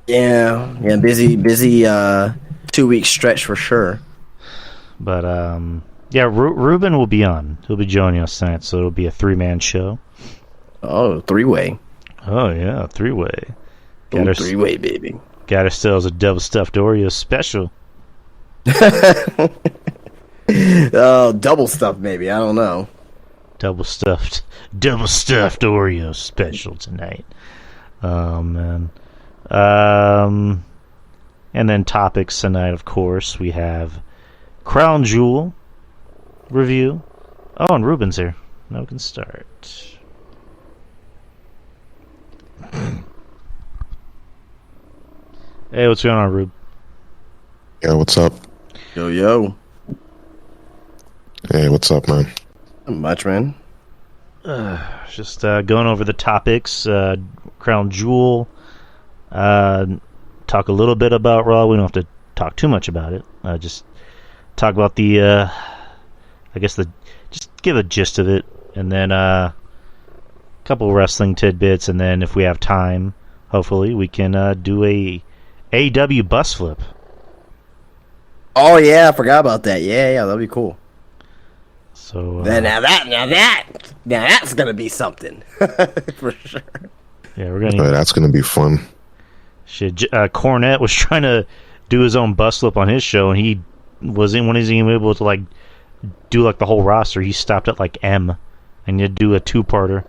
Yeah, busy 2 week stretch for sure. But yeah, Ruben will be on. He'll be joining us tonight, so it'll be a 3-man show. Oh, 3-way. Oh yeah, 3-way. Got 3-way, baby. Got ourselves a double stuffed Oreo special. Oh, double stuffed maybe. I don't know. Double stuffed Oreo special tonight. Oh man. And then topics tonight, of course, we have Crown Jewel review. Oh, and Ruben's here. Now we can start. Hey, what's going on, Rube? Yeah, what's up? Yo. Hey, what's up, man? Not much, man. Just going over the topics. Crown Jewel. Talk a little bit about Raw. We don't have to talk too much about it. Just talk about the, just give a gist of it, and then a couple wrestling tidbits, and then if we have time, hopefully we can do a AEW bus flip. Oh yeah, I forgot about that. Yeah, that'd be cool. So now that's gonna be something for sure. Yeah, we're gonna. That's gonna be fun. Shit, Cornette was trying to do his own bus flip on his show, and he wasn't even able to do the whole roster. He stopped at M, and you do a 2-parter.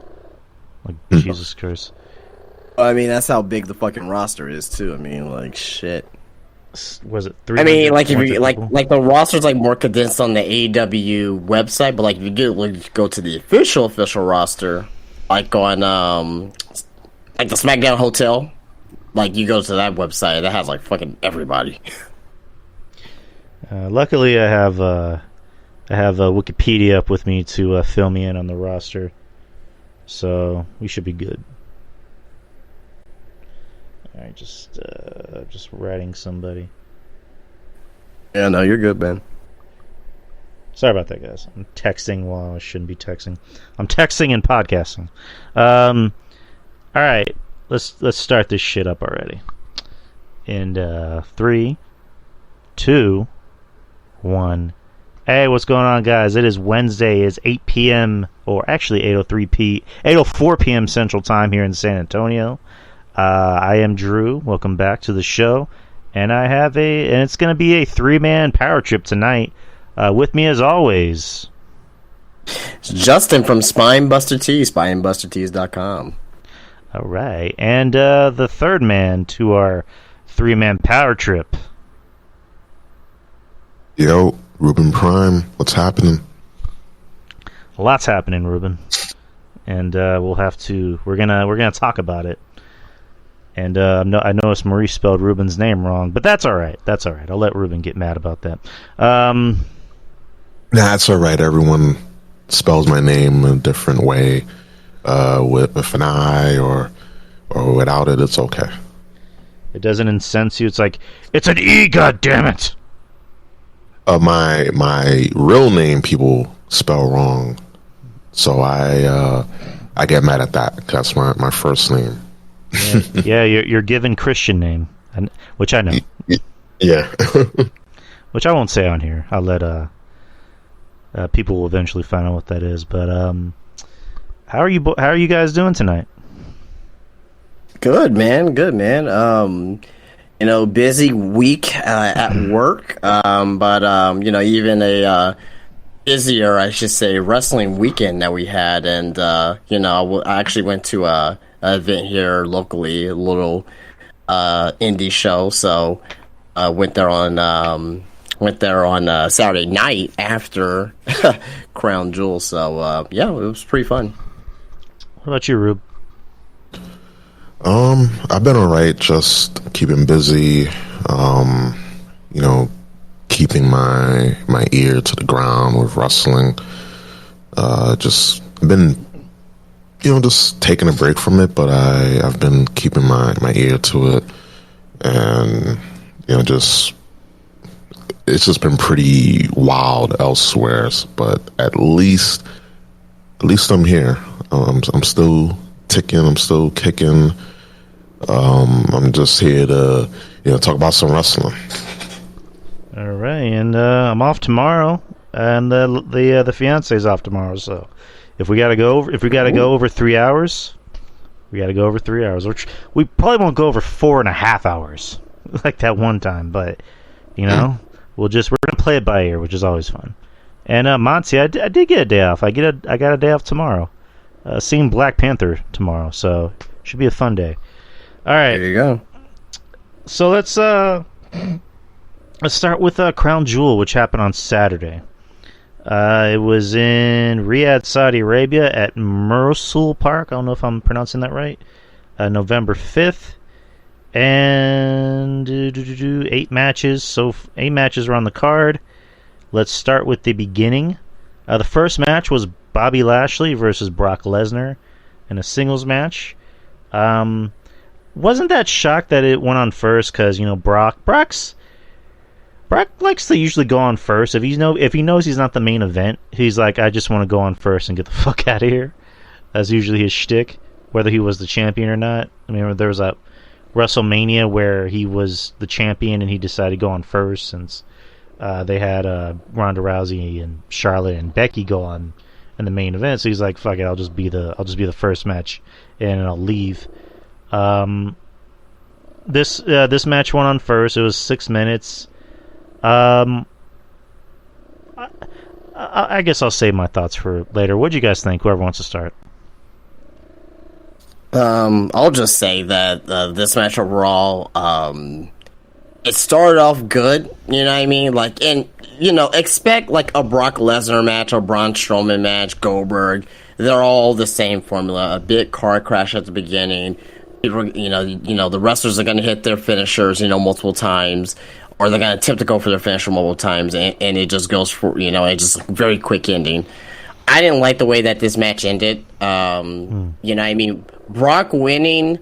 Jesus Christ. I mean, that's how big the fucking roster is too. I mean, shit. Was it 3? I mean, if you the roster's more condensed on the AEW website, but if you go to the official roster, on the SmackDown Hotel, you go to that website that has fucking everybody. Luckily, I have Wikipedia up with me to fill me in on the roster, so we should be good. All right, just writing somebody. Yeah, no, you're good, man. Sorry about that, guys. I'm texting while I shouldn't be texting. I'm texting and podcasting. All right, let's start this shit up already. And 3, 2, 1. Hey, what's going on, guys? It is Wednesday. It's 8 p.m. or actually 8:04 p.m. Central Time here in San Antonio. I am Drew. Welcome back to the show, and it's going to be a 3-man power trip tonight. With me, as always, it's Justin from Spinebuster Tees, spinebustertees.com. All right, and the third man to our 3-man power trip. Yo, Ruben Prime, what's happening? Lots happening, Ruben, and we're gonna talk about it. And I noticed Maurice spelled Ruben's name wrong, but that's all right. I'll let Ruben get mad about that. Nah, it's all right. Everyone spells my name a different way, with an I or without it. It's okay. It doesn't incense you. It's it's an E. God damn it! My real name people spell wrong, so I get mad at that. That's my first name. Yeah, you're given Christian name, which I know. Yeah. Which I won't say on here. I'll let people will eventually find out what that is. But how are you guys doing tonight? Good, man. Busy week at work, but even a busier, I should say, wrestling weekend that we had, and I actually went to an event here locally, a little indie show. So went there on Saturday night after Crown Jewel. So it was pretty fun. What about you, Rube? I've been alright, just keeping busy, keeping my ear to the ground with wrestling. Just been, just taking a break from it, but I've been keeping my ear to it, and it's just been pretty wild elsewhere. But at least I'm here. I'm still ticking. I'm still kicking. I'm just here to talk about some wrestling. All right, and I'm off tomorrow, and the fiance's off tomorrow. So if we gotta go over 3 hours, we gotta go over 3 hours. Which we probably won't go over 4.5 hours like that one time, but we're gonna play it by ear, which is always fun. And Monty, I did get a day off. I got a day off tomorrow. Seeing Black Panther tomorrow, so should be a fun day. All right, There you go. so let's start with Crown Jewel, which happened on Saturday. It was in Riyadh, Saudi Arabia, at Mersul Park. I don't know if I'm pronouncing that right. November 5th, and 8 matches. So 8 matches were on the card. Let's start with the beginning. The first match was Bobby Lashley versus Brock Lesnar in a singles match. Wasn't that shocked that it went on first? Because Brock likes to usually go on first. If he knows he's not the main event, he's like, I just want to go on first and get the fuck out of here. That's usually his shtick, whether he was the champion or not. I mean, there was a WrestleMania where he was the champion and he decided to go on first, since they had Ronda Rousey and Charlotte and Becky go on in the main event. So he's like, fuck it, I'll just be the first match and I'll leave. This match went on first. It was 6 minutes. I guess I'll save my thoughts for later. What do you guys think? Whoever wants to start. I'll just say that this match overall, it started off good. You know what I mean? Expect like a Brock Lesnar match, a Braun Strowman match, Goldberg. They're all the same formula. A big car crash at the beginning. The wrestlers are going to hit their finishers, multiple times, or they're going to attempt to go for their finisher multiple times, and it just goes for, it's just a very quick ending. I didn't like the way that this match ended. Brock winning.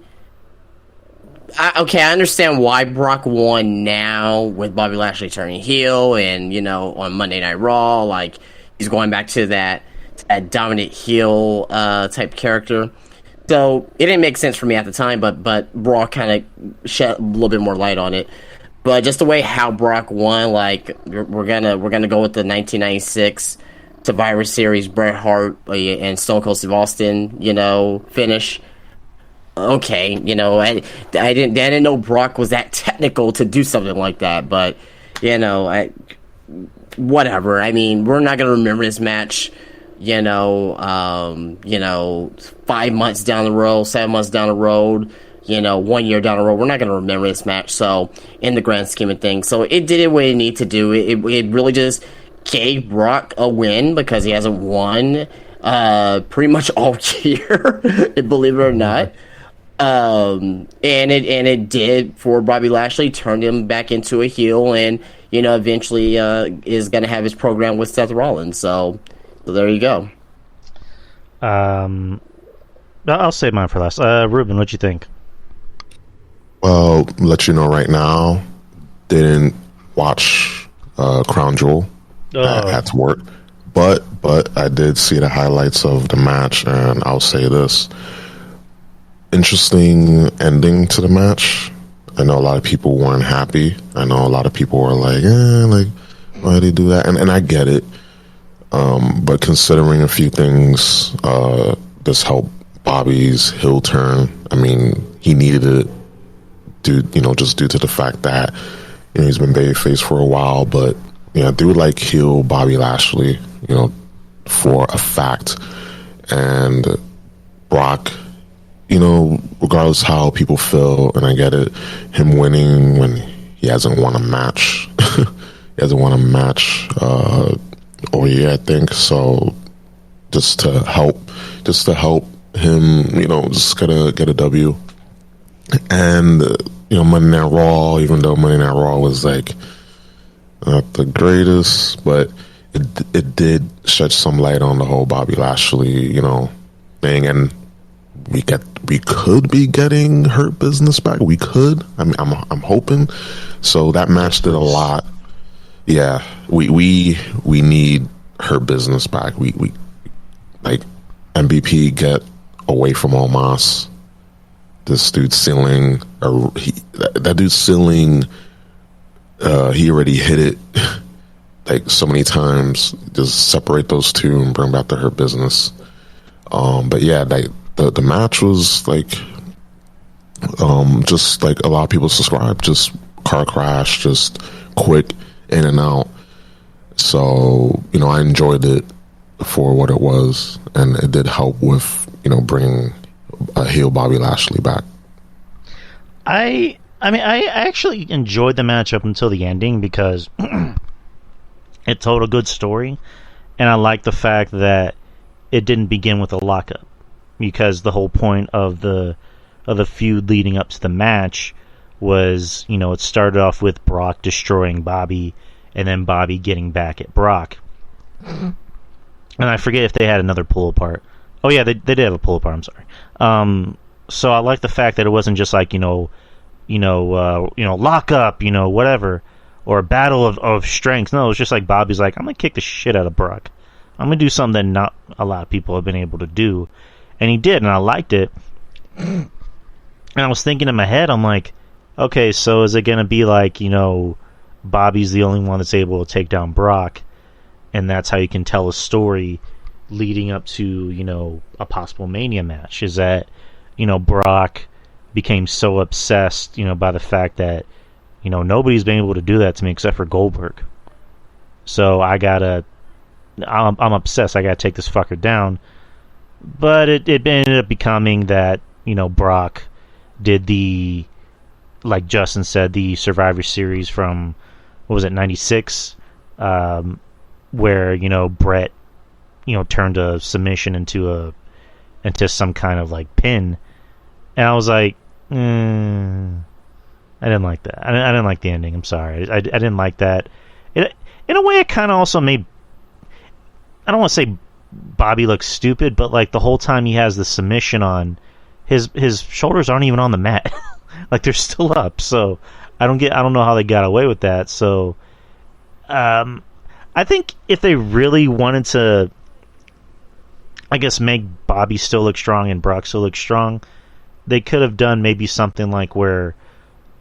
I understand why Brock won now with Bobby Lashley turning heel, and on Monday Night Raw, like he's going back to that dominant heel type character. So it didn't make sense for me at the time, but Raw kind of shed a little bit more light on it. But just the way how Brock won, like we're gonna go with the 1996 Survivor Series Bret Hart and Stone Cold Steve Austin, finish. Okay, I didn't know Brock was that technical to do something like that, but whatever. I mean, we're not gonna remember this match. 5 months down the road, 7 months down the road, 1 year down the road, we're not going to remember this match. So, in the grand scheme of things, so it did what it needed to do. It really just gave Brock a win because he hasn't won pretty much all year, believe it or not. And it did for Bobby Lashley, turned him back into a heel, and eventually is going to have his program with Seth Rollins. So there you go. I'll save mine for last. Ruben, what'd you think? Well, let you know right now, didn't watch Crown Jewel. I had to work, but I did see the highlights of the match, and I'll say this: interesting ending to the match. I know a lot of people weren't happy. I know a lot of people were like, why did they do that? And I get it. But considering a few things, this helped Bobby's heel turn. I mean, he needed it, just due to the fact that he's been babyface for a while. But I do like heel Bobby Lashley, for a fact. And Brock, regardless how people feel, and I get it, him winning when he hasn't won a match, all year, I think. So just to help him, just get a W. And Monday Night Raw, even though Monday Night Raw was like not the greatest, but it did shed some light on the whole Bobby Lashley, thing, and we could be getting Hurt Business back. We could. I mean, I'm hoping. So that match did a lot. Yeah, we need Her Business back. We like MVP, get away from Omos. this dude's ceiling, that dude's ceiling, he already hit it like so many times. Just separate those two and bring back the Hurt Business. But yeah, like the match was like, just like a lot of people subscribe, just car crash, just quick in and out. So, you know, I enjoyed it for what it was, and it did help with, you know, bringing a heel Bobby Lashley back. I mean, I actually enjoyed the match up until the ending because it told a good story, and I like the fact that it didn't begin with a lockup, because the whole point of the feud leading up to the match was, you know, it started off with Brock destroying Bobby, and then Bobby getting back at Brock. And I forget if they had another pull apart. Oh yeah, they did have a pull apart. I'm sorry. So I like the fact that it wasn't just like, lock up, whatever, or a battle of strengths. No, it was just like Bobby's like, I'm gonna kick the shit out of Brock. I'm gonna do something that not a lot of people have been able to do, and he did, and I liked it. And I was thinking in my head, I'm like, okay, so is it gonna be like, Bobby's the only one that's able to take down Brock, and that's how you can tell a story leading up to, a possible Mania match? Is that, Brock became so obsessed, by the fact that, nobody's been able to do that to me except for Goldberg. So I'm obsessed. I gotta take this fucker down. But it ended up becoming that, Brock did the, like Justin said, the Survivor Series from, what was it, 96? Where, Brett, turned a submission into some kind of like pin. And I was like, I didn't like that. I didn't like the ending. I'm sorry. I didn't like that. In a way, it kind of also made, I don't want to say Bobby look stupid, but like the whole time he has the submission on, his shoulders aren't even on the mat. Like they're still up. So I don't know how they got away with that. So I think if they really wanted to, I guess, make Bobby still look strong and Brock still look strong, they could have done maybe something like where,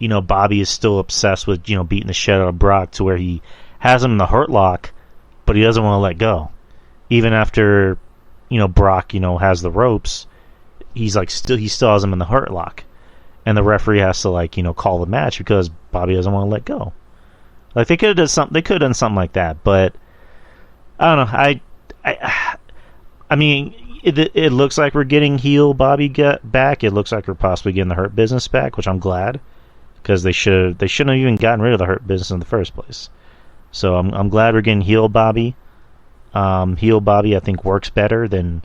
Bobby is still obsessed with, beating the shit out of Brock to where he has him in the Hurt Lock, but he doesn't want to let go. Even after, Brock, has the ropes, he still has him in the Hurt Lock. And the referee has to, like, call the match because Bobby doesn't want to let go. Like, they could have done something. They could have done something like that, but I don't know. I mean, it looks like we're getting heel Bobby back. It looks like we're possibly getting the Hurt Business back, which I'm glad, because they shouldn't have even gotten rid of the Hurt Business in the first place. So I'm glad we're getting heel Bobby. Heel Bobby, I think, works better than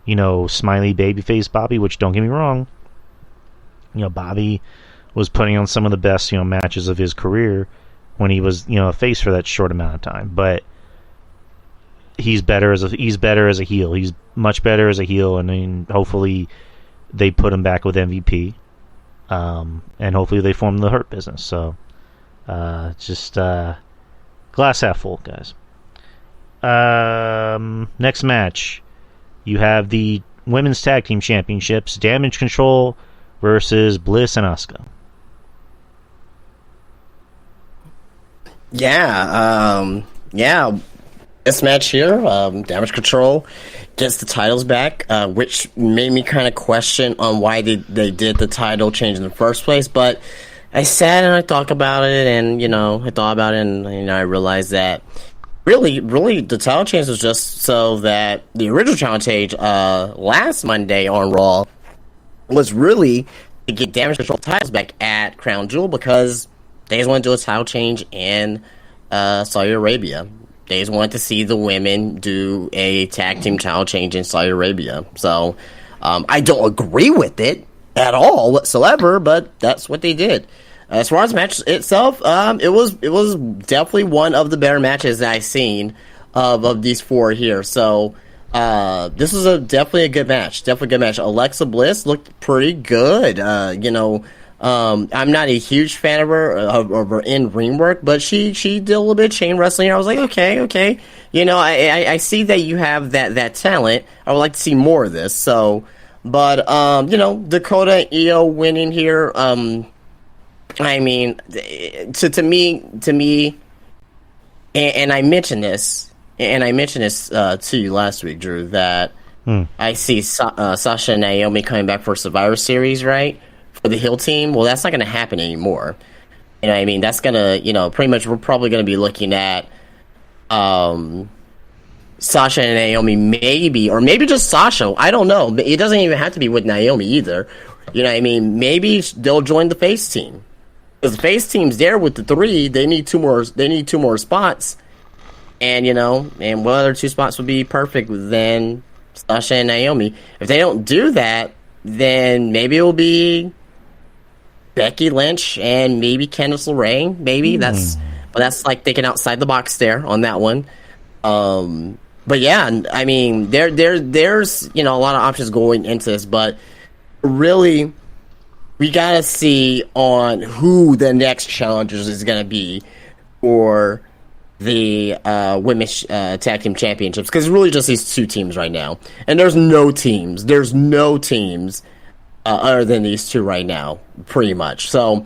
smiley babyface Bobby. Which, don't get me wrong, Bobby was putting on some of the best matches of his career when he was a face for that short amount of time. But he's better as a heel. He's much better as a heel, and then hopefully they put him back with MVP, and hopefully they form the Hurt Business. So just glass half full, guys. Next match, you have the Women's Tag Team Championships, Damage Control versus Bliss and Asuka. Yeah. This match here, Damage Control gets the titles back, which made me kind of question on why they did the title change in the first place. But I sat and I thought about it, and I realized that really the title change was just so that the original title change last Monday on Raw was really to get Damage Control titles back at Crown Jewel, because they just want to do a title change in Saudi Arabia. They just wanted to see the women do a tag team title change in Saudi Arabia. So I don't agree with it at all whatsoever, but that's what they did. As far as the match itself, it was definitely one of the better matches that I've seen of these four here. So this was definitely a good match. Definitely a good match. Alexa Bliss looked pretty good. I'm not a huge fan of her in-ring work, but she did a little bit of chain wrestling. I was like, okay. I see that you have that talent. I would like to see more of this. So But Dakota and Io winning here. I mean, to me, and I mentioned this, to you last week, Drew, that I see Sasha and Naomi coming back for Survivor Series, right? For the heel team. Well, that's not going to happen anymore. You know what I mean? That's going to, pretty much we're probably going to be looking at Sasha and Naomi maybe, or maybe just Sasha. I don't know. It doesn't even have to be with Naomi either. You know what I mean? Maybe they'll join the face team. Because the face team's there with the 3. They need 2 more. They need 2 more spots. And and what other 2 spots would be perfect than Sasha and Naomi? If they don't do that, then maybe it will be Becky Lynch and maybe Candice LeRae. Maybe that's like thinking outside the box there on that one. But yeah, I mean, there's a lot of options going into this, but really, we gotta see on who the next challengers is gonna be for the women's tag team championships, because it's really just these 2 teams right now, and there's no teams other than these 2 right now, pretty much. So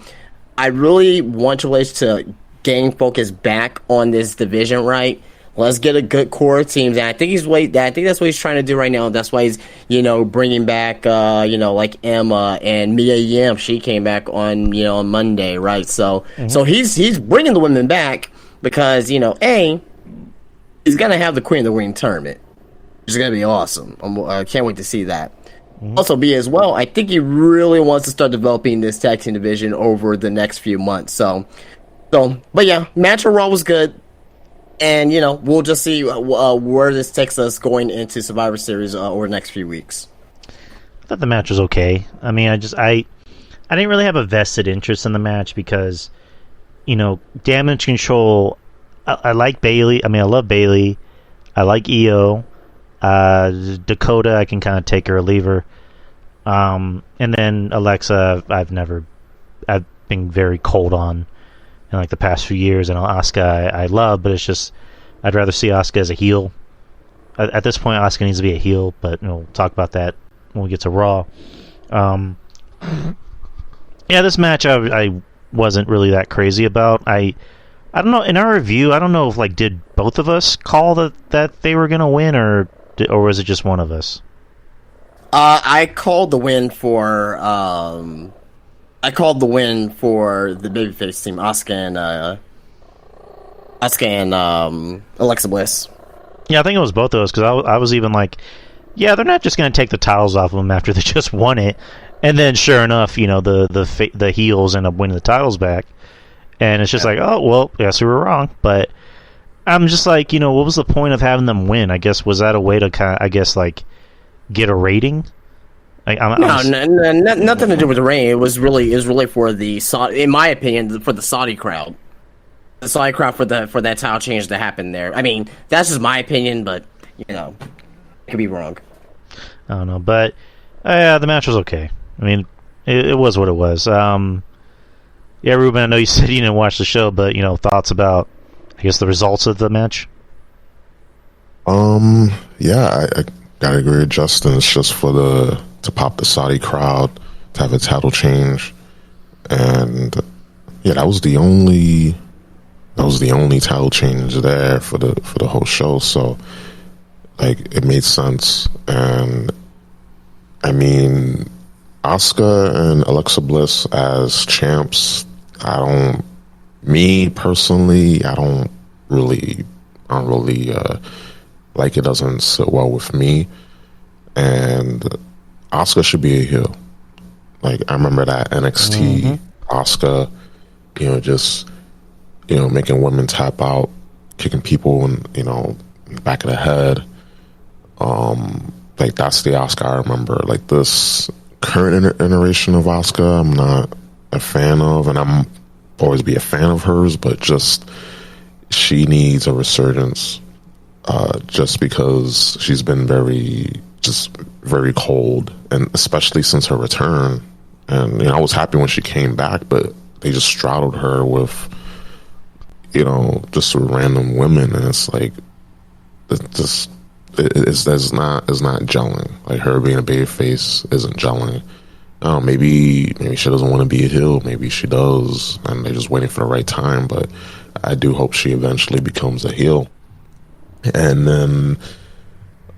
I really want Triple H to gain focus back on this division, right? Let's get a good core of teams, and I think that's what he's trying to do right now. That's why he's, bringing back, like Emma and Mia Yim. She came back on Monday, right? So, so he's bringing the women back because he's gonna have the Queen of the Ring tournament, which is gonna be awesome. I can't wait to see that. Also, B as well. I think he really wants to start developing this tag team division over the next few months. So, but yeah, match for Raw was good. And, we'll just see where this takes us going into Survivor Series over the next few weeks. I thought the match was okay. I mean, I didn't really have a vested interest in the match because, Damage Control, I like Bayley. I mean, I love Bayley. I like Io. Dakota, I can kind of take her or leave her. And then Alexa, I've been very cold on in like the past few years, and Asuka I love, but it's just I'd rather see Asuka as a heel. At this point, Asuka needs to be a heel, but we'll talk about that when we get to Raw. Yeah, this match I wasn't really that crazy about. I don't know, in our review, I don't know if did both of us call that they were gonna win, or was it just one of us? I called the win for the babyface team, Asuka and Alexa Bliss. Yeah, I think it was both of us, because I was even like, yeah, they're not just going to take the titles off of them after they just won it, and then sure enough, the heels end up winning the titles back, and it's just like, oh well, yes, we were wrong. But I'm just like, what was the point of having them win? I guess was that a way to get a rating? Nothing to do with the rain. It was really for the Saudi, in my opinion, for the Saudi crowd. The Saudi crowd for that title change to happen there. I mean, that's just my opinion, but I could be wrong. I don't know, but the match was okay. I mean, it was what it was. Yeah, Ruben, I know you said you didn't watch the show, but thoughts about, I guess, the results of the match. Yeah, I gotta agree with Justin. It's just to pop the Saudi crowd, to have a title change, and yeah, that was the only title change there for the whole show. So it made sense. And I mean, Asuka and Alexa Bliss as champs, I don't really like it. Doesn't sit well with me. And Asuka should be a heel. I remember that NXT Asuka, just making women tap out, kicking people in the back of the head. That's the Asuka I remember. This current iteration of Asuka, I'm not a fan of, and I'm always be a fan of hers, but just she needs a resurgence. Just because she's been very cold, and especially since her return. And I was happy when she came back, but they just straddled her with just random women, and it's is not gelling. Like, her being a babyface isn't gelling. Maybe she doesn't want to be a heel. Maybe she does, and they're just waiting for the right time. But I do hope she eventually becomes a heel. And then,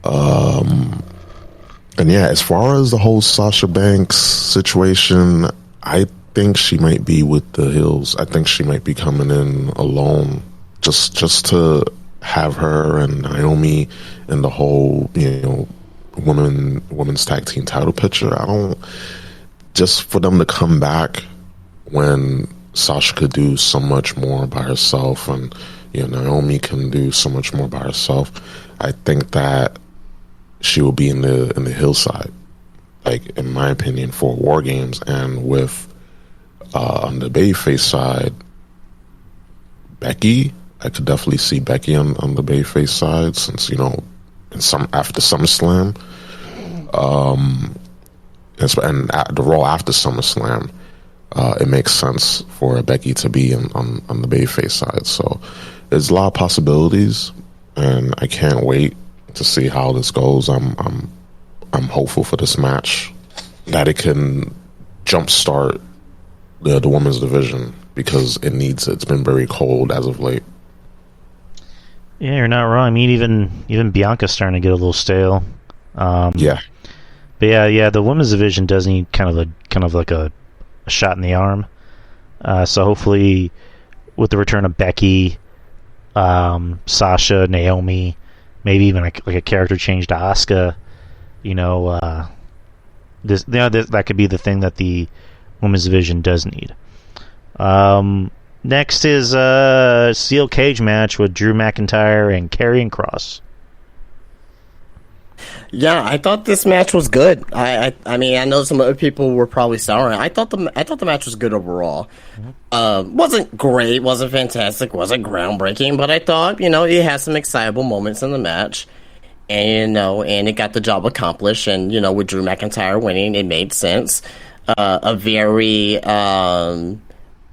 and yeah, as far as the whole Sasha Banks situation, I think she might be with the heels. I think she might be coming in alone, just to have her and Naomi in the whole, women's tag team title picture. I don't, just for them to come back when Sasha could do so much more by herself, and Naomi can do so much more by herself. I think that she will be in the hillside, like, in my opinion, for War Games. And with on the babyface side, Becky, I could definitely see Becky on the babyface side, since after SummerSlam, and the Raw after SummerSlam, it makes sense for Becky to be on the babyface side. So there's a lot of possibilities, and I can't wait to see how this goes. I'm hopeful for this match, that it can jumpstart the women's division, because it needs it. It's been very cold as of late. Yeah, you're not wrong. I mean, even Bianca's starting to get a little stale. Yeah. But yeah, the women's division does need kind of like a shot in the arm. So hopefully, with the return of Becky, Sasha, Naomi, maybe even like a character change to Asuka, that could be the thing that the women's division does need. Next is a steel cage match with Drew McIntyre and Karrion Kross. Yeah, I thought this match was good. I mean, I know some other people were probably sour. I thought the match was good overall. Wasn't great, wasn't fantastic, wasn't groundbreaking, but I thought, it had some excitable moments in the match, and it got the job accomplished. And with Drew McIntyre winning, it made sense. A very I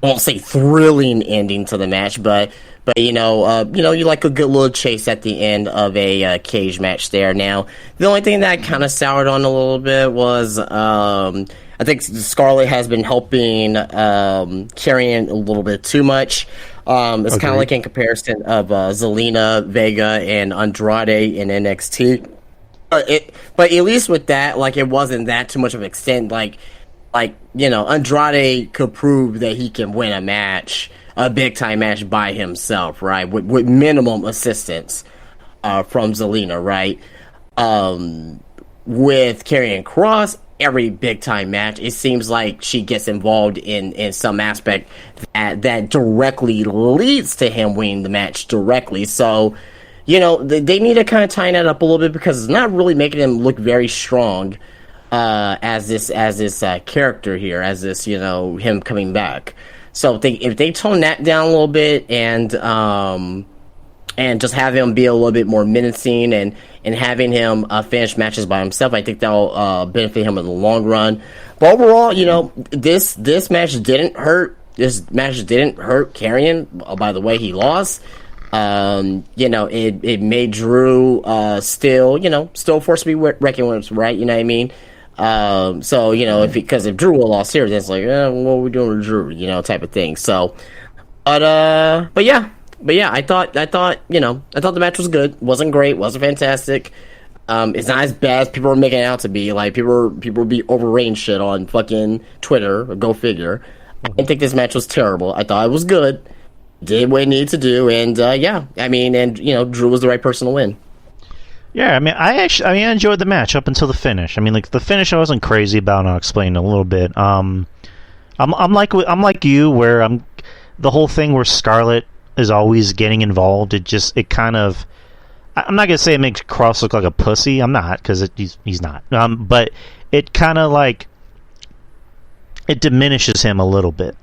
won't say thrilling ending to the match, but you like a good little chase at the end of a cage match there. Now, the only thing that I kind of soured on a little bit was I think Scarlett has been helping Karrion a little bit too much. It's kind of like in comparison of Zelina Vega and Andrade in NXT. But at least with that, like, it wasn't that too much of an extent. Like Andrade could prove that he can win a big time match by himself, right? With minimum assistance from Zelina, right? With Karrion Kross, every big time match, it seems like she gets involved in some aspect that directly leads to him winning the match directly. So, they need to kind of tighten that up a little bit, because it's not really making him look very strong as this character here, as this him coming back. So if they tone that down a little bit, and just have him be a little bit more menacing, and having him finish matches by himself, I think that'll benefit him in the long run. But overall, this match didn't hurt. This match didn't hurt Karrion by the way he lost. It made Drew still forced to be reckoned with, right? You know what I mean? If Drew will lost here, then it's like, what are we doing with Drew? Type of thing. So, but yeah, I thought the match was good. Wasn't great. Wasn't fantastic. It's not as bad as people were making it out to be. Like, people be overrating shit on fucking Twitter. Go figure. I didn't think this match was terrible. I thought it was good. Did what it needed to do, and Drew was the right person to win. Yeah, I mean, I enjoyed the match up until the finish. I mean, like, the finish I wasn't crazy about, and I'll explain in a little bit. I'm like you, where the whole thing where Scarlett is always getting involved. It kind of, I'm not gonna say it makes Cross look like a pussy. I'm not, because he's not. But it kind of like it diminishes him a little bit.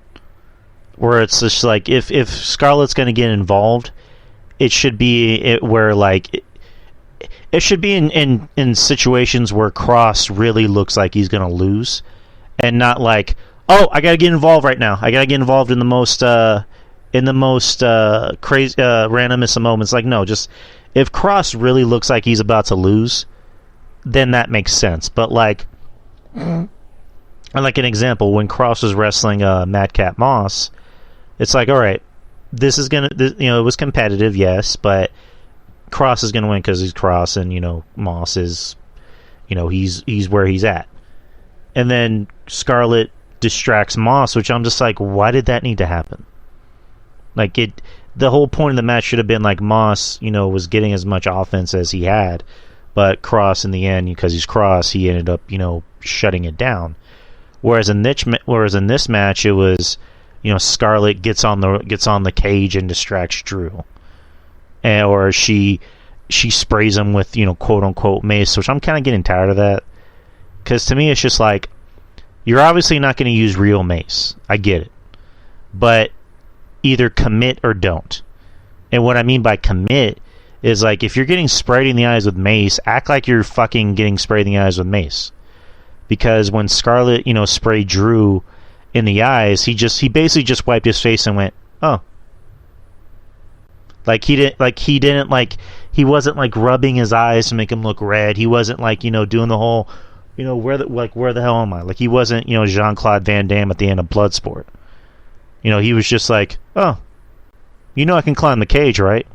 Where it's just like, if Scarlett's gonna get involved, it should be it should be in situations where Cross really looks like he's going to lose, and not like, oh, I got to get involved right now. I got to get involved in the most crazy randomest of moments. Like, no, just If Cross really looks like he's about to lose, then that makes sense. But like an example, when Cross was wrestling Madcap Moss, it's like, all right, this is gonna, it was competitive, yes, but Cross is gonna win because he's Cross, and Moss is, he's where he's at. And then Scarlett distracts Moss, which I'm just like, why did that need to happen? Like, the whole point of the match should have been like Moss, was getting as much offense as he had, but Cross in the end, because he's Cross, he ended up, shutting it down. Whereas in this match, it was, Scarlett gets on the cage and distracts Drew, or she sprays him with quote unquote mace, which I'm kind of getting tired of that. Because to me, it's just like, you're obviously not going to use real mace. I get it. But either commit or don't. And what I mean by commit is like, if you're getting sprayed in the eyes with mace, act like you're fucking getting sprayed in the eyes with mace. Because when Scarlett, sprayed Drew in the eyes, he basically just wiped his face and went, oh. He wasn't like rubbing his eyes to make him look red. He wasn't like, doing the whole, where the hell am I? Like, he wasn't, Jean-Claude Van Damme at the end of Bloodsport. He was just like, oh, I can climb the cage, right?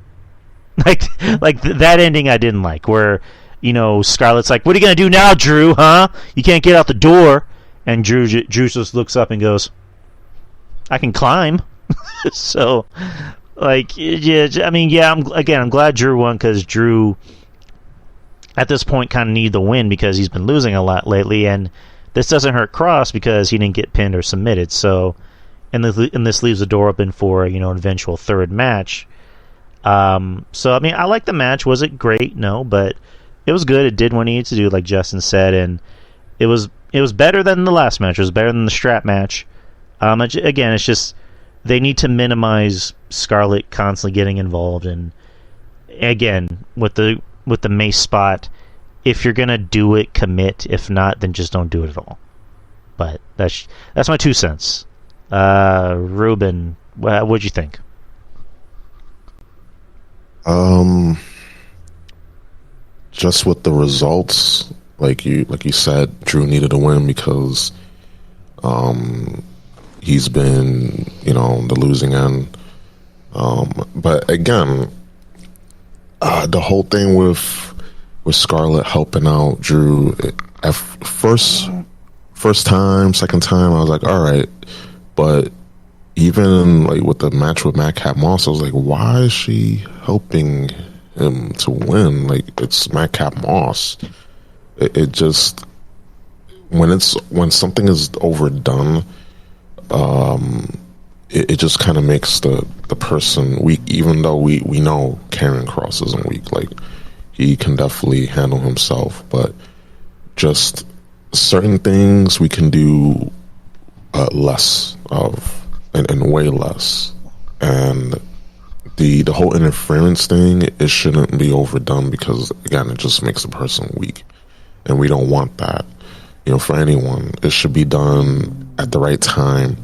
like that ending I didn't like, where, Scarlett's like, what are you going to do now, Drew, huh? You can't get out the door. And Drew just looks up and goes, I can climb. So, like, yeah, I mean, yeah, I'm glad Drew won, because Drew, at this point, kind of needed the win because he's been losing a lot lately, and this doesn't hurt Cross because he didn't get pinned or submitted. So, and this leaves the door open for an eventual third match. So I mean, I like the match. Was it great? No, but it was good. It did what it needed to do, like Justin said, and it was better than the last match. It was better than the strap match. Again, it's just they need to minimize Scarlett constantly getting involved, and again with the mace spot, if you're gonna do it, commit. If not, then just don't do it at all. But that's my 2 cents. Ruben, what'd you think? Just with the results, like you said, Drew needed a win because he's been the losing end. But again, the whole thing with Scarlett helping out Drew, at first time, second time, I was like, all right. But even like with the match with Madcap Moss, I was like, why is she helping him to win? Like, it's Madcap Moss. It just, when something is overdone, it just kind of makes the person weak. Even though we know Karrion Kross isn't weak, like, he can definitely handle himself, but just certain things we can do less of, and way less. And the whole interference thing, it shouldn't be overdone because, again, it just makes the person weak, and we don't want that. For anyone, it should be done at the right time.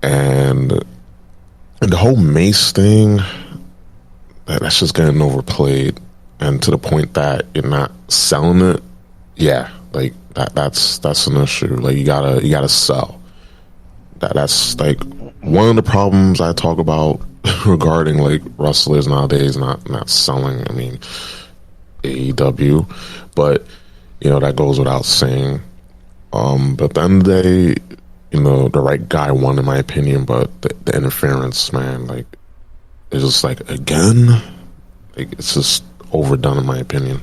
And the whole mace thing, that's just getting overplayed, and to the point that you're not selling it. Yeah, like that's an issue. Like, you gotta sell. That's like one of the problems I talk about regarding like wrestlers nowadays not selling. I mean, AEW, but that goes without saying. But at the end of the day, the right guy won, in my opinion. But the interference, man, like, it's just like, again, like, it's just overdone, in my opinion.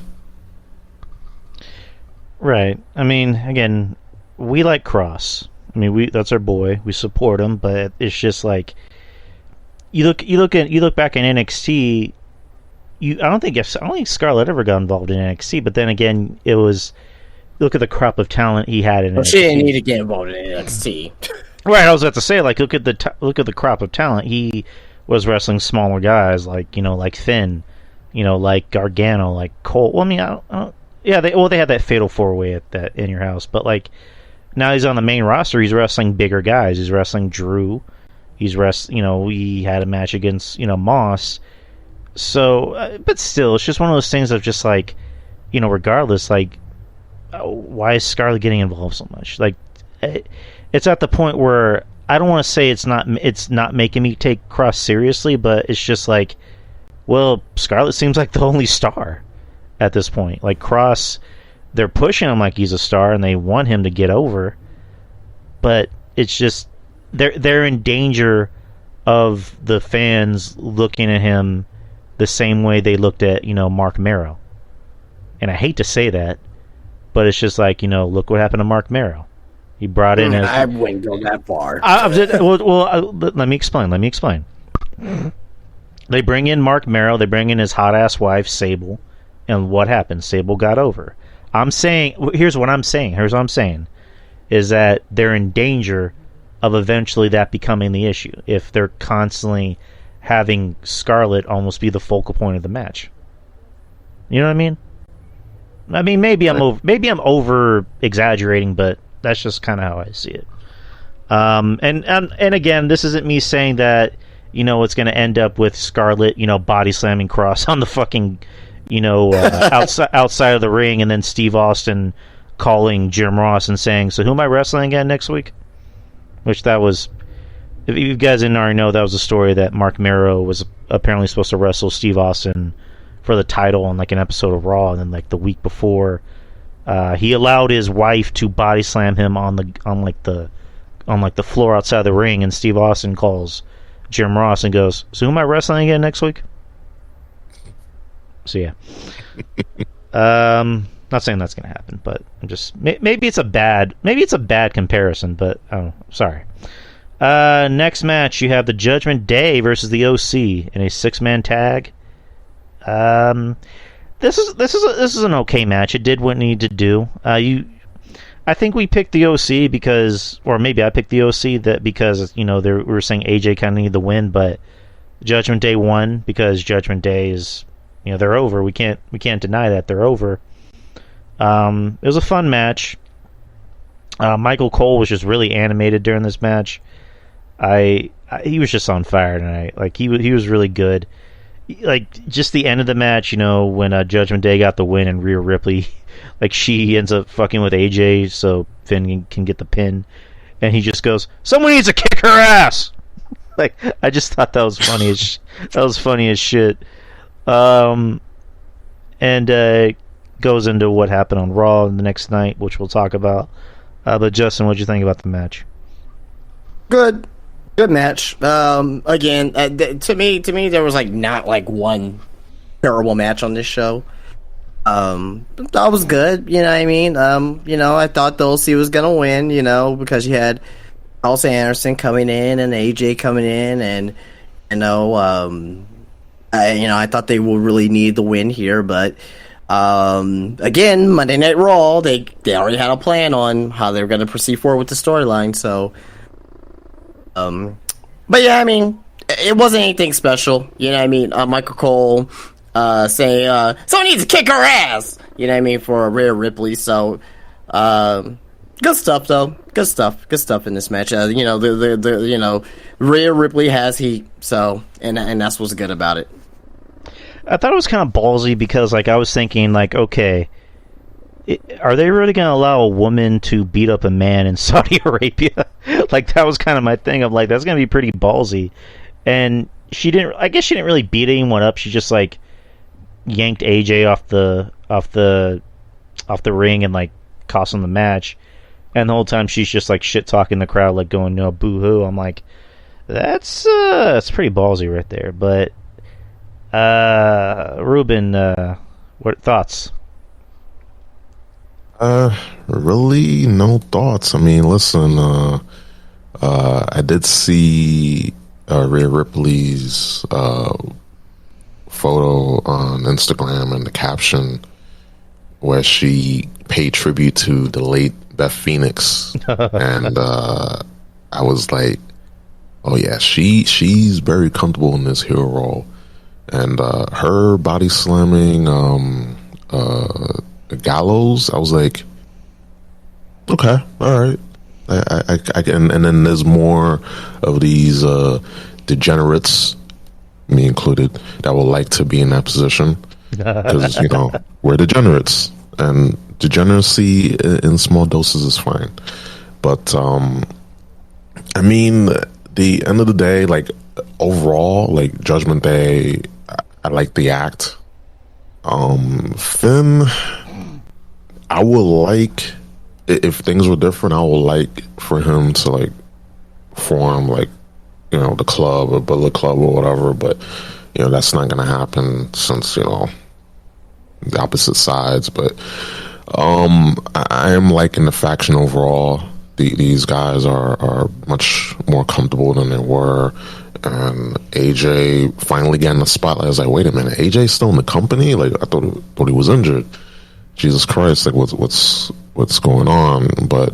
Right. I mean, again, we like Cross. I mean, that's our boy. We support him, but it's just like, you look back in NXT. I don't think Scarlett ever got involved in NXT. But then again, it was, look at the crop of talent he had in NXT. She didn't need to get involved in NXT. Right. I was about to say, like, look at the crop of talent. He was wrestling smaller guys like like Finn, like Gargano, like Cole. Well, I mean, I don't yeah, they had that fatal 4-way at that In Your House, but like, now he's on the main roster. He's wrestling bigger guys. He's wrestling Drew. He had a match against Moss. So, but still, it's just one of those things of just like, regardless, like, why is Scarlett getting involved so much? Like, it's at the point where I don't want to say it's not making me take Cross seriously, but it's just like, well, Scarlett seems like the only star at this point. Like, Cross, they're pushing him like he's a star, and they want him to get over, but it's just they're in danger of the fans looking at him the same way they looked at Mark Marrow. And I hate to say that, but it's just like, look what happened to Mark Marrow. He brought in I wouldn't go that far. Let me explain. They bring in Mark Marrow, they bring in his hot-ass wife, Sable, and what happened? Sable got over. Here's what I'm saying, is that they're in danger of eventually that becoming the issue, if they're constantly having Scarlett almost be the focal point of the match. You know what I mean? I mean, maybe I'm over exaggerating, but that's just kind of how I see it. And again, this isn't me saying that it's going to end up with Scarlett body slamming Cross on the fucking outside of the ring, and then Steve Austin calling Jim Ross and saying, "So who am I wrestling again next week?" Which that was, if you guys didn't already know, that was a story that Mark Marrow was apparently supposed to wrestle Steve Austin for the title on like an episode of Raw, and then like the week before, he allowed his wife to body slam him on the floor outside the ring, and Steve Austin calls Jim Ross and goes, "So who am I wrestling again next week?" So yeah, not saying that's gonna happen, but I'm just maybe it's a bad comparison, but oh, sorry. Next match, you have the Judgment Day versus the OC in a 6-man tag. This is an okay match. It did what it needed to do. I think we picked the OC because, or maybe I picked the OC because we were saying AJ kind of needed the win, but Judgment Day won because Judgment Day is they're over. We can't deny that they're over. It was a fun match. Michael Cole was just really animated during this match. He was just on fire tonight. Like he was really good. Like just the end of the match, when Judgment Day got the win and Rhea Ripley, like she ends up fucking with AJ so Finn can get the pin, and he just goes, "Someone needs to kick her ass." Like I just thought that was funny as shit. And goes into what happened on Raw the next night, which we'll talk about. But Justin, what'd you think about the match? Good match. Again, to me, there was not one terrible match on this show. That was good. You know what I mean? I thought the OC was gonna win. Because you had Alice Anderson coming in and AJ coming in, and I thought they would really need the win here, but. Again, Monday Night Raw, they already had a plan on how they were going to proceed forward with the storyline, so... But yeah, I mean, it wasn't anything special, you know what I mean? Michael Cole, saying, someone needs to kick her ass! You know what I mean, for Rhea Ripley, so... good stuff, though. Good stuff in this match. Rhea Ripley has heat, so... And that's what's good about it. I thought it was kind of ballsy because, I was thinking, okay, are they really going to allow a woman to beat up a man in Saudi Arabia? That was kind of my thing. I'm like, that's going to be pretty ballsy. And I guess she didn't really beat anyone up. She just, yanked AJ off the ring and, cost him the match. And the whole time she's just, shit-talking the crowd, going, no, boo-hoo. I'm like, that's pretty ballsy right there. But... Ruben, what thoughts? Really no thoughts. I mean, listen, I did see Rhea Ripley's photo on Instagram and the caption where she paid tribute to the late Beth Phoenix, and I was like, oh yeah, she's very comfortable in this hero role. And her body slamming Gallows, I was like, okay, all right. I can, and then there's more of these degenerates me included, that would like to be in that position because we're degenerates, and degeneracy in small doses is fine. But I mean, the end of the day, like overall, like Judgment Day, I like the act. Finn, I would like, if things were different, I would like for him to like form like the club or Bullet Club or whatever, but that's not gonna happen since the opposite sides. But I am liking the faction overall. These guys are much more comfortable than they were, and AJ finally getting the spotlight. I was like, wait a minute, AJ's still in the company? Like I thought he was injured. Jesus Christ, like what's going on? But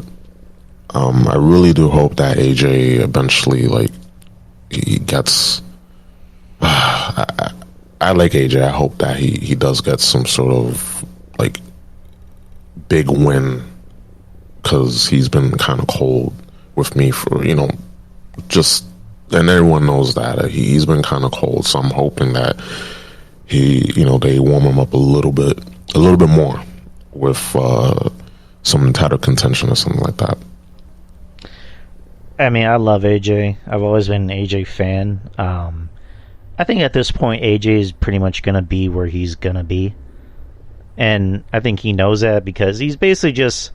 I really do hope that AJ eventually like he gets. I like AJ. I hope that he does get some sort of like big win, because he's been kind of cold with me for just, and everyone knows that he's been kind of cold. So I'm hoping that they warm him up a little bit more with some title contention or something like that. I mean, I love AJ. I've always been an AJ fan. I think at this point, AJ is pretty much going to be where he's going to be. And I think he knows that, because he's basically just...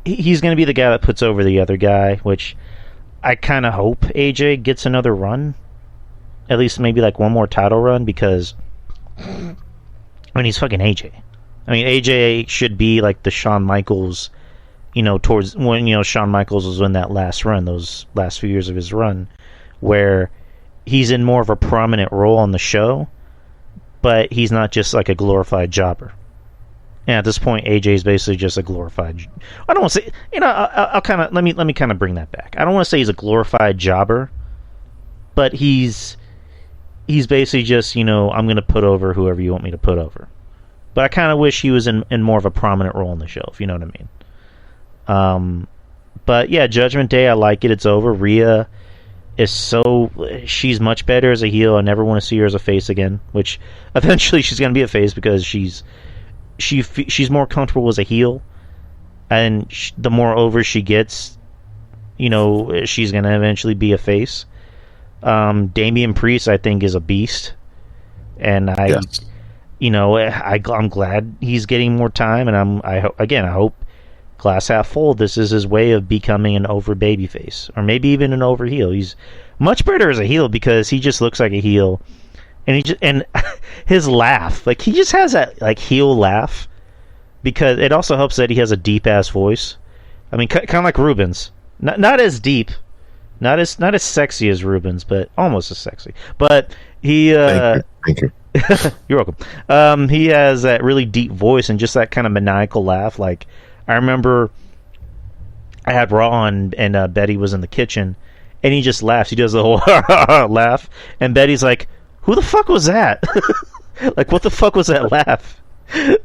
He's going to be the guy that puts over the other guy, which I kind of hope AJ gets another run. At least maybe like one more title run, because... I mean, he's fucking AJ. I mean, AJ should be like the Shawn Michaels... towards when, Shawn Michaels was in that last run, those last few years of his run, where he's in more of a prominent role on the show, but he's not just like a glorified jobber. And at this point, AJ is basically just a glorified... I don't want to say... I'll kind of... Let me kind of bring that back. I don't want to say he's a glorified jobber, but he's basically just, I'm going to put over whoever you want me to put over. But I kind of wish he was in more of a prominent role on the show, if you know what I mean. But yeah, Judgment Day, I like it. It's over. Rhea is she's much better as a heel. I never want to see her as a face again, which eventually she's going to be a face, because she's more comfortable as a heel, and the more over she gets, she's going to eventually be a face. Damian Priest, I think, is a beast, and Yes. I'm glad he's getting more time, and I hope glass half full, this is his way of becoming an over babyface, or maybe even an over heel. He's much better as a heel, because he just looks like a heel, and his laugh, like he just has that like heel laugh, because it also helps that he has a deep ass voice. I mean, kind of like Ruben's, not as deep, not as sexy as Ruben's, but almost as sexy. But he, Thank you. you're welcome. He has that really deep voice and just that kind of maniacal laugh. Like, I remember I had Raw and Betty was in the kitchen, and he just laughs. He does the whole laugh, and Betty's like, "Who the fuck was that?" Like, what the fuck was that laugh?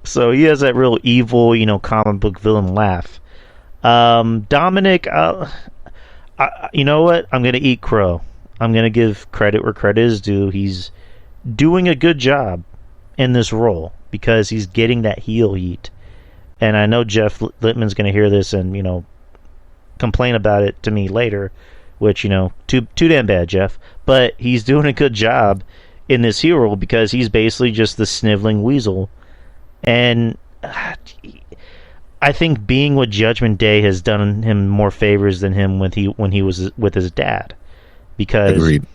So he has that real evil, comic book villain laugh. Dominic, you know what? I'm gonna eat crow. I'm gonna give credit where credit is due. He's doing a good job in this role, because he's getting that heel heat. And I know Jeff Littman's going to hear this and, complain about it to me later, which, too damn bad, Jeff. But he's doing a good job in this heel role, because he's basically just the sniveling weasel. And I think being with Judgment Day has done him more favors than him when he was with his dad. Because Agreed.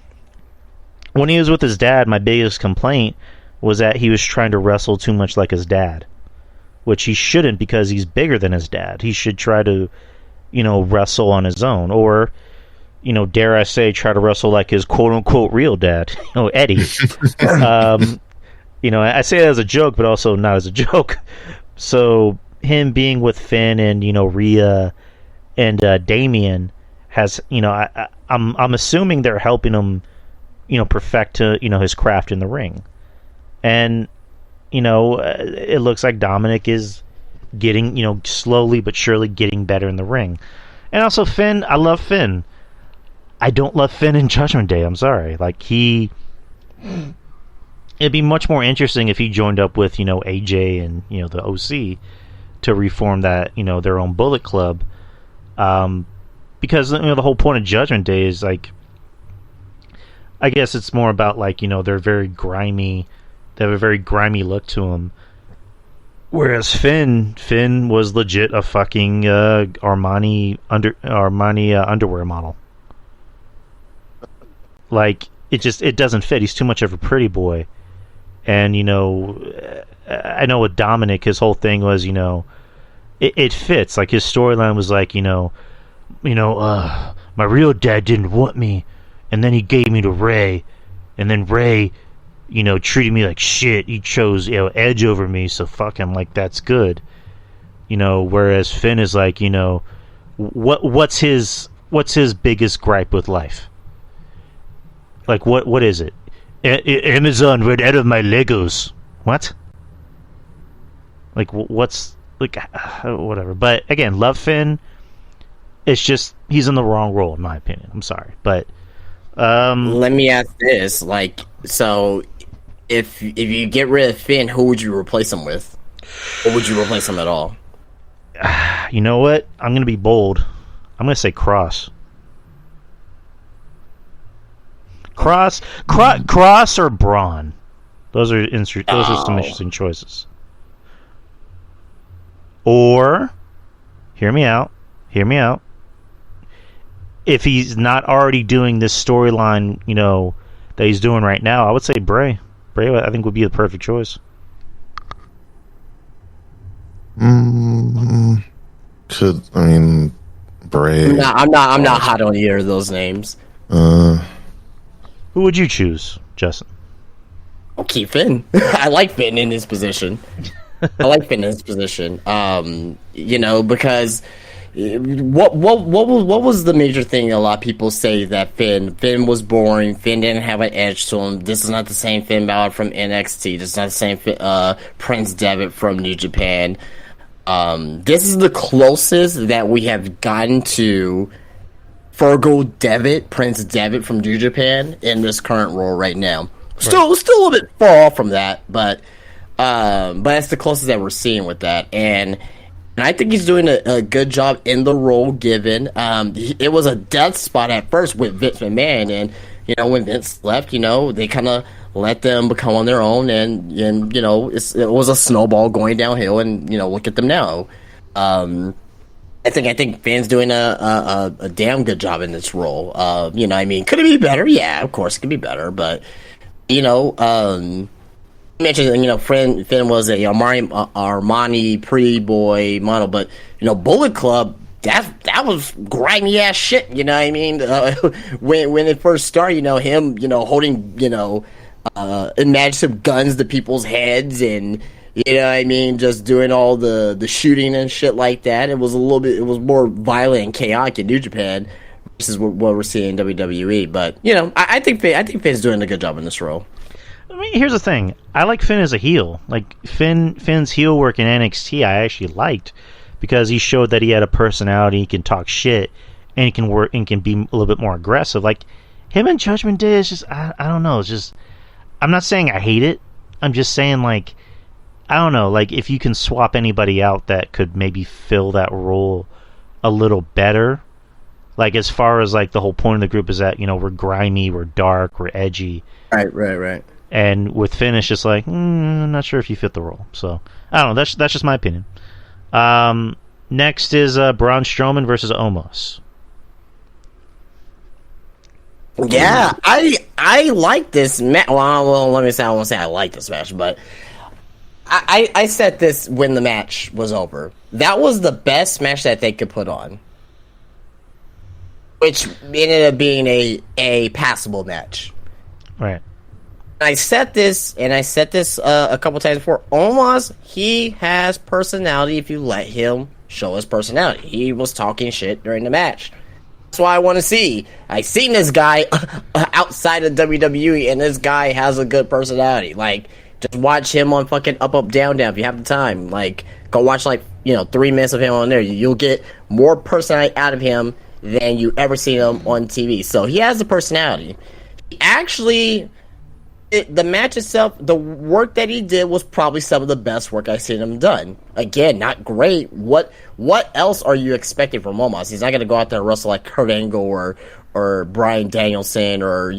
When he was with his dad, my biggest complaint was that he was trying to wrestle too much like his dad, which he shouldn't, because he's bigger than his dad. He should try to, wrestle on his own, or, dare I say, try to wrestle like his quote-unquote real dad, Eddie. I say that as a joke, but also not as a joke. So him being with Finn and, Rhea and Damian has, I'm assuming they're helping him, perfect, his craft in the ring. And, it looks like Dominic is getting, slowly but surely getting better in the ring. And also Finn, I love Finn. I don't love Finn in Judgment Day, I'm sorry. Like, he it'd be much more interesting if he joined up with, AJ and, the OC to reform that, their own Bullet Club. Because, the whole point of Judgment Day is, like, I guess it's more about, like, they're very grimy. They have a very grimy look to them. Whereas Finn was legit a fucking Armani underwear model. Like, it doesn't fit. He's too much of a pretty boy. And, I know with Dominic, his whole thing was, it fits. Like, his storyline was like, my real dad didn't want me, and then he gave me to Ray, and then Ray, treated me like shit. He chose, Edge over me, so fuck him. Like, that's good. Whereas Finn is like, what's his biggest gripe with life? Like, what is it? Amazon ran out of my Legos. What? Like, what's, like, whatever. But again, love Finn. It's just he's in the wrong role, in my opinion. I'm sorry, but let me ask this: like, so if you get rid of Finn, who would you replace him with? Or would you replace him at all? You know what? I'm going to be bold. I'm going to say Cross. Cross or Braun. Those are some interesting choices. Or, hear me out. If he's not already doing this storyline, that he's doing right now, I would say Bray. Bray, I think, would be the perfect choice. Bray. I'm not hot on either of those names. Who would you choose, Justin? I'll keep Finn. I like Finn in his position. Because what was the major thing a lot of people say that Finn was boring, Finn didn't have an edge to him, this is not the same Finn Balor from NXT, this is not the same Prince Devitt from New Japan. This is the closest that we have gotten to Fergal Devitt, Prince Devitt from New Japan in this current role right now. Still a little bit far off from that, but that's the closest that we're seeing with that, and I think he's doing a good job in the role given. It was a death spot at first with Vince McMahon, and when Vince left, they kind of let them become on their own, and it was a snowball going downhill, and look at them now. I think Finn's doing a damn good job in this role. Could it be better? Yeah, of course it could be better, but you mentioned, Finn was a Armani pretty boy model, but Bullet Club, that was grimy ass shit. When it first started, him, holding, imaginative guns to people's heads, and just doing all the shooting and shit like that. It was more violent and chaotic in New Japan versus what we're seeing in WWE. But I think Finn's doing a good job in this role. I mean, here's the thing. I like Finn as a heel. Like, Finn's heel work in NXT I actually liked because he showed that he had a personality, he can talk shit, and he can work and can be a little bit more aggressive. Like, him in Judgment Day is just, I don't know, it's just, I'm not saying I hate it. I'm just saying, like, I don't know, like, if you can swap anybody out that could maybe fill that role a little better. Like, as far as, like, the whole point of the group is that, we're grimy, we're dark, we're edgy. Right. And with Finn, it's just like, I'm not sure if you fit the role. So, I don't know. That's just my opinion. Next is Braun Strowman versus Omos. Yeah, I like this match. Well, let me say, I won't say I like this match, but I said this when the match was over. That was the best match that they could put on, which ended up being a passable match. Right. I said this a couple times before. Omos, he has personality if you let him show his personality. He was talking shit during the match. That's why I want to see. I seen this guy outside of WWE, and this guy has a good personality. Like, just watch him on fucking Up Up Down Down if you have the time. Like, go watch 3 minutes of him on there. You'll get more personality out of him than you ever seen him on TV. So he has a personality. He actually the match itself, the work that he did was probably some of the best work I've seen him done. Again, not great. What else are you expecting from Omos? He's not going to go out there and wrestle like Kurt Angle or Bryan Danielson or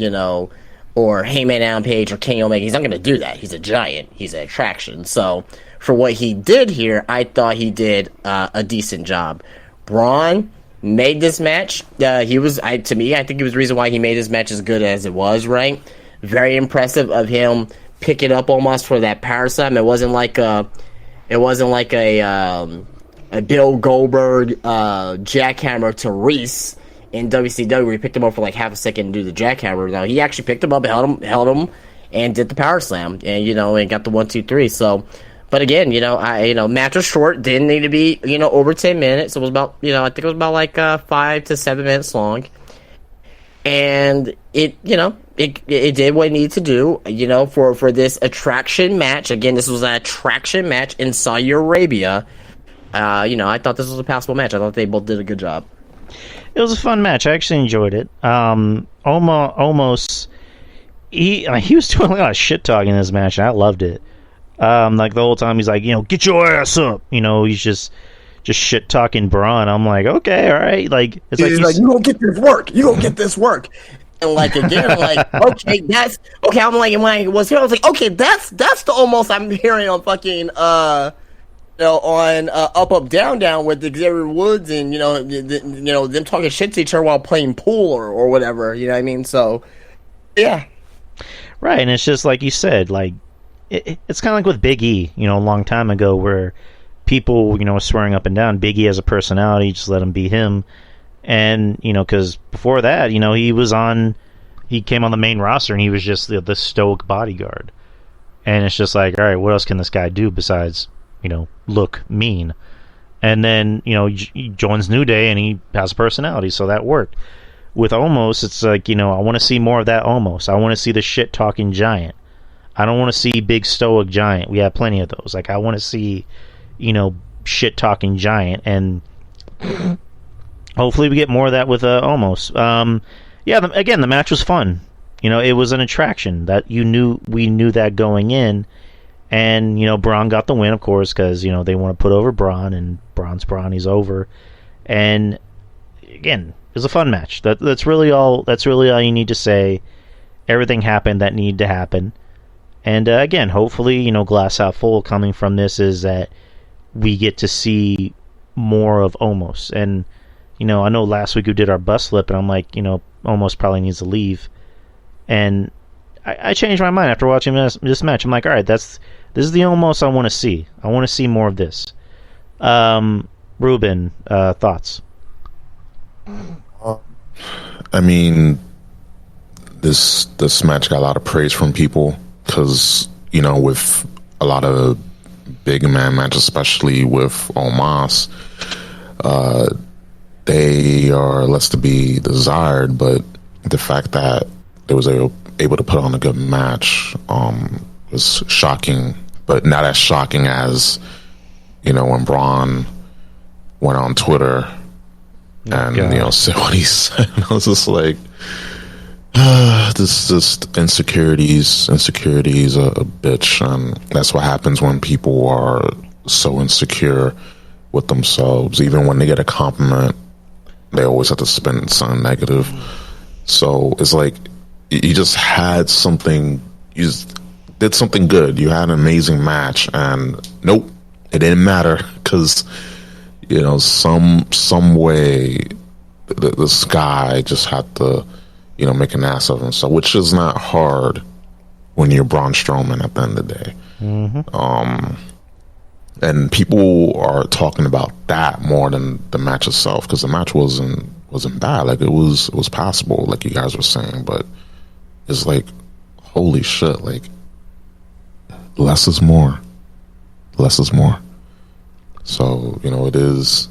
or Heyman Adam Page or Kenny Omega. He's not going to do that. He's a giant. He's an attraction. So for what he did here, I thought he did a decent job. Braun made this match. I think he was the reason why he made this match as good as it was. Right. Very impressive of him picking up almost for that power slam. It wasn't like a Bill Goldberg jackhammer to Reese in WCW where he picked him up for like half a second to do the jackhammer. No, he actually picked him up, held him, and did the power slam, and and got the 1, 2, 3. So, but again, match was short, didn't need to be over 10 minutes. It was about I think it was about like 5 to 7 minutes long, and it did what it needed to do, for this attraction match. Again, this was an attraction match in Saudi Arabia. I thought this was a passable match. I thought they both did a good job. It was a fun match. I actually enjoyed it. Almost, he was doing a lot of shit talking in this match, and I loved it. Like the whole time he's like, get your ass up. He's just shit talking Braun. I'm like, okay, all right. Like it's he's like you gonna get this work. You gonna get this work. And like again, like okay, that's okay. I'm like, when I was here, I was like, okay, that's the almost I'm hearing on fucking on Up Up Down Down with Xavier Woods and them talking shit to each other while playing pool or whatever. You know what I mean? So yeah, right. And it's just like you said, like it's kind of like with Big E, a long time ago, where people were swearing up and down Big E has a personality, just let him be him. And, because before that, he came on the main roster and he was just the stoic bodyguard. And it's just like, all right, what else can this guy do besides, look mean? And then, he joins New Day and he has a personality, so that worked. With Omos, it's like, I want to see more of that Omos. I want to see the shit-talking giant. I don't want to see big stoic giant. We have plenty of those. Like, I want to see, shit-talking giant. And hopefully we get more of that with Omos. Again, the match was fun. It was an attraction that we knew that going in, and Braun got the win, of course, because they want to put over Braun, and Braun's Braun, he's over. And again, it was a fun match. That's really all. That's really all you need to say. Everything happened that needed to happen, and again, hopefully, glass half full coming from this is that we get to see more of Omos. And I know last week we did our bus flip, and I'm like, Omos probably needs to leave. And I changed my mind after watching this match. I'm like, all right, this is the Omos I want to see. I want to see more of this. Ruben, thoughts? I mean, this match got a lot of praise from people because, with a lot of big man matches, especially with Omos, they are less to be desired, but the fact that they was able to put on a good match was shocking, but not as shocking as when Braun went on Twitter and said what he said. I was just like, this just insecurities a bitch, and that's what happens when people are so insecure with themselves. Even when they get a compliment, they always have to spin something negative. So it's like you just had something, you just did something good. You had an amazing match, and nope, it didn't matter because some way this guy just had to make an ass of himself, which is not hard when you're Braun Strowman at the end of the day. Mm-hmm. And people are talking about that more than the match itself, because the match wasn't bad. Like it was passable, like you guys were saying, but it's like, holy shit, like less is more. Less is more. So, it is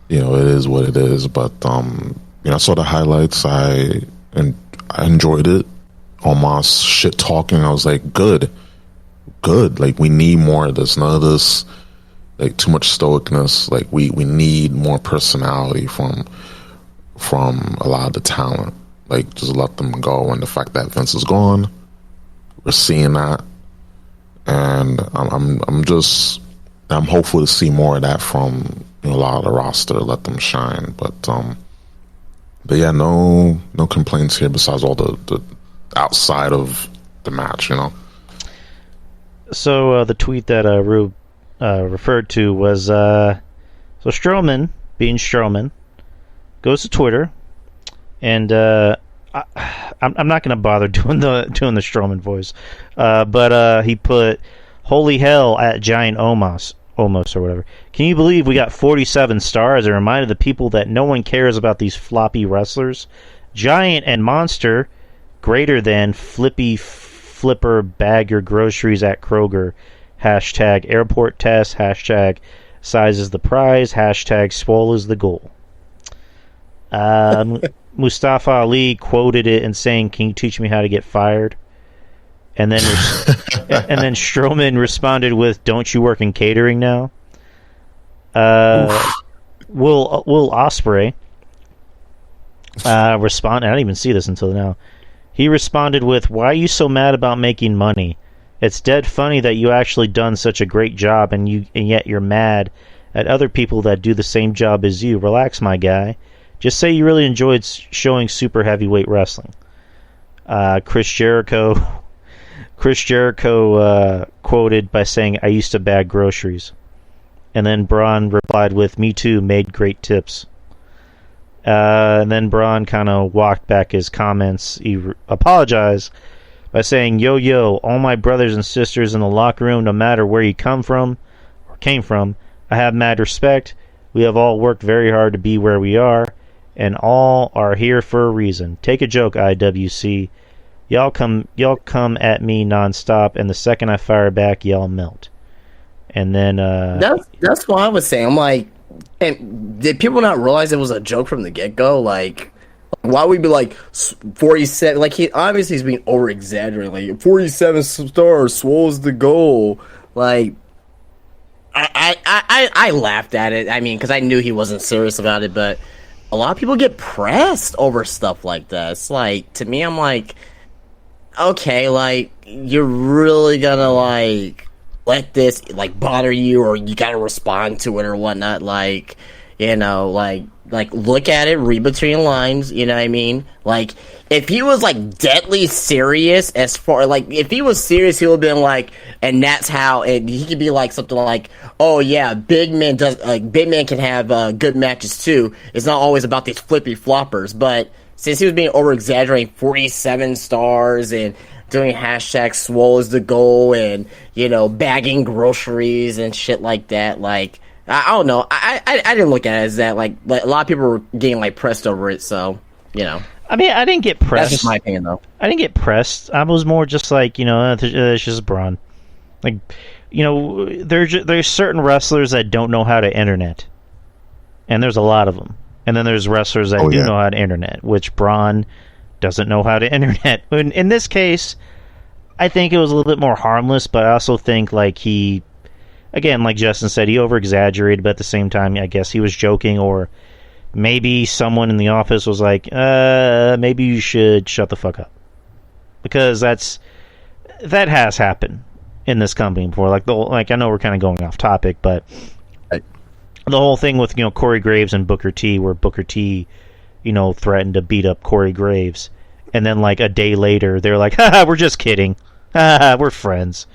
what it is. But I saw the highlights. I enjoyed it. Almost shit talking. I was like, good. Like we need more of this. None of this like too much stoicness. Like we need more personality from a lot of the talent. Like just let them go. And the fact that Vince is gone, we're seeing that, and I'm hopeful to see more of that from a lot of the roster. Let them shine, but yeah, no complaints here besides all the outside of the match, So the tweet that Rube referred to was so Strowman, being Strowman, goes to Twitter, and I'm not going to bother doing the Strowman voice, but he put "Holy hell" at Giant Omos or whatever. Can you believe we got 47 stars? A reminder to the people that no one cares about these floppy wrestlers. Giant and Monster, greater than Flippy Flipper, bag your groceries at Kroger. Hashtag airport test. Hashtag size is the prize. Hashtag swole is the goal. Mustafa Ali quoted it and saying, "Can you teach me how to get fired?" And then Strowman responded with, "Don't you work in catering now?" Will Ospreay respond. I didn't even see this until now. He responded with, "Why are you so mad about making money? It's dead funny that you actually done such a great job and yet you're mad at other people that do the same job as you. Relax, my guy. Just say you really enjoyed showing super heavyweight wrestling." Chris Jericho quoted by saying, "I used to bag groceries." And then Braun replied with, "Me too, made great tips." And then Braun kind of walked back his comments. He apologized by saying, yo, all my brothers and sisters in the locker room, no matter where you came from, I have mad respect. We have all worked very hard to be where we are, and all are here for a reason. Take a joke, IWC. Y'all come at me nonstop, and the second I fire back, y'all melt. And then that's what I was saying. I'm like, and did people not realize it was a joke from the get go? Like, why would we be like 47? Like, he obviously he's being over exaggerating. Like 47 stars, swole's the goal. Like, I laughed at it. I mean, because I knew he wasn't serious about it. But a lot of people get pressed over stuff like that. It's like, to me, I'm like, okay, like, you're really gonna like let this like bother you, or you gotta respond to it or whatnot. Like, like look at it, read between lines, you know what I mean? Like, if he was like deadly serious, as far like if he was serious, he would have been like, and that's how, and he could be like something like, oh yeah, big man can have good matches too. It's not always about these flippy floppers. But since he was being over exaggerating, 47 stars and doing hashtag swole is the goal, and bagging groceries and shit like that, like, I don't know. I didn't look at it as that. Like a lot of people were getting like pressed over it. So I mean, I didn't get pressed. That's just my opinion, though. I didn't get pressed. I was more just like, it's just Braun. Like, there's certain wrestlers that don't know how to internet, and there's a lot of them. And then there's wrestlers that do know how to internet, which Braun doesn't know how to internet. In this case, I think it was a little bit more harmless, but I also think like he, again, like Justin said, he over-exaggerated, but at the same time, I guess he was joking, or maybe someone in the office was like, maybe you should shut the fuck up. Because that has happened in this company before. Like I know we're kind of going off topic, but the whole thing with, Corey Graves and Booker T, where Booker T, threatened to beat up Corey Graves, and then like a day later, they're like, haha, we're just kidding. Haha, we're friends.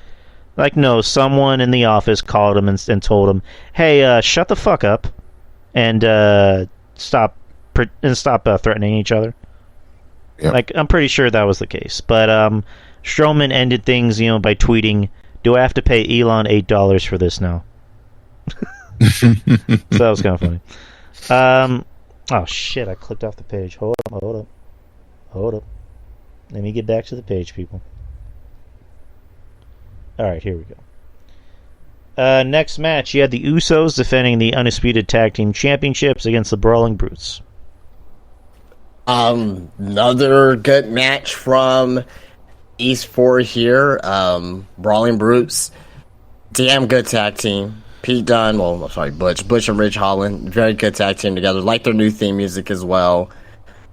Like, no, someone in the office called him and told him, hey, shut the fuck up and stop threatening each other. Yep. Like, I'm pretty sure that was the case. But Strowman ended things, by tweeting, do I have to pay Elon $8 for this now? So that was kind of funny. Oh, shit, I clicked off the page. Hold up. Let me get back to the page, people. Alright, here we go. Next match, you had the Usos defending the Undisputed Tag Team Championships against the Brawling Brutes. Another good match from East 4 here. Brawling Brutes. Damn good tag team. Pete Dunne, Butch and Ridge Holland. Very good tag team together. Like their new theme music as well.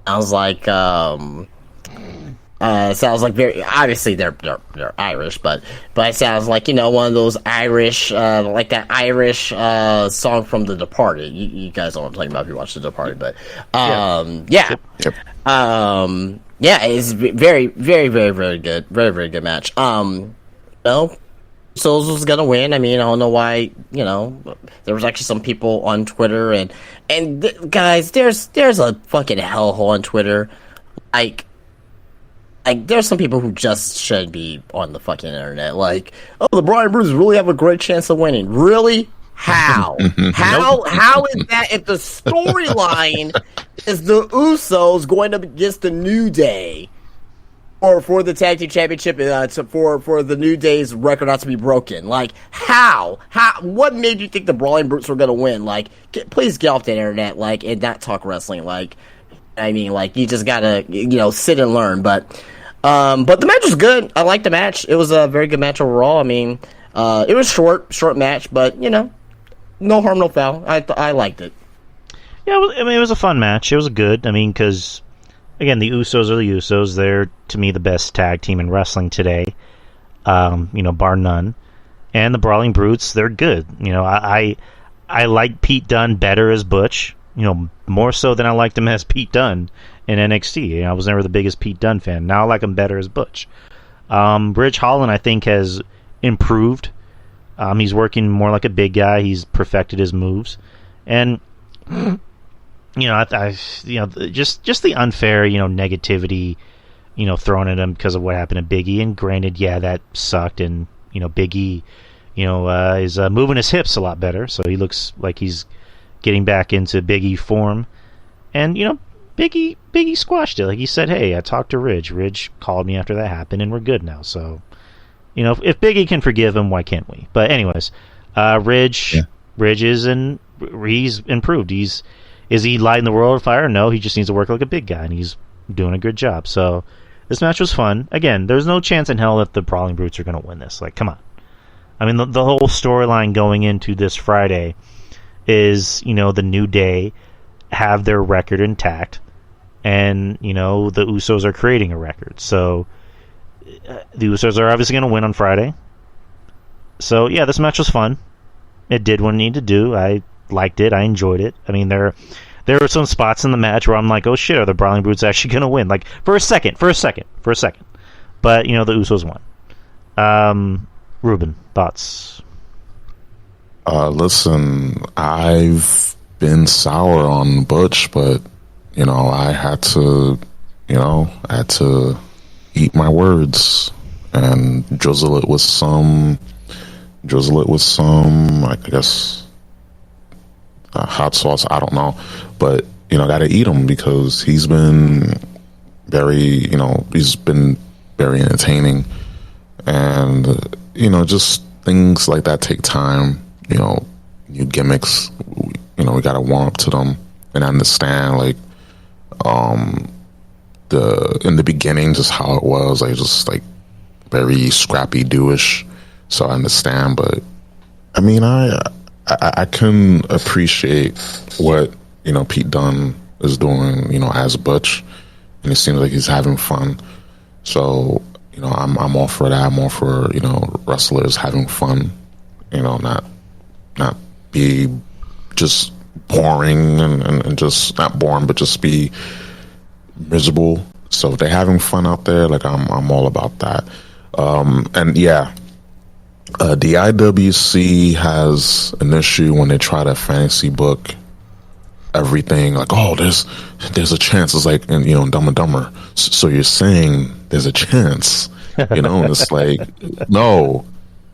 I was like, Sounds like very obviously they're Irish, but it sounds like one of those Irish like that Irish song from The Departed. You guys know what I'm talking about if you watch The Departed, but yeah. Yeah, it's very very very very good, very very good match. Well, Souls was gonna win. I mean, I don't know why. There was actually some people on Twitter guys, there's a fucking hellhole on Twitter, like there's some people who just should be on the fucking internet. Like, oh, the Bryan Bruisers really have a great chance of winning. Really? How? How is that if the storyline is the Usos going up against the New Day or for the tag team championship for the New Day's record not to be broken? Like, how? What made you think the Brawling Brutes were going to win? Like, please get off the internet, like, and not talk wrestling. Like, I mean, like, you just gotta, sit and learn. But the match was good. I liked the match. It was a very good match overall. I mean, it was short match, but no harm, no foul. I liked it. Yeah, it was a fun match. It was good. I mean, because again, the Usos are the Usos. They're, to me, the best tag team in wrestling today. Bar none. And the Brawling Brutes, they're good. I like Pete Dunne better as Butch. More so than I liked him as Pete Dunne in NXT. I was never the biggest Pete Dunne fan. Now I like him better as Butch. Ridge Holland, I think, has improved. He's working more like a big guy. He's perfected his moves, and just the unfair, negativity, thrown at him because of what happened to Big E. And granted, yeah, that sucked. And Big E, is moving his hips a lot better, so he looks like he's getting back into Big E form. And Big E squashed it. Like he said, hey, I talked to Ridge. Ridge called me after that happened, and we're good now. So, if Big E can forgive him, why can't we? But anyways, Ridge he's improved. Is he lighting the world on fire? No, he just needs to work like a big guy, and he's doing a good job. So this match was fun. Again, there's no chance in hell that the Brawling Brutes are going to win this. Like, come on. I mean, the whole storyline going into this Friday is, the New Day have their record intact, and, the Usos are creating a record. So the Usos are obviously going to win on Friday. So, yeah, this match was fun. It did what it needed to do. I liked it. I enjoyed it. I mean, there were some spots in the match where I'm like, oh shit, are the Brawling Brutes actually going to win? Like, for a second. But, the Usos won. Ruben, thoughts? Listen, I've been sour on Butch, but, I had to eat my words and drizzle it with some, I guess, hot sauce. I don't know, but gotta eat him because he's been very entertaining, and just things like that take time. New gimmicks. We gotta warm up to them and understand, like, in the beginning, just how it was, like, just like very scrappy doish. So I understand, but I mean, I can appreciate what Pete Dunne is doing, as Butch, and it seems like he's having fun. So I'm all for that. I'm all for wrestlers having fun. Not be just boring and just not boring, but just be miserable. So if they're having fun out there, like I'm all about that. And yeah. The IWC has an issue when they try to fantasy book everything. Like, oh, there's a chance. It's like in Dumb and Dumber. So you're saying there's a chance, and it's like, no,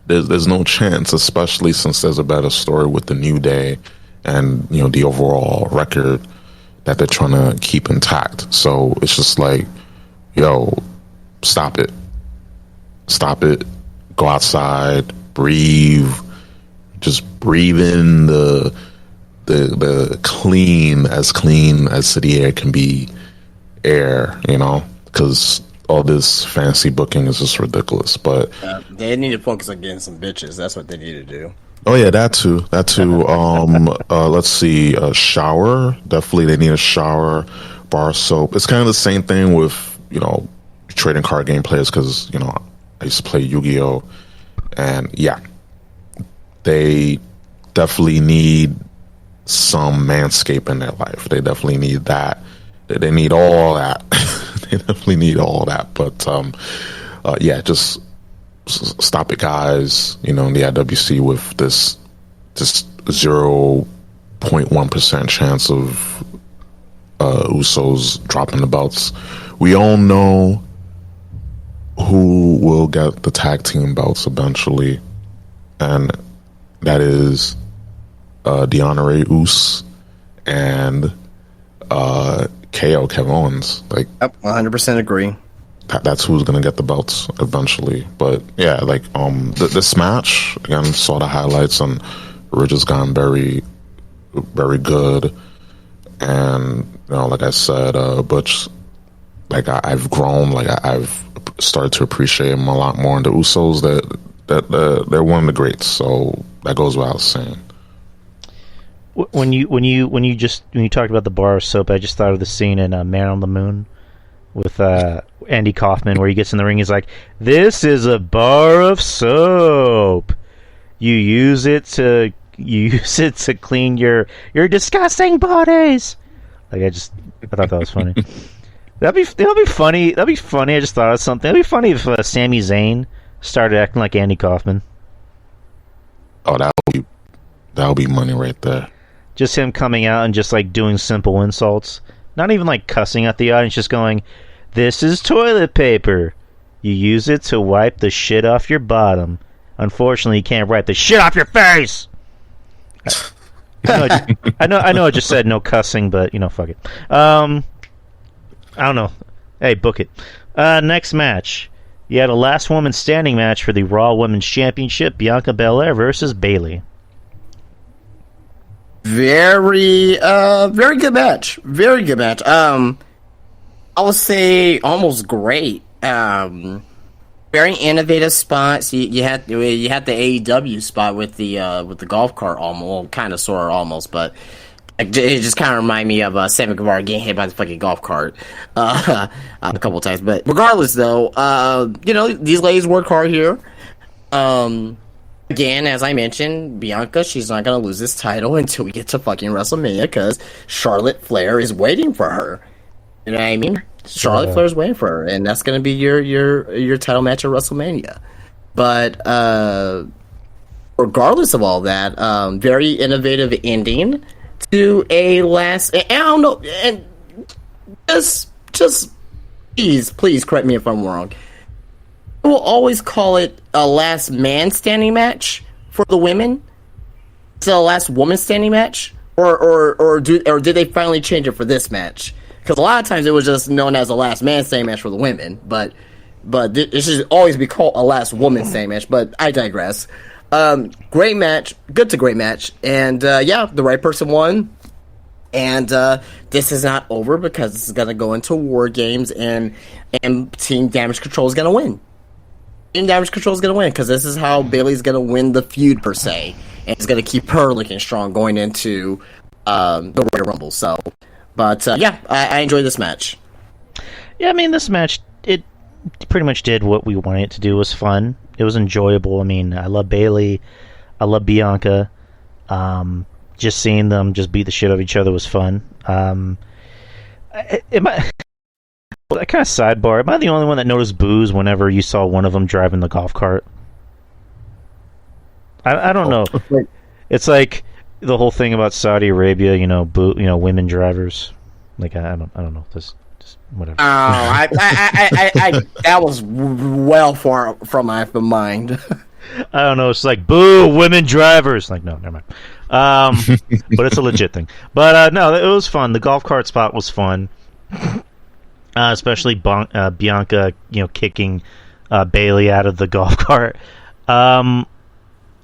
there's no chance. Especially since there's a better story with the New Day and the overall record that they're trying to keep intact. So it's just like, yo, stop it. Go outside, breathe, just breathe in the clean as city air can be air, because all this fancy booking is just ridiculous. But they need to focus on getting some bitches. That's what they need to do. Oh yeah, that too. Let's see, a shower. Definitely, they need a shower, bar soap. It's kind of the same thing with trading card game players because I used to play Yu-Gi-Oh, and yeah, they definitely need some manscape in their life. They definitely need that. They need all that. They definitely need all that. But yeah, just stop it, guys. In the IWC with this 0.1% chance of Usos dropping the belts. We all know who will get the tag team belts eventually, and that is DeAndre Uso and KO, Kevin Owens. Like, Yep, 100% agree. That's who's gonna get the belts eventually. But yeah, like this match again, saw the highlights, and Ridge has gone very, very good. And like I said, Butch, like I've grown, like I've started to appreciate him a lot more. And the Usos, that they're one of the greats. So that goes without saying. When you talked about the bar of soap, I just thought of the scene in Man on the Moon with Andy Kaufman, where he gets in the ring. He's like, "This is a bar of soap. You use it to clean your disgusting bodies." Like I thought that was funny. That'd be funny. That'd be funny. I just thought of something. It'd be funny if Sami Zayn started acting like Andy Kaufman. Oh, that'll be money right there. Just him coming out and just like doing simple insults. Not even like cussing at the audience, just going, "This is toilet paper. You use it to wipe the shit off your bottom. Unfortunately, you can't wipe the shit off your face." I know. I just said no cussing, but fuck it. I don't know. Hey, book it. Next match, you had a last woman standing match for the Raw Women's Championship: Bianca Belair versus Bayley. Very good match. Very good match. I would say almost great. Very innovative spots. You had the AEW spot with the golf cart, almost, kind of, sort of, almost, but it just kind of reminded me of Sammy Guevara getting hit by the fucking golf cart a couple of times. But regardless, though, these ladies work hard here. Again, as I mentioned, Bianca, she's not going to lose this title until we get to fucking WrestleMania, because Charlotte Flair is waiting for her. You know what I mean? Charlotte Flair's waiting for her, and that's going to be your title match at WrestleMania. But regardless of all that, very innovative ending to a last. I don't know, and just please correct me if I'm wrong. I will always call it a last man standing match for the women. It's a last woman standing match, or did they finally change it for this match? Because a lot of times it was just known as a last man standing match for the women, but it should always be called a last woman standing match. But I digress. Great match, good to great match, and the right person won. And this is not over, because this is gonna go into War Games, and Team Damage Control is gonna win. Team Damage Control is gonna win, because this is how Bayley's gonna win the feud per se, and it's gonna keep her looking strong going into the Royal Rumble. So. But, I enjoyed this match. Yeah, I mean, this match, it pretty much did what we wanted it to do. It was fun. It was enjoyable. I mean, I love Bayley. I love Bianca. Just seeing them just beat the shit out of each other was fun. Kind of sidebar, am I the only one that noticed boos whenever you saw one of them driving the golf cart? I don't know. It's like the whole thing about Saudi Arabia, women drivers. Like I don't know. Just whatever. Oh, I that was well far from my mind. I don't know. It's like boo, women drivers. Like no, never mind. But it's a legit thing. But no, it was fun. The golf cart spot was fun, especially Bianca, kicking Bayley out of the golf cart.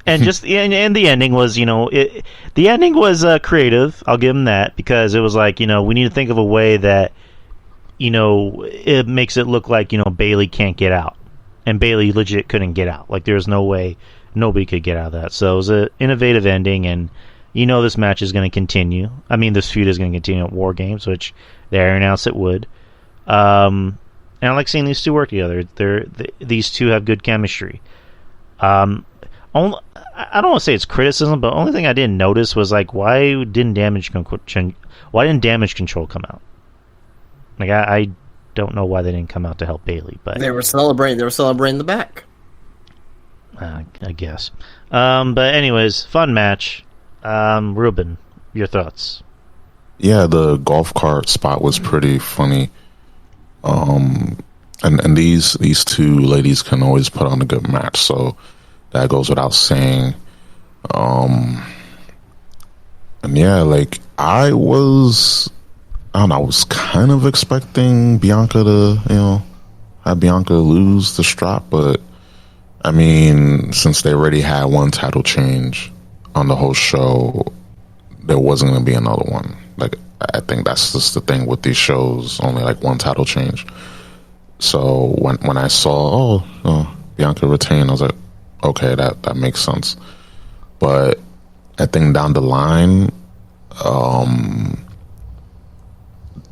And just and the ending was, the ending was creative. I'll give them that, because it was like, we need to think of a way that, it makes it look like, Bayley can't get out, and Bayley legit couldn't get out. Like, there's no way nobody could get out of that. So it was an innovative ending, and this match is going to continue. I mean, this feud is going to continue at War Games, which they announced it would. and I like seeing these two work together. These two have good chemistry. I don't want to say it's criticism, but the only thing I didn't notice was like why didn't Damage Control come out? Like I don't know why they didn't come out to help Bailey, but they were celebrating the back. I guess. But anyways, fun match. Ruben, your thoughts? Yeah, the golf cart spot was pretty funny. And these two ladies can always put on a good match, so that goes without saying. And yeah, like I was kind of expecting Bianca to, have Bianca lose the strap, but I mean, since they already had one title change on the whole show, there wasn't going to be another one. Like, I think that's just the thing with these shows, only like one title change. So when I saw, Bianca retained, I was like, okay, that makes sense. But I think down the line,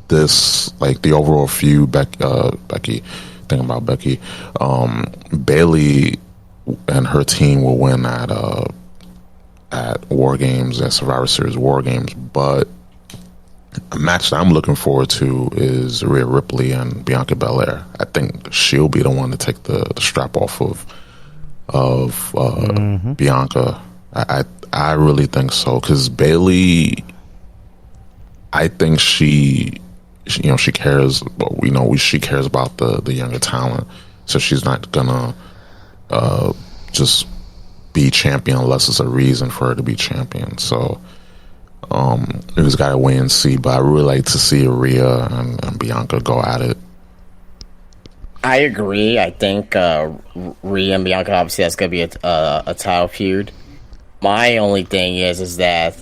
this, like, the overall feud, Becky, thinking about Becky, Bailey and her team will win at War Games, at Survivor Series War Games, but a match that I'm looking forward to is Rhea Ripley and Bianca Belair. I think she'll be the one to take the strap off of Bianca. I really think so, because Bailey, I think she cares. She cares about the younger talent, so she's not gonna just be champion unless it's a reason for her to be champion. So we just gotta wait and see. But I really like to see Rhea and Bianca go at it. I agree. I think Rhea and Bianca, obviously that's gonna be a title feud. My only thing is that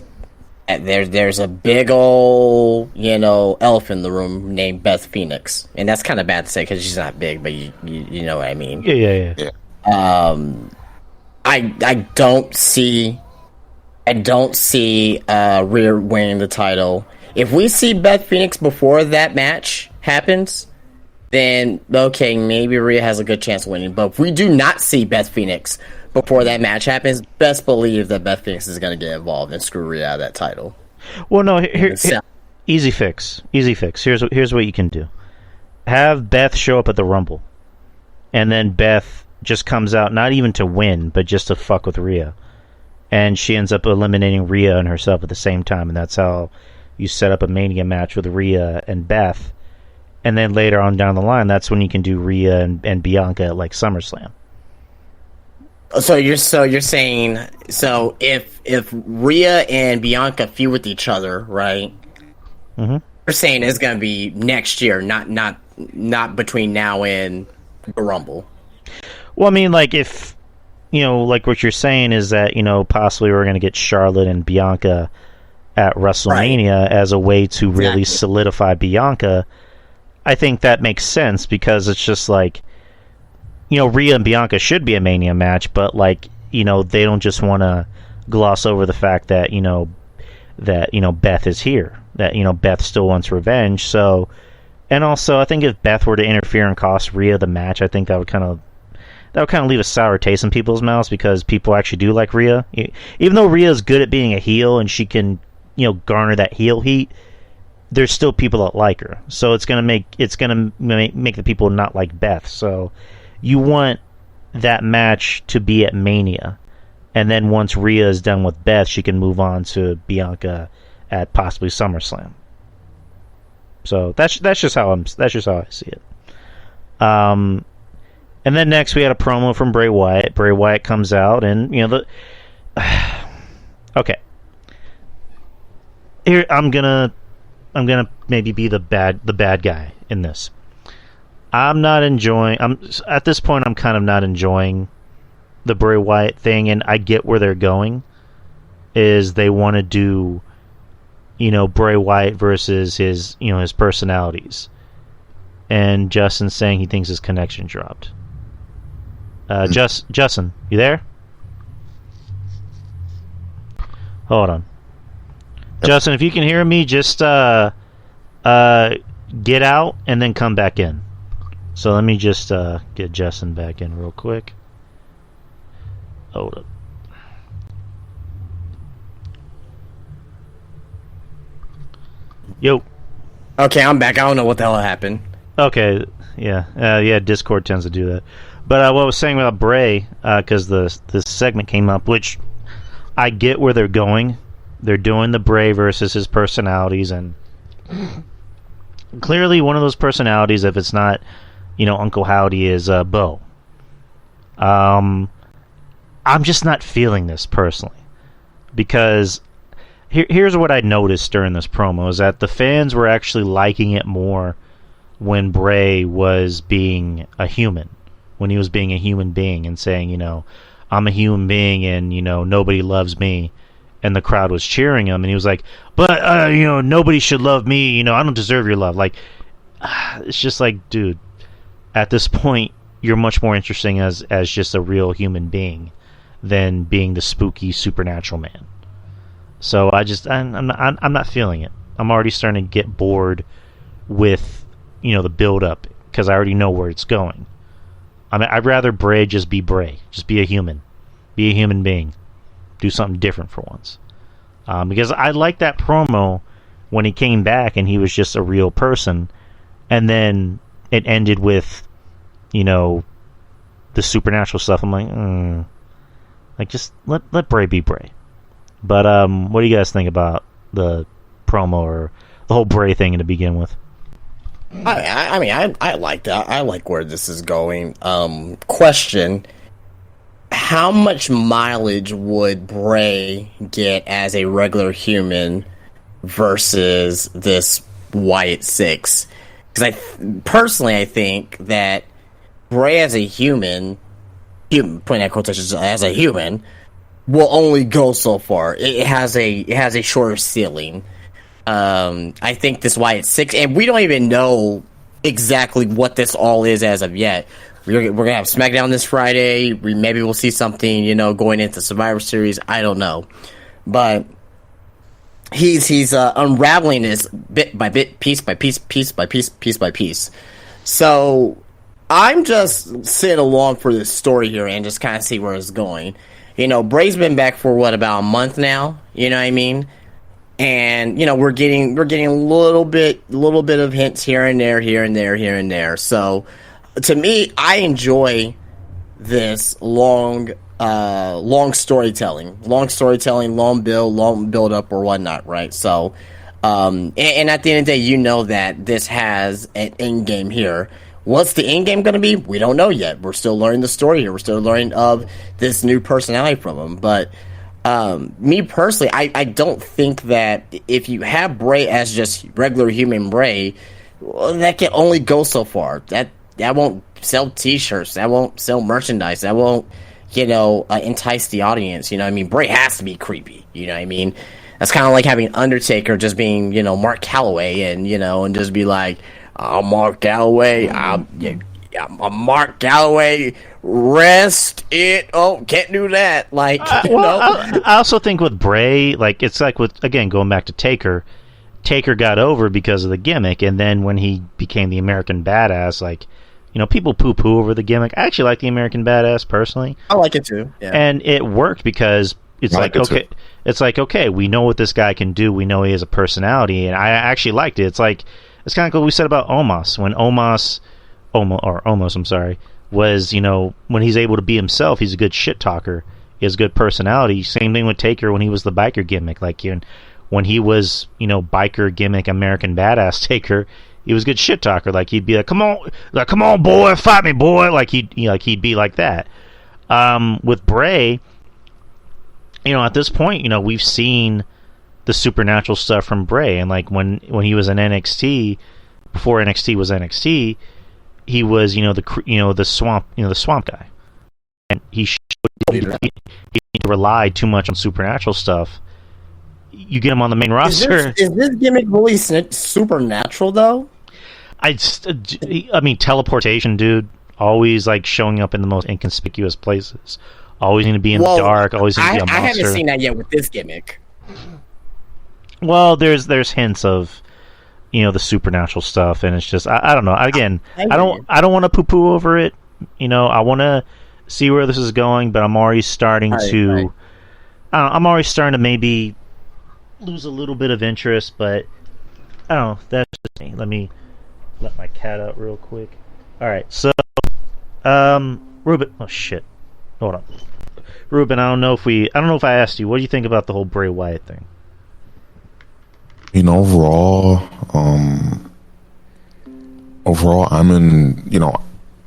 there's a big old elephant in the room named Beth Phoenix, and that's kind of bad to say because she's not big, but you know what I mean. Yeah. I don't see Rhea winning the title. If we see Beth Phoenix before that match happens, then okay, maybe Rhea has a good chance of winning. But if we do not see Beth Phoenix before that match happens, best believe that Beth Phoenix is going to get involved and screw Rhea out of that title. Well, no, easy fix. Here's what you can do. Have Beth show up at the Rumble, and then Beth just comes out not even to win, but just to fuck with Rhea, and she ends up eliminating Rhea and herself at the same time, and that's how you set up a Mania match with Rhea and Beth, and then later on down the line, that's when you can do Rhea and Bianca at like SummerSlam. So you're saying, so if Rhea and Bianca feud with each other, right? Mm-hmm. You're saying it's gonna be next year, not between now and the Rumble. Well, I mean, like if like what you're saying is that possibly we're gonna get Charlotte and Bianca at WrestleMania as a way to really solidify Bianca. I think that makes sense because it's just like, Rhea and Bianca should be a Mania match, but like, they don't just want to gloss over the fact that, Beth is here, that, Beth still wants revenge. So, and also I think if Beth were to interfere and cost Rhea the match, I think that would kind of leave a sour taste in people's mouths because people actually do like Rhea. Even though Rhea is good at being a heel and she can, garner that heel heat, there's still people that like her. So it's gonna make the people not like Beth. So you want that match to be at Mania, and then once Rhea is done with Beth, she can move on to Bianca at possibly SummerSlam. So that's just how I see it. And then next we had a promo from Bray Wyatt. Bray Wyatt comes out, and okay. Here I'm gonna maybe be the bad guy in this. At this point I'm kind of not enjoying the Bray Wyatt thing, and I get where they're going. Is they want to do, Bray Wyatt versus his personalities, and Justin's saying he thinks his connection dropped. Justin, you there? Hold on. Justin, if you can hear me, just get out and then come back in. So let me just get Justin back in real quick. Hold up. Yo. Okay, I'm back. I don't know what the hell happened. Okay, yeah. Discord tends to do that. But what I was saying about Bray, because this segment came up, which I get where they're going. They're doing the Bray versus his personalities, and clearly one of those personalities, if it's not, Uncle Howdy, is Bo. I'm just not feeling this personally, because here's what I noticed during this promo is that the fans were actually liking it more when Bray was being a human, when he was being a human being and saying, I'm a human being and, nobody loves me. And the crowd was cheering him. And he was like, but, nobody should love me. I don't deserve your love. Like, it's just like, dude, at this point, you're much more interesting as just a real human being than being the spooky supernatural man. So I'm not feeling it. I'm already starting to get bored with, the build up because I already know where it's going. I mean, I'd rather Bray just be Bray, just be a human being, do something different for once. Because I liked that promo when he came back and he was just a real person, and then it ended with, the supernatural stuff. I'm like, just let Bray be Bray. But what do you guys think about the promo or the whole Bray thing to begin with? I mean, I like that. I like where this is going. Question: how much mileage would Bray get as a regular human versus this Wyatt Six? Because I think that Bray as a human, putting that quotations as a human, will only go so far. It has a shorter ceiling. I think this Wyatt Six, and we don't even know exactly what this all is as of yet. We're gonna have SmackDown this Friday. Maybe we'll see something, going into Survivor Series. I don't know, but he's unraveling this bit by bit, piece by piece, piece by piece, piece by piece. So I'm just sitting along for this story here and just kind of see where it's going. Bray's been back for about a month now. You know what I mean? And we're getting a little bit of hints here and there. So to me, I enjoy this long storytelling, long build up or whatnot, right? So, and at the end of the day, that this has an end game here. What's the end game going to be? We don't know yet. We're still learning the story here. We're still learning of this new personality from him. But me personally, I don't think that if you have Bray as just regular human Bray, well, that can only go so far. That won't sell T-shirts. That won't sell merchandise. That won't, entice the audience. Bray has to be creepy. That's kind of like having Undertaker just being, Mark Calloway and, and just be like, I'm Mark Calloway. I'm Mark Calloway. Rest it. Oh, can't do that. Like, I also think with Bray, like it's like with going back to Taker. Taker got over because of the gimmick, and then when he became the American Badass, like people poo-poo over the gimmick. I actually like the American Badass personally. I like it too. Yeah. And it worked because it's okay, we know what this guy can do. We know he has a personality, and I actually liked it. It's kind of like what we said about Omos. When Omos, I'm sorry, was, when he's able to be himself, he's a good shit talker. He has a good personality. Same thing with Taker when he was the biker gimmick. Like, when he was, biker gimmick American Badass Taker, he was a good shit talker. Like, he'd be like, come on, boy, fight me, boy. Like, he'd be like that. With Bray, at this point, we've seen the supernatural stuff from Bray, and like when he was in NXT, before NXT was NXT, he was the swamp guy, and he relied too much on supernatural stuff. You get him on the main roster. Is this gimmick really supernatural though? I mean, teleportation, dude. Always like showing up in the most inconspicuous places. Always need to be in the dark. Always need to be a monster. I haven't seen that yet with this gimmick. Well, there's hints of, the supernatural stuff, and it's just I don't know. Again, I I don't want to poo-poo over it. I want to see where this is going, but I'm already starting to. I'm already starting to maybe lose a little bit of interest, but I don't know. That's just me. Let me let my cat out real quick. All right, so Ruben. Oh shit! Hold on, Ruben. I don't know if I asked you. What do you think about the whole Bray Wyatt thing? Overall,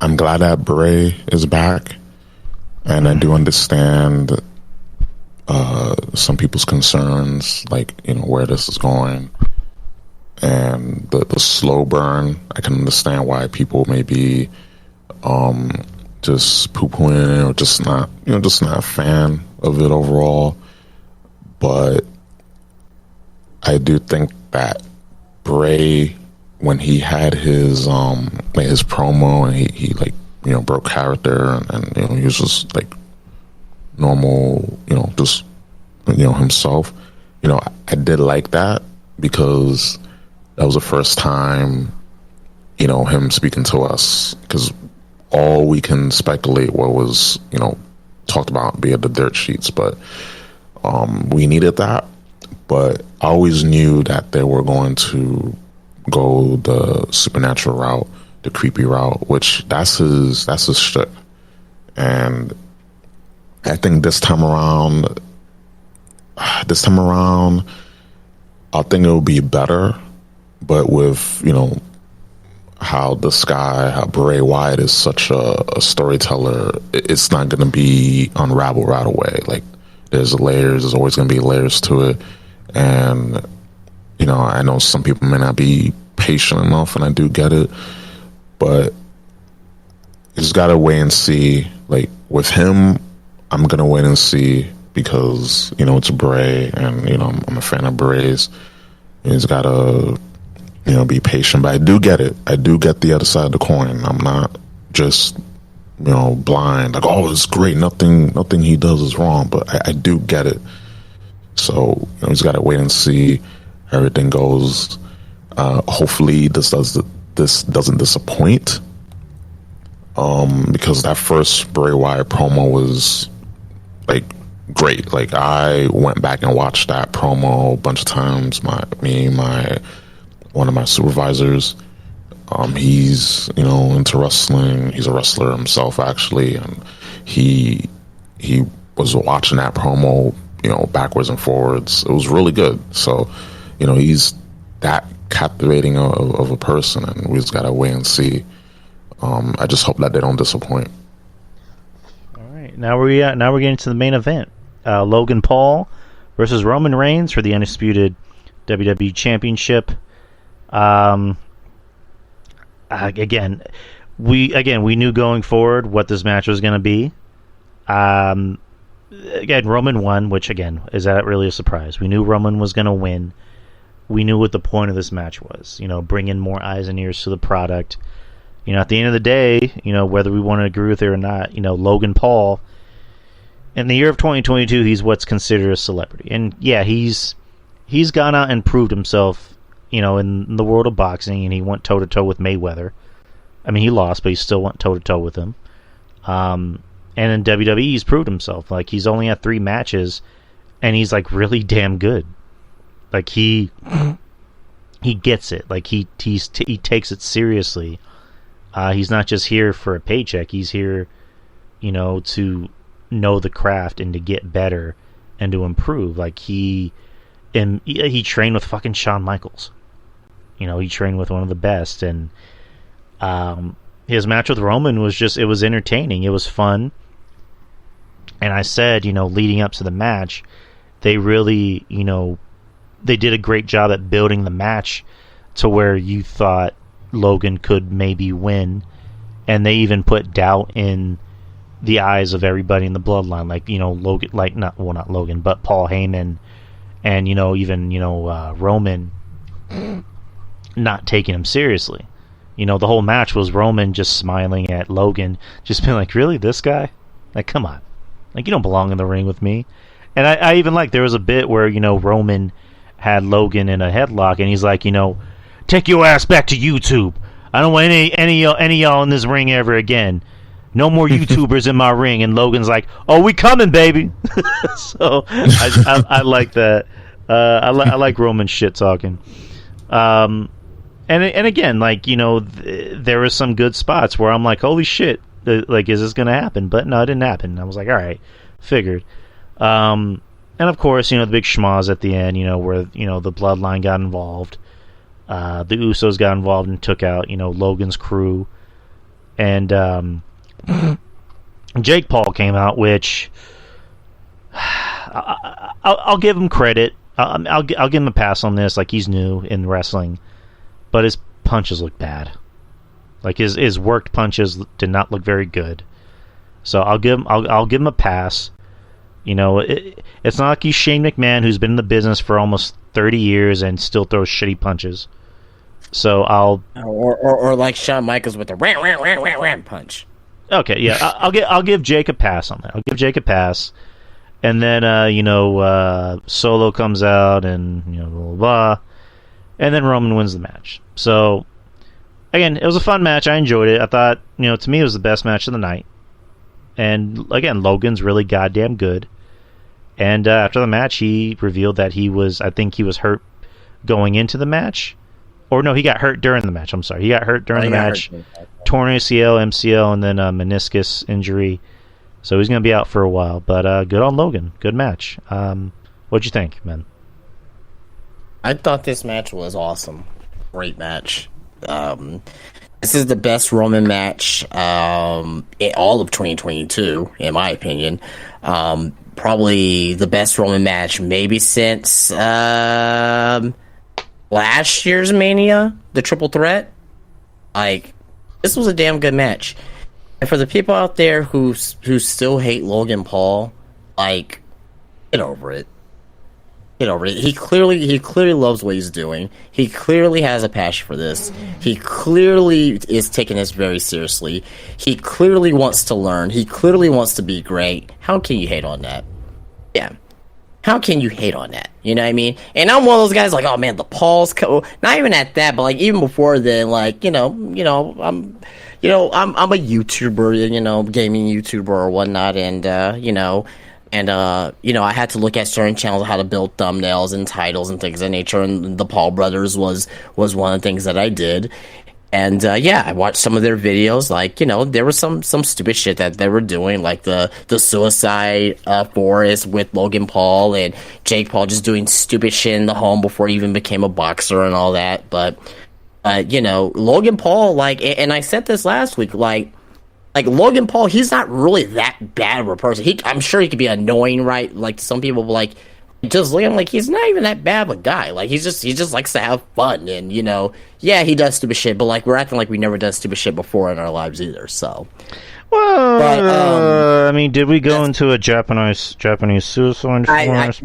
I'm glad that Bray is back, and I do understand some people's concerns, like where this is going, and the slow burn. I can understand why people may be just poo-pooing it or just not a fan of it overall, but I do think that Bray, when he had his his promo and he broke character and he was just like normal, just himself. I did like that because that was the first time him speaking to us, because all we can speculate what was talked about via the dirt sheets, but we needed that. But I always knew that they were going to go the supernatural route, the creepy route, which that's his shtick. And I think this time around, I think it'll be better. But with how Bray Wyatt is such a storyteller, it's not going to be unraveled right away. Like there's always going to be layers to it. And, I know some people may not be patient enough, and I do get it, but you just gotta wait and see. Like, with him, I'm gonna wait and see because, it's Bray, and, I'm a fan of Bray's. You just gotta, be patient, but I do get it. I do get the other side of the coin. I'm not just, blind, like, oh, it's great, nothing he does is wrong, but I do get it. So we just gotta wait and see how everything goes. Hopefully this doesn't disappoint. Because that first Bray Wyatt promo was like great. Like I went back and watched that promo a bunch of times. One of my supervisors, he's into wrestling. He's a wrestler himself actually, and he was watching that promo backwards and forwards. It was really good. So, he's that captivating of a person, and we just gotta wait and see. I just hope that they don't disappoint. All right, now we're getting to the main event: Logan Paul versus Roman Reigns for the undisputed WWE Championship. Again, we knew going forward what this match was going to be. Again, Roman won, which, again, is that really a surprise? We knew Roman was going to win. We knew what the point of this match was. Bring in more eyes and ears to the product. At the end of the day, whether we want to agree with it or not, Logan Paul, in the year of 2022, he's what's considered a celebrity. And, yeah, he's gone out and proved himself, in the world of boxing, and he went toe-to-toe with Mayweather. I mean, he lost, but he still went toe-to-toe with him. And in WWE, he's proved himself. Like, he's only had 3 matches, and he's, like, really damn good. Like, he gets it. Like, he takes it seriously. He's not just here for a paycheck. He's here, to know the craft and to get better and to improve. Like, he trained with fucking Shawn Michaels. He trained with one of the best, and his match with Roman it was entertaining. It was fun. And I said, leading up to the match, they really, they did a great job at building the match to where you thought Logan could maybe win. And they even put doubt in the eyes of everybody in the bloodline. Like, Logan, not Logan, but Paul Heyman and, even, Roman not taking him seriously. The whole match was Roman just smiling at Logan, just being like, really, this guy? Like, come on. Like, you don't belong in the ring with me. And I even there was a bit where, Roman had Logan in a headlock, and he's like, take your ass back to YouTube. I don't want any of y'all in this ring ever again. No more YouTubers in my ring. And Logan's like, oh, we coming, baby. So I like that. I like Roman shit talking. And again, like, you know, there were some good spots where I'm like, holy shit, like, is this going to happen? But no, it didn't happen. I was like, all right, figured. And of course, you know, the big schmoz at the end, you know, where, you know, the Bloodline got involved. The Usos got involved and took out, you know, Logan's crew. And Jake Paul came out, which I'll give him credit. I'll give him a pass on this. Like, he's new in wrestling, but his punches look bad. Like, his worked punches did not look very good. So I'll give him a pass. You know, it's not like he's Shane McMahon, who's been in the business for almost 30 years and still throws shitty punches. So or like Shawn Michaels with the ram punch. Okay, yeah, I'll give Jake a pass on that. I'll give Jake a pass, and then you know, Solo comes out, and you know, blah, blah, blah, and then Roman wins the match. So again, it was a fun match. I enjoyed it. I thought, you know, to me, it was the best match of the night. And again, Logan's really goddamn good. And after the match, he revealed that I think he was hurt going into the match. Or no, he got hurt during the match. I'm sorry. He got hurt during the match. Torn ACL, MCL, and then a meniscus injury. So he's going to be out for a while. But good on Logan. Good match. What'd you think, man? I thought this match was awesome. Great match. This is the best Roman match in all of 2022, in my opinion. Probably the best Roman match maybe since last year's Mania, the Triple Threat. Like, this was a damn good match. And for the people out there who still hate Logan Paul, like, get over it. Get over it. He clearly loves what he's doing. He clearly has a passion for this. He clearly is taking this very seriously. He clearly wants to learn. He clearly wants to be great. How can you hate on that? Yeah. How can you hate on that? You know what I mean? And I'm one of those guys like, oh man, the Paul's not even at that, but like even before then, like, I'm a YouTuber, you know, gaming YouTuber or whatnot, and I had to look at certain channels how to build thumbnails and titles and things of that nature, and the Paul brothers was one of the things that I did. And I watched some of their videos. Like, you know, there was some stupid shit that they were doing, like the suicide forest with Logan Paul and Jake Paul just doing stupid shit in the home before he even became a boxer and all that. But Logan Paul, like, and I said this last week, like Logan Paul, he's not really that bad of a person. I'm sure he could be annoying, right? Like, some people, like, just look at him like he's not even that bad of a guy. Like, he just likes to have fun, and, you know, yeah, he does stupid shit, but like, we're acting like we never done stupid shit before in our lives either. So, well, but, I mean, did we go into a Japanese suicide? I just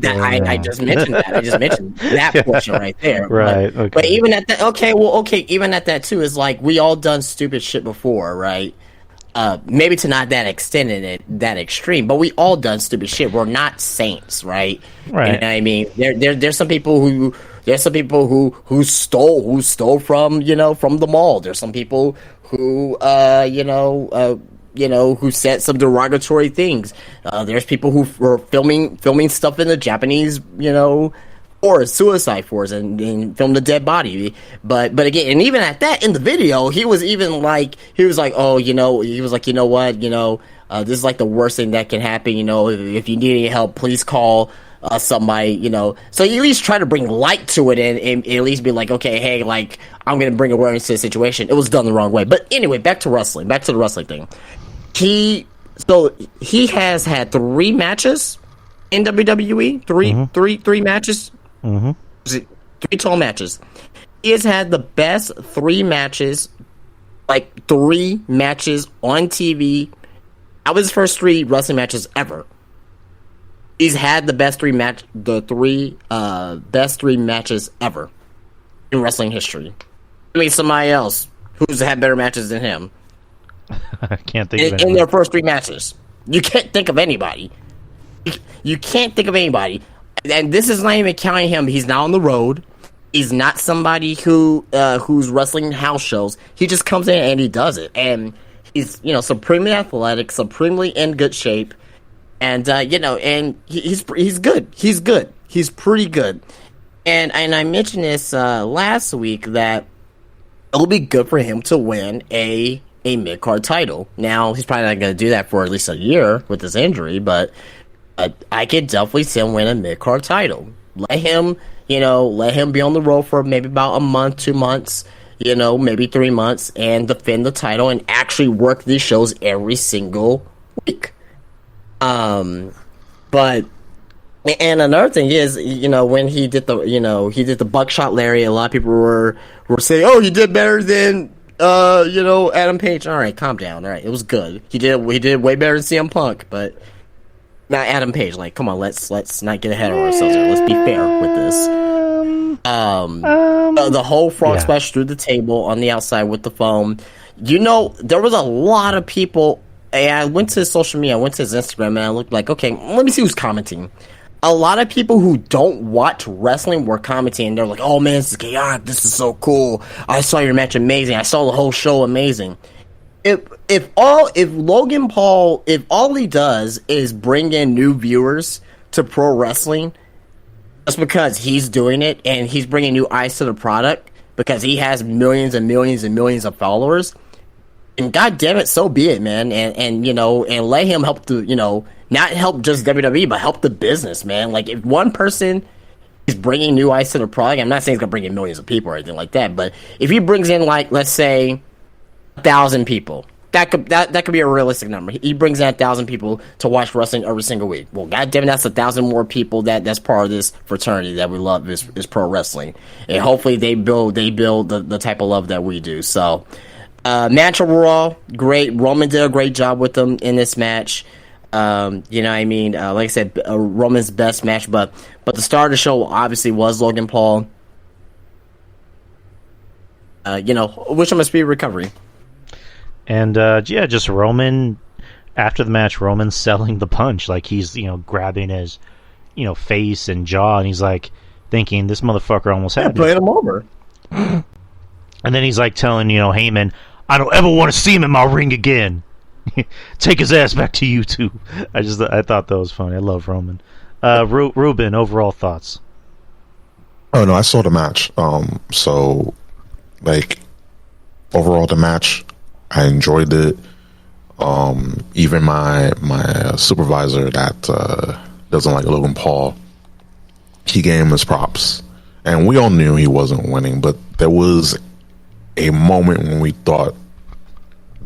mentioned that. I just mentioned that portion right there. Right. Okay. But even at that, even at that too, is like, we all done stupid shit before, right? Maybe to not that extent and that extreme, but we all done stupid shit. We're not saints, right? Right. You know what I mean? There's some people who stole from, you know, from the mall. There's some people who who said some derogatory things. There's people who were filming stuff in the Japanese, you know, or suicide force and filmed a dead body. But again, and even at that, in the video, he was like, oh, you know, he was like, you know what, you know, this is like the worst thing that can happen. You know, if you need any help, please call somebody, you know. So you at least try to bring light to it and at least be like, okay, hey, like, I'm going to bring awareness to the situation. It was done the wrong way. But anyway, back to the wrestling thing. He has had 3 matches in WWE, three matches. Mm-hmm. 3 total matches. He has had the best 3 matches, like 3 matches on TV. That was his first 3 wrestling matches ever. He's had the best 3 matches ever in wrestling history. I mean, somebody else who's had better matches than him. I can't think of anybody. In their first 3 matches. You can't think of anybody. You can't think of anybody. And this is not even counting him. He's now on the road. He's not somebody who's wrestling house shows. He just comes in and he does it, and he's supremely athletic, supremely in good shape, and and he's good. He's good. He's pretty good. And I mentioned this last week that it'll be good for him to win a mid card title. Now he's probably not going to do that for at least a year with this injury, but I could definitely see him win a mid card title. Let him be on the road for maybe about a month, 2 months, maybe 3 months, and defend the title and actually work these shows every single week. But and another thing is, when he did the buckshot lariat, a lot of people were saying, "Oh, he did better than Adam Page." All right, calm down. All right, it was good. He did way better than CM Punk, but not Adam Page. Like, come on, let's not get ahead of ourselves here. Let's be fair with this. The whole frog splash through the table on the outside with the foam. There was a lot of people. I went to his social media, I went to his Instagram, and I looked like, okay, let me see who's commenting. A lot of people who don't watch wrestling were commenting, and they're like, "Oh man, this is chaotic. This is so cool. I saw your match, amazing. I saw the whole show, amazing." If Logan Paul, if all he does is bring in new viewers to pro wrestling, just because he's doing it and he's bringing new eyes to the product because he has millions and millions and millions of followers, and God damn it, so be it, man. And let him help not help just WWE, but help the business, man. Like, if one person is bringing new eyes to the product, I'm not saying he's gonna bring in millions of people or anything like that, but if he brings in, like, let's say 1,000 people, that could be a realistic number. He brings in 1,000 people to watch wrestling every single week. Well, goddamn, that's 1,000 more people that's part of this fraternity that we love is pro wrestling, and hopefully they build the type of love that we do. So, match overall, great. Roman did a great job with them in this match. Like I said, Roman's best match, but the star of the show obviously was Logan Paul. Wish him a speedy recovery. And just Roman after the match. Roman selling the punch, like he's grabbing his face and jaw, and he's like thinking this motherfucker almost had playing him over. And then he's like telling Heyman, "I don't ever want to see him in my ring again. Take his ass back to you two." I thought that was funny. I love Roman. Ruben, overall thoughts? Oh no, I saw the match. So like overall the match, I enjoyed it. Even my supervisor that doesn't like Logan Paul, he gave him his props, and we all knew he wasn't winning. But there was a moment when we thought,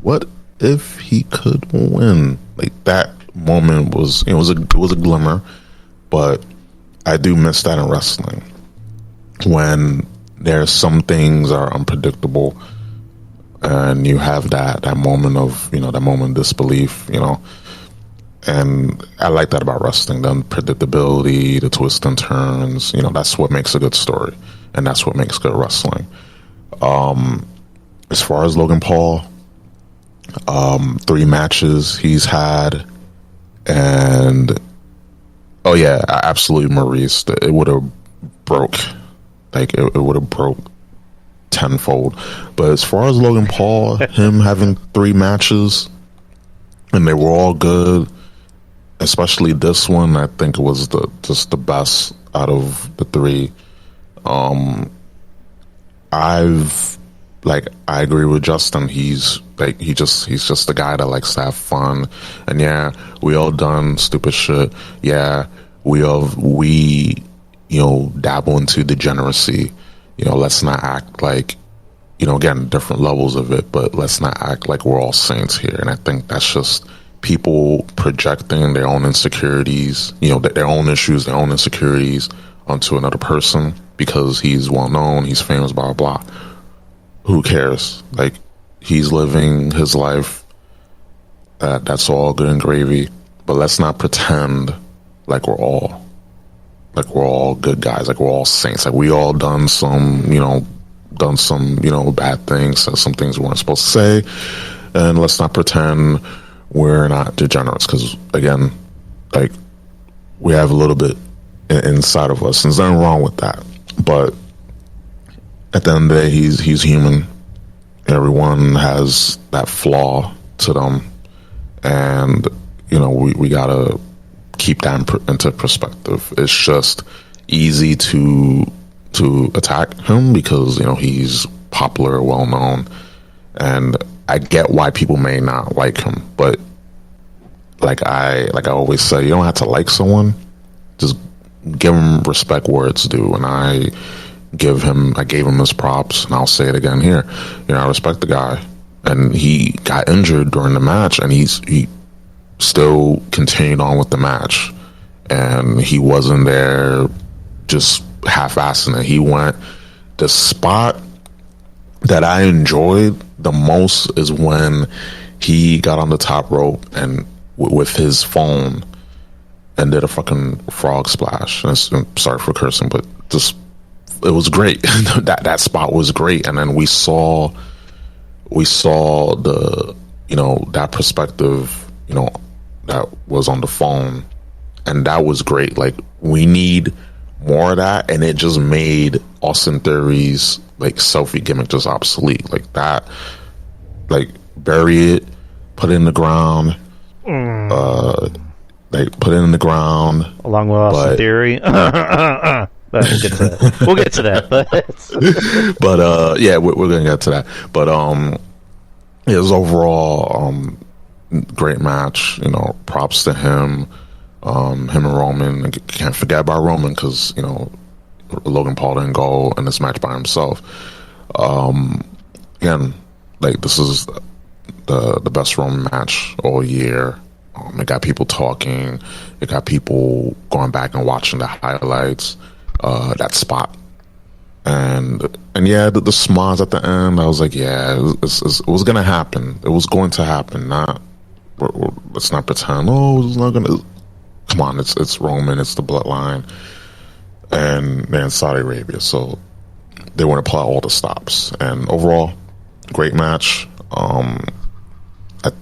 what if he could win? Like, that moment was it was a glimmer, but I do miss that in wrestling when there's some things are unpredictable and you have that moment of that moment of disbelief, and I like that about wrestling, the unpredictability, the twists and turns. That's what makes a good story, and that's what makes good wrestling. As far as Logan Paul, 3 matches he's had, and absolutely, Maurice, it would have broke, it would have broke tenfold. But as far as Logan Paul, him having 3 matches, and they were all good, especially this one, I think it was just the best out of the 3. I agree with Justin. He's just the guy that likes to have fun. And yeah, we all done stupid shit. Yeah, we dabble into degeneracy. Let's not act like, again, different levels of it, but let's not act like we're all saints here. And I think that's just people projecting their own insecurities, their own issues, their own insecurities onto another person because he's well known, he's famous, blah, blah, blah. Who cares? Like, he's living his life. That's all good and gravy. But let's not pretend like we're all good guys, like we're all saints, like we all done some bad things, said some things we weren't supposed to say, and let's not pretend we're not degenerates, because again, like, we have a little bit inside of us, and there's nothing wrong with that. But at the end of the day, he's human. Everyone has that flaw to them, and we gotta keep that into perspective. It's just easy to attack him because he's popular, well known, and I get why people may not like him. But like I always say, you don't have to like someone. Just give him respect where it's due, and I gave him his props, and I'll say it again here. I respect the guy, and he got injured during the match, and he still continued on with the match, and he wasn't there just half-assing it. He went. The spot that I enjoyed the most is when he got on the top rope and with his phone and did a fucking frog splash. And I'm sorry for cursing, but just it was great. that spot was great, and then we saw the that perspective that was on the phone, and that was great. Like, we need more of that, and it just made Austin Theory's like selfie gimmick just obsolete. Like that, like bury it, put it in the ground, like put it in the ground along with Austin Theory. But we'll get to that. We'll get to that. But yeah, we're gonna get to that. But it was overall great match. Props to him. Him and Roman. Can't forget about Roman because Logan Paul didn't go in this match by himself. Again, like, this is the best Roman match all year. It got people talking. It got people going back and watching the highlights. That spot, and yeah, the smiles at the end. I was like, yeah, it was gonna happen. It was going to happen. Let's not pretend. Oh, it's not gonna. Come on, it's Roman. It's the bloodline, and they're in Saudi Arabia, so they want to apply all the stops. And overall, great match. I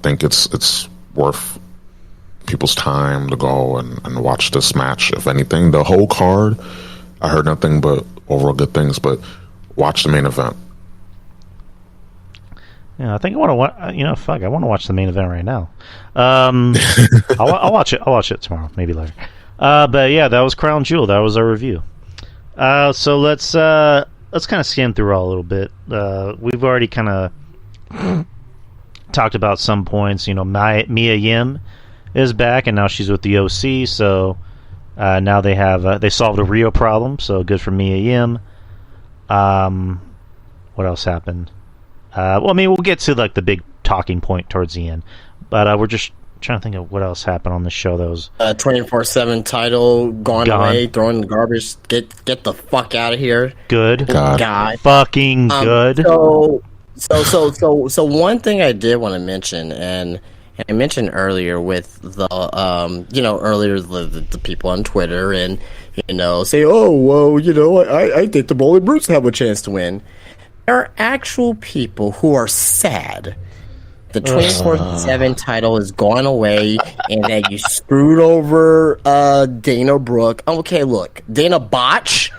think it's worth people's time to go and watch this match. If anything, the whole card, I heard nothing but overall good things, but watch the main event. Yeah, I think I want to watch. I want to watch the main event right now. I'll watch it. I'll watch it tomorrow, maybe later. But yeah, that was Crown Jewel. That was our review. So let's kind of skim through all a little bit. We've already kind of talked about some points. Mia Yim is back, and now she's with the OC. So now they solved a Rio problem. So good for Mia Yim. What else happened? We'll get to like the big talking point towards the end, but we're just trying to think of what else happened on the show. That was 24/7 title gone away, throwing the garbage. Get the fuck out of here. Good. God. Fucking good. So one thing I did want to mention, and I mentioned earlier with the the people on Twitter and say, oh well, I think the Bowling Brutes have a chance to win. There are actual people who are sad the 24/7 title has gone away and that you screwed over Dana Brooke. Okay, look, Dana Botch.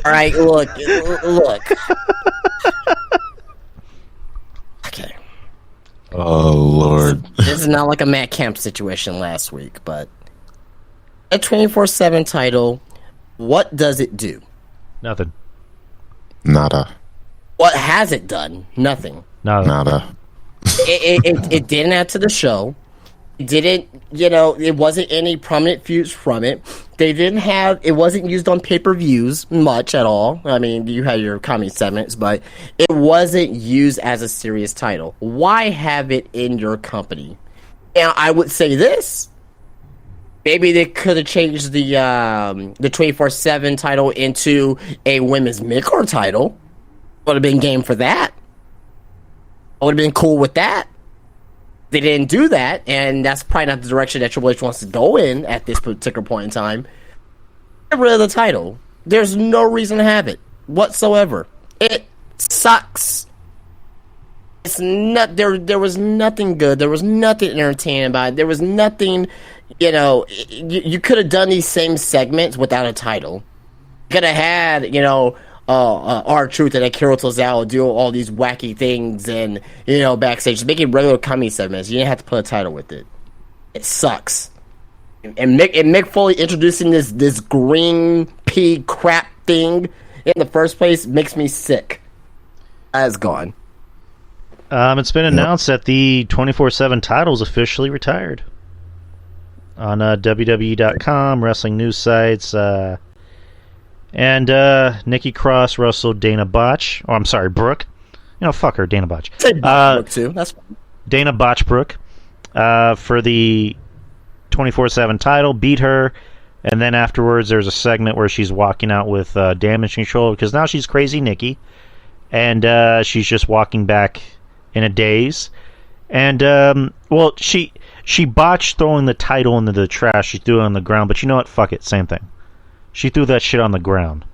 All right, look. Okay. Oh Lord, this is not like a Matt Kemp situation last week, but a 24/7 title. What does it do? Nothing. Nada. What has it done? Nothing. Nada. It didn't add to the show. It didn't, it wasn't any prominent feuds from it. It wasn't used on pay-per-views much at all. I mean, you had your comedy segments, but it wasn't used as a serious title. Why have it in your company? And I would say this. Maybe they could have changed the 24/7 title into a women's mid-card title. Would have been game for that. I would have been cool with that. They didn't do that, and that's probably not the direction that Triple H wants to go in at this particular point in time. Get rid of the title. There's no reason to have it whatsoever. It sucks. It's not there. There was nothing good. There was nothing entertaining about it. There was nothing. You could have done these same segments without a title. Could have had R-Truth and Akira Tozawa do all these wacky things and, backstage. Just making regular comedy segments. You didn't have to put a title with it. It sucks. And Mick Foley introducing this green pea crap thing in the first place makes me sick. That's gone. It's been announced that the 24/7 title is officially retired on WWE.com, wrestling news sites, and Nikki Cross wrestled Dana Botch. Oh, I'm sorry, Brooke. Fuck her, Dana Botch. Say Brooke too. That's fine. Dana Botch Brooke for the 24/7 title, beat her, and then afterwards there's a segment where she's walking out with Damage Control because now she's Crazy Nikki, and she's just walking back in a daze, and she botched throwing the title into the trash. She threw it on the ground, but you know what? Fuck it, same thing. She threw that shit on the ground,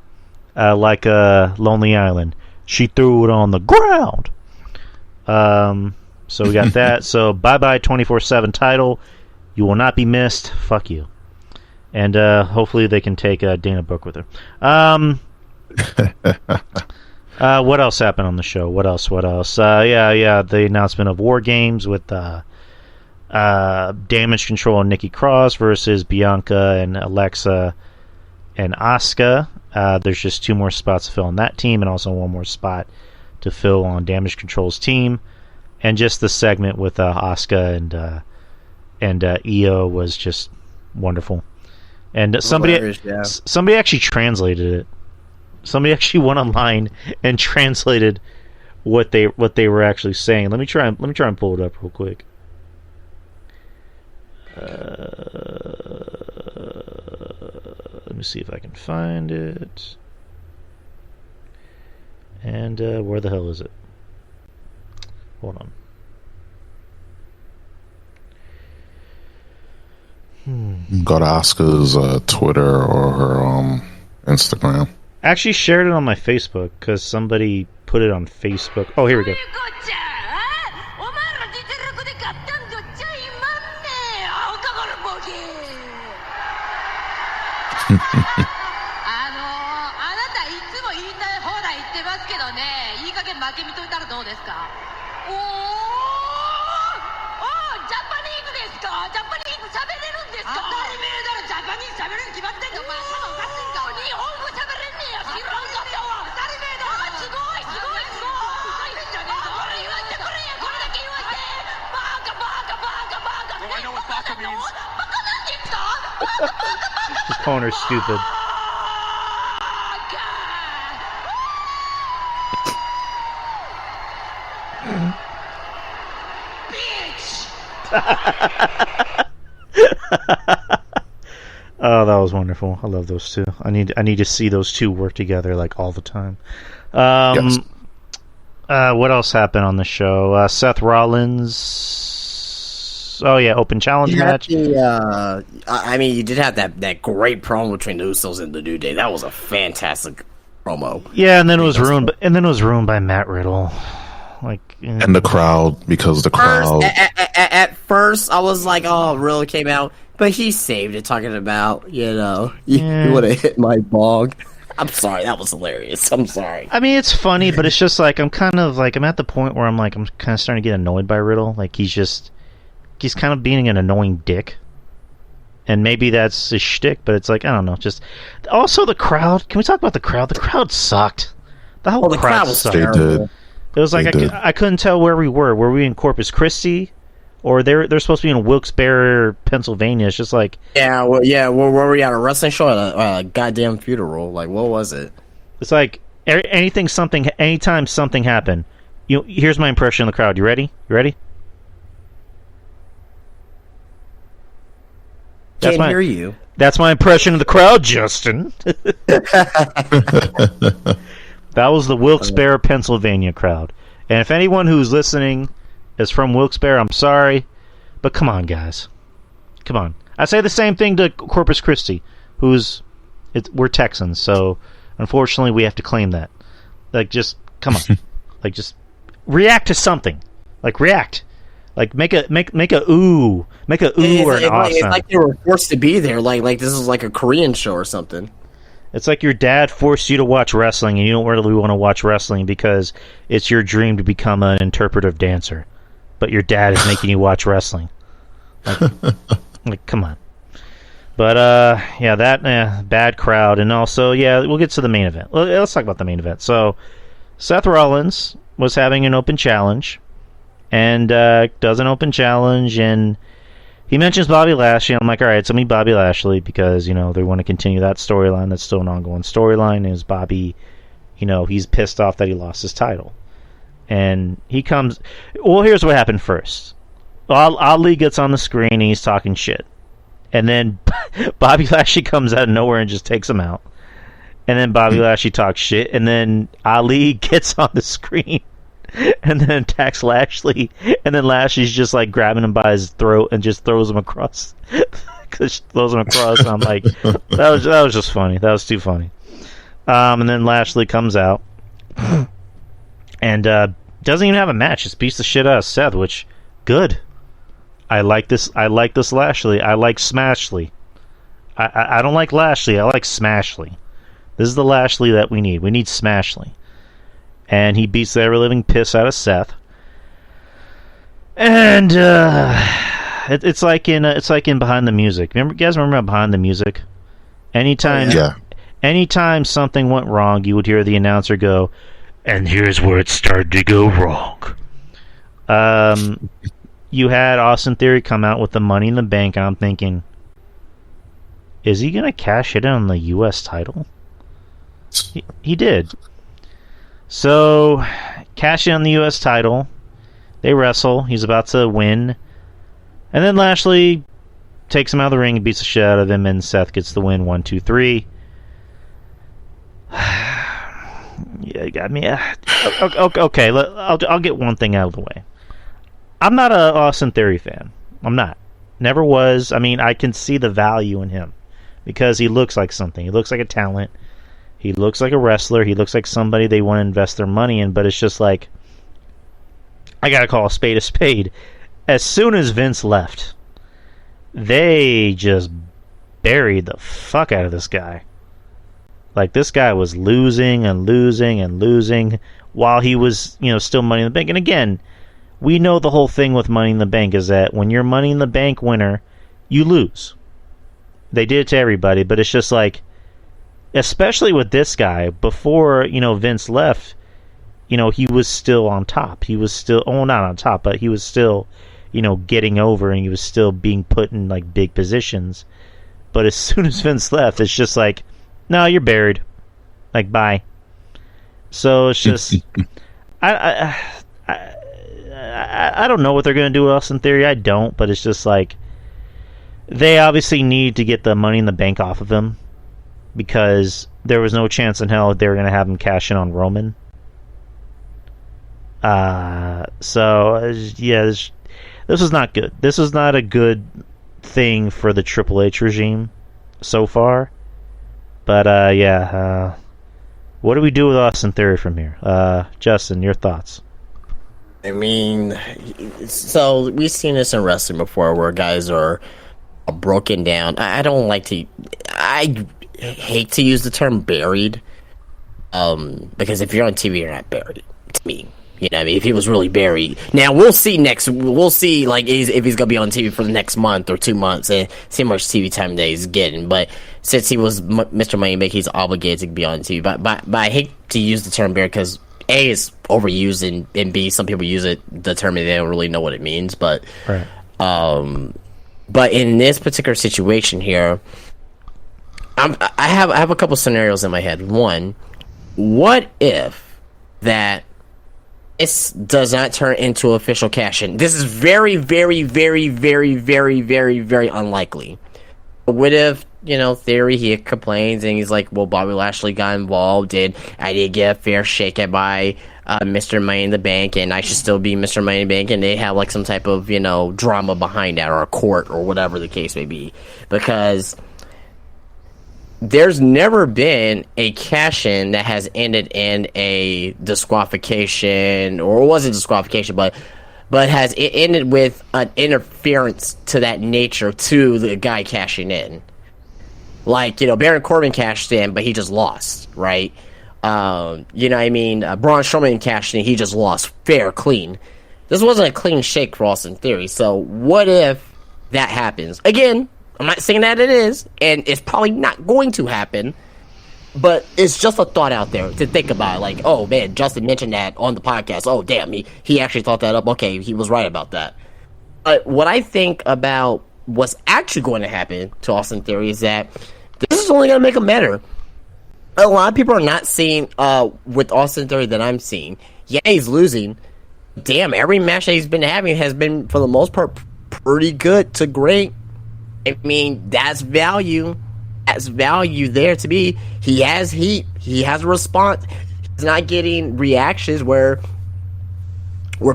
like Lonely Island. She threw it on the ground. So we got that. So bye 24/7 title. You will not be missed. Fuck you. And hopefully they can take Dana Brooke with her. What else happened on the show? What else? The announcement of War Games with Damage Control and Nikki Cross versus Bianca and Alexa and Asuka. There's just 2 more spots to fill on that team and also 1 more spot to fill on Damage Control's team. And just the segment with Asuka and Io was just wonderful. And somebody actually translated it. Somebody actually went online and translated what they were actually saying. Let me try and pull it up real quick. Let me see if I can find it. And where the hell is it? Hold on. Go to Asuka's Twitter or her Instagram. I actually shared it on my Facebook because somebody put it on Facebook. Oh, here we go. Just calling her stupid. Oh, that was wonderful. I love those two. I need to see those two work together like all the time. Yes. What else happened on the show? Seth Rollins. Oh yeah, open challenge match. You did have that great promo between the Usos and the New Day. That was a fantastic promo. Yeah, and then it was ruined. And then it was ruined by Matt Riddle. And the crowd, because the crowd. At first, I was like, "Oh, Riddle came out," but he saved it, talking about you would have hit my bog. I'm sorry, that was hilarious. I'm sorry. I mean, it's funny, but it's just like I'm at the point where I'm kind of starting to get annoyed by Riddle. Like he's kind of being an annoying dick. And maybe that's his shtick, but it's like, I don't know. Just also the crowd. Can we talk about the crowd? The crowd sucked. The whole crowd was sucked. Terrible. It was like I couldn't tell where we were. Were we in Corpus Christi, or they're supposed to be in Wilkes-Barre, Pennsylvania? It's just like where were we at a wrestling show at a goddamn funeral? Like, what was it? It's like anytime something happened. Here's my impression of the crowd. You ready? Can't hear you. That's my impression of the crowd, Justin. That was the Wilkes-Barre, Pennsylvania crowd. And if anyone who's listening is from Wilkes-Barre, I'm sorry, but come on, guys. Come on. I say the same thing to Corpus Christi, we're Texans, so unfortunately we have to claim that. Like, just come on. Like, just react to something. Like, react. Like, make a ooh or an awesome. It's like they were forced to be there. Like this is like a Korean show or something. It's like your dad forced you to watch wrestling, and you don't really want to watch wrestling because it's your dream to become an interpretive dancer. But your dad is making you watch wrestling. Like, come on. But, bad crowd. And also, we'll get to the main event. Let's talk about the main event. So, Seth Rollins was having an open challenge, and does an open challenge, and he mentions Bobby Lashley. I'm like, all right, it's going to be Bobby Lashley because, they want to continue that storyline. That's still an ongoing storyline. Is Bobby, he's pissed off that he lost his title. And he comes... Well, here's what happened first. Ali gets on the screen and he's talking shit. And then Bobby Lashley comes out of nowhere and just takes him out. And then Bobby Lashley talks shit. And then Ali gets on the screen and then attacks Lashley. And then Lashley's just like grabbing him by his throat and just throws him across. Throws him across. And I'm like, that was just funny. That was too funny. And then Lashley comes out. And doesn't even have a match. Just beats the shit out of Seth, which, good. I like this Lashley. I like Smashly. I don't like Lashley. I like Smashly. This is the Lashley that we need. We need Smashly. And he beats the ever-living piss out of Seth. And it's like in Behind the Music. You guys remember Behind the Music? Anytime something went wrong, you would hear the announcer go, "And here's where it started to go wrong." You had Austin Theory come out with the Money in the Bank, and I'm thinking, is he going to cash it in on the U.S. title? He did. So, cash in on the U.S. title. They wrestle. He's about to win. And then Lashley takes him out of the ring and beats the shit out of him, and Seth gets the win 1, 2, 3. Yeah, got me. Okay, I'll get one thing out of the way. I'm not a Austin Theory fan. I'm not. Never was. I mean, I can see the value in him because he looks like something. He looks like a talent. He looks like a wrestler. He looks like somebody they want to invest their money in, but it's just like, I gotta call a spade a spade. As soon as Vince left, they just buried the fuck out of this guy. Like, this guy was losing and losing and losing while he was, still Money in the Bank. And again, we know the whole thing with Money in the Bank is that when you're Money in the Bank winner, you lose. They did it to everybody, but it's just like, especially with this guy, before, Vince left, he was still on top. He was still, not on top, but he was still, getting over, and he was still being put in, like, big positions. But as soon as Vince left, it's just like, no, you're buried. Like, bye. So it's just, I don't know what they're going to do with Austin Theory. I don't, but it's just like, they obviously need to get the Money in the Bank off of him because there was no chance in hell they were going to have him cash in on Roman. This was not good. This was not a good thing for the Triple H regime so far. But, what do we do with Austin Theory from here? Justin, your thoughts? I mean, so we've seen this in wrestling before where guys are broken down. I hate to use the term buried, because if you're on TV, you're not buried, to me. If he was really buried. Now, we'll see, like, if he's going to be on TV for the next month or 2 months and see how much TV time that he's getting. But since he was Mr. Moneybank, he's obligated to be on TV. But I hate to use the term buried because, A, it's overused, and B, some people use the term and they don't really know what it means. But, right. But in this particular situation here, I have a couple scenarios in my head. One, what if that this does not turn into official cash-in? This is very, very, very, very, very, very, very unlikely. But what if, Theory, he complains and he's like, well, Bobby Lashley got involved and I did get a fair shake at by Mr. Money in the Bank and I should still be Mr. Money in the Bank, and they have like some type of, drama behind that, or a court or whatever the case may be. Because there's never been a cash-in that has ended in a disqualification, or it wasn't disqualification, but has it ended with an interference to that nature to the guy cashing in. Like, Baron Corbin cashed in, but he just lost, right? You know what I mean? Braun Strowman cashed in, he just lost fair, clean. This wasn't a clean shake for Austin Theory. So what if that happens? Again, I'm not saying that it is, and it's probably not going to happen, but it's just a thought out there to think about. Like, oh man, Justin mentioned that on the podcast. Oh damn, he actually thought that up. Okay, he was right about that. But what I think about what's actually going to happen to Austin Theory is that this is only going to make him better. A lot of people are not seeing with Austin Theory that I'm seeing. Yeah, he's losing. Damn, every match that he's been having has been, for the most part, pretty good to great. I mean, that's value. That's value there to be. He has heat. He has a response. He's not getting reactions where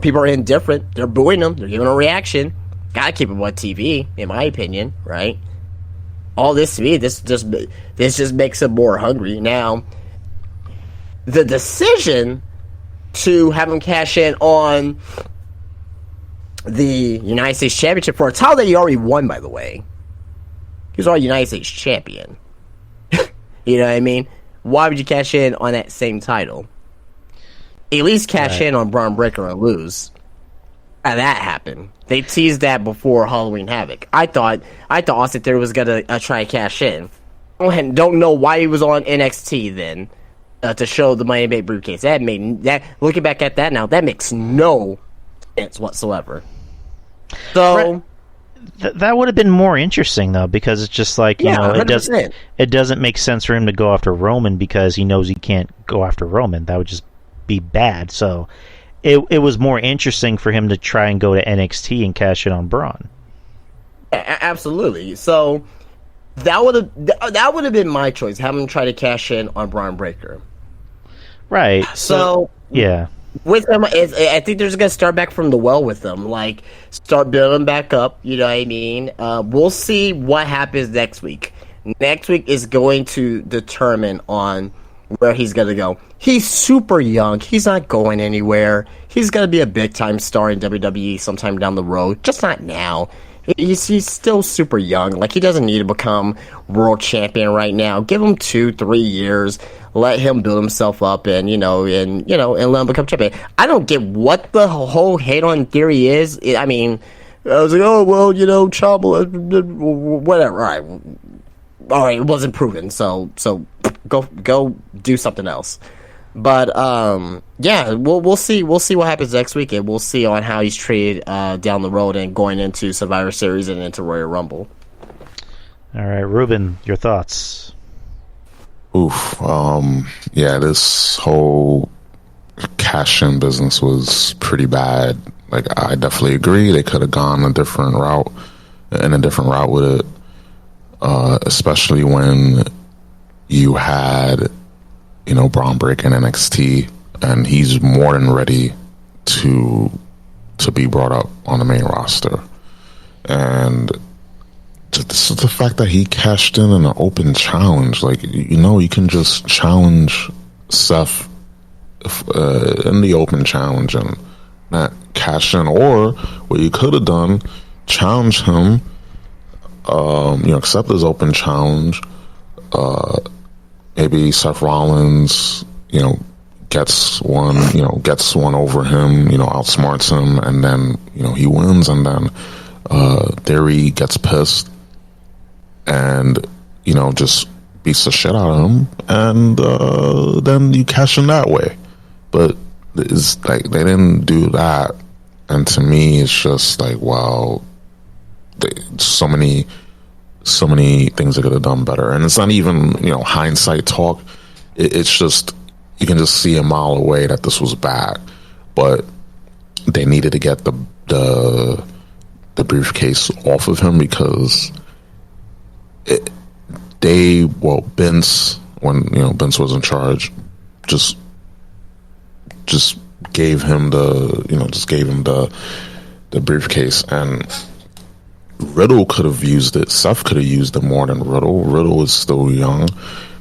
people are indifferent. They're booing him. They're giving a reaction. Gotta keep him on TV, in my opinion, right? All this to me, this just makes him more hungry. Now, the decision to have him cash in on the United States Championship for a title that he already won, by the way. He was already United States champion. You know what I mean? Why would you cash in on that same title? At least cash in on Braun Breaker and lose. How that happened? They teased that before Halloween Havoc. I thought Austin Theory was gonna try to cash in. And don't know why he was on NXT then to show the Money in the Bank briefcase. Looking back at that now, that makes no sense whatsoever. So. That would have been more interesting though, because it's just like it doesn't make sense for him to go after Roman because he knows he can't go after Roman. That would just be bad. So it was more interesting for him to try and go to NXT and cash in on Braun. Absolutely. So that would have been my choice. Have him try to cash in on Braun Breaker. Right. So yeah. With them, I think they're just gonna start back from the well with them. Like, start building back up. You know what I mean? We'll see what happens next week. Next week is going to determine on where he's gonna go. He's super young. He's not going anywhere. He's gonna be a big time star in WWE sometime down the road. Just not now. He's still super young. Like, he doesn't need to become world champion right now. Give him 2-3 years. Let him build himself up and let him become champion. I don't get what the whole hate on Theory is. I mean, I was like, oh, well, whatever. All right, it wasn't proven. So go do something else. But yeah, we'll see. We'll see what happens next week, and we'll see on how he's treated down the road and going into Survivor Series and into Royal Rumble. All right, Ruben, your thoughts? Oof. Yeah, this whole cash-in business was pretty bad. Like, I definitely agree. They could have gone a different route with it. Especially when you had, Braun Breaker in NXT, and he's more than ready to be brought up on the main roster. And just the fact that he cashed in an open challenge, like, you can just challenge Seth in the open challenge and not cash in. Or what you could have done, challenge him, accept his open challenge. Maybe Seth Rollins, gets one over him, outsmarts him, and then, he wins, and then Theory gets pissed and, just beats the shit out of him, and then you cash in that way. But it's like, they didn't do that, and to me, it's just like, wow, so many things they could have done better. And it's not even, hindsight talk. It's just, you can just see a mile away that this was bad. But they needed to get the briefcase off of him because Vince, when Vince was in charge, just gave him the briefcase, and Riddle could have used it. Seth could have used it more than Riddle. Riddle is still young.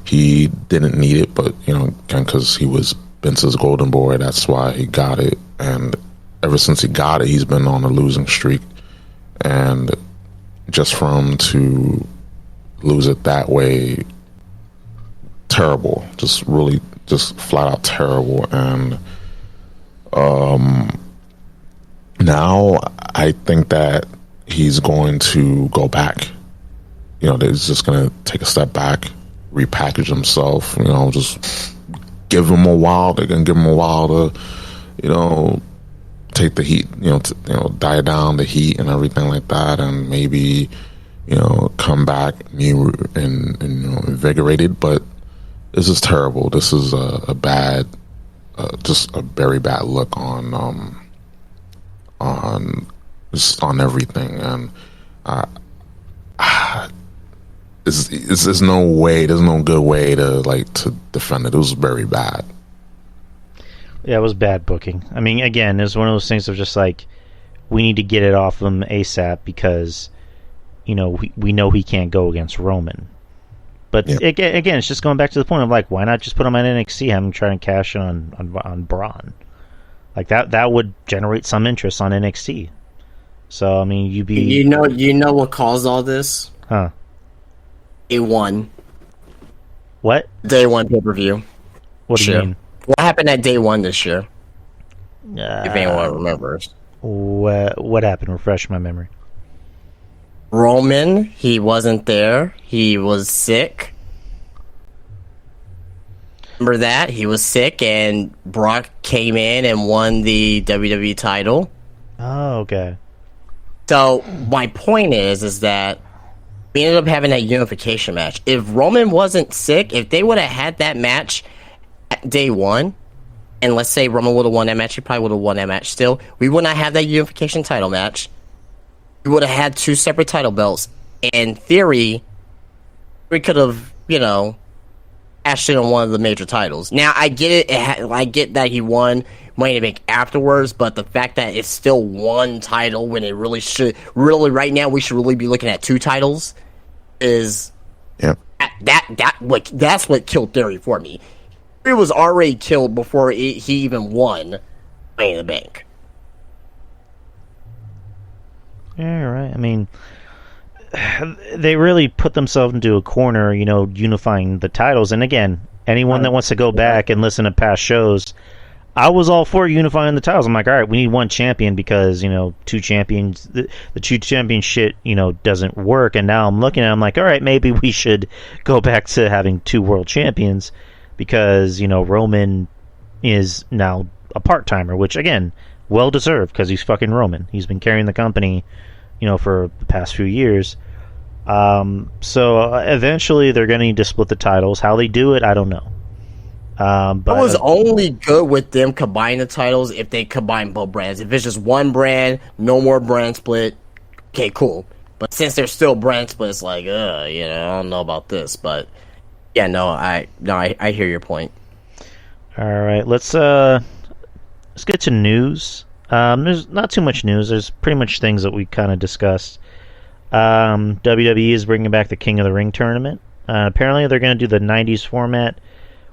He didn't need it, but, again, because he was Vince's golden boy, that's why he got it. And ever since he got it, he's been on a losing streak. And just for him to lose it that way, terrible. Just really, just flat out terrible. And now I think that he's going to go back. He's just going to take a step back, repackage himself, just give him a while. They're going to give him a while to, take the heat, die down the heat and everything like that, and maybe, come back new and invigorated. But this is terrible. This is a bad, just a very bad look on everything, and there's no way, there's no good way to defend it. It was very bad. Yeah, it was bad booking. I mean, again, it was one of those things of just like, we need to get it off him ASAP because, we know he can't go against Roman. But again, it's just going back to the point of like, why not just put him on NXT, have him try and cash in on Braun? Like that would generate some interest on NXT. So I mean, you know what caused all this? Huh? Day one. What? Day one pay-per-view. What do you mean? What happened at day one this year? If anyone remembers. What happened? Refresh my memory. Roman, he wasn't there. He was sick. Remember that? He was sick, and Brock came in and won the WWE title. Oh, okay. So, my point is that we ended up having that unification match. If Roman wasn't sick, if they would have had that match at day one, and let's say Roman would have won that match, he probably would have won that match still, we would not have that unification title match. We would have had two separate title belts. In theory, we could have, cashed in on one of the major titles. Now, I get it. I get that he won Money in the Bank afterwards, but the fact that it's still one title when it really should, right now, we should really be looking at two titles is that's what killed Theory for me. It was already killed before he even won Money in the Bank. Yeah, right. I mean, they really put themselves into a corner, unifying the titles. And again, anyone that wants to go back and listen to past shows, I was all for unifying the titles. I'm like, all right, we need one champion because, two champions, the two champion shit, doesn't work. And now I'm looking at it, I'm like, all right, maybe we should go back to having two world champions because, Roman is now a part-timer, which, again, well-deserved because he's fucking Roman. He's been carrying the company, for the past few years. So eventually they're going to need to split the titles. How they do it, I don't know. But I was only good with them combining the titles if they combine both brands. If it's just one brand, no more brand split, okay, cool. But since they're still brand split, it's like, I don't know about this. But yeah, I hear your point. All right, let's get to news. There's not too much news. There's pretty much things that we kind of discussed. WWE is bringing back the King of the Ring tournament. Apparently, they're going to do the 90s format,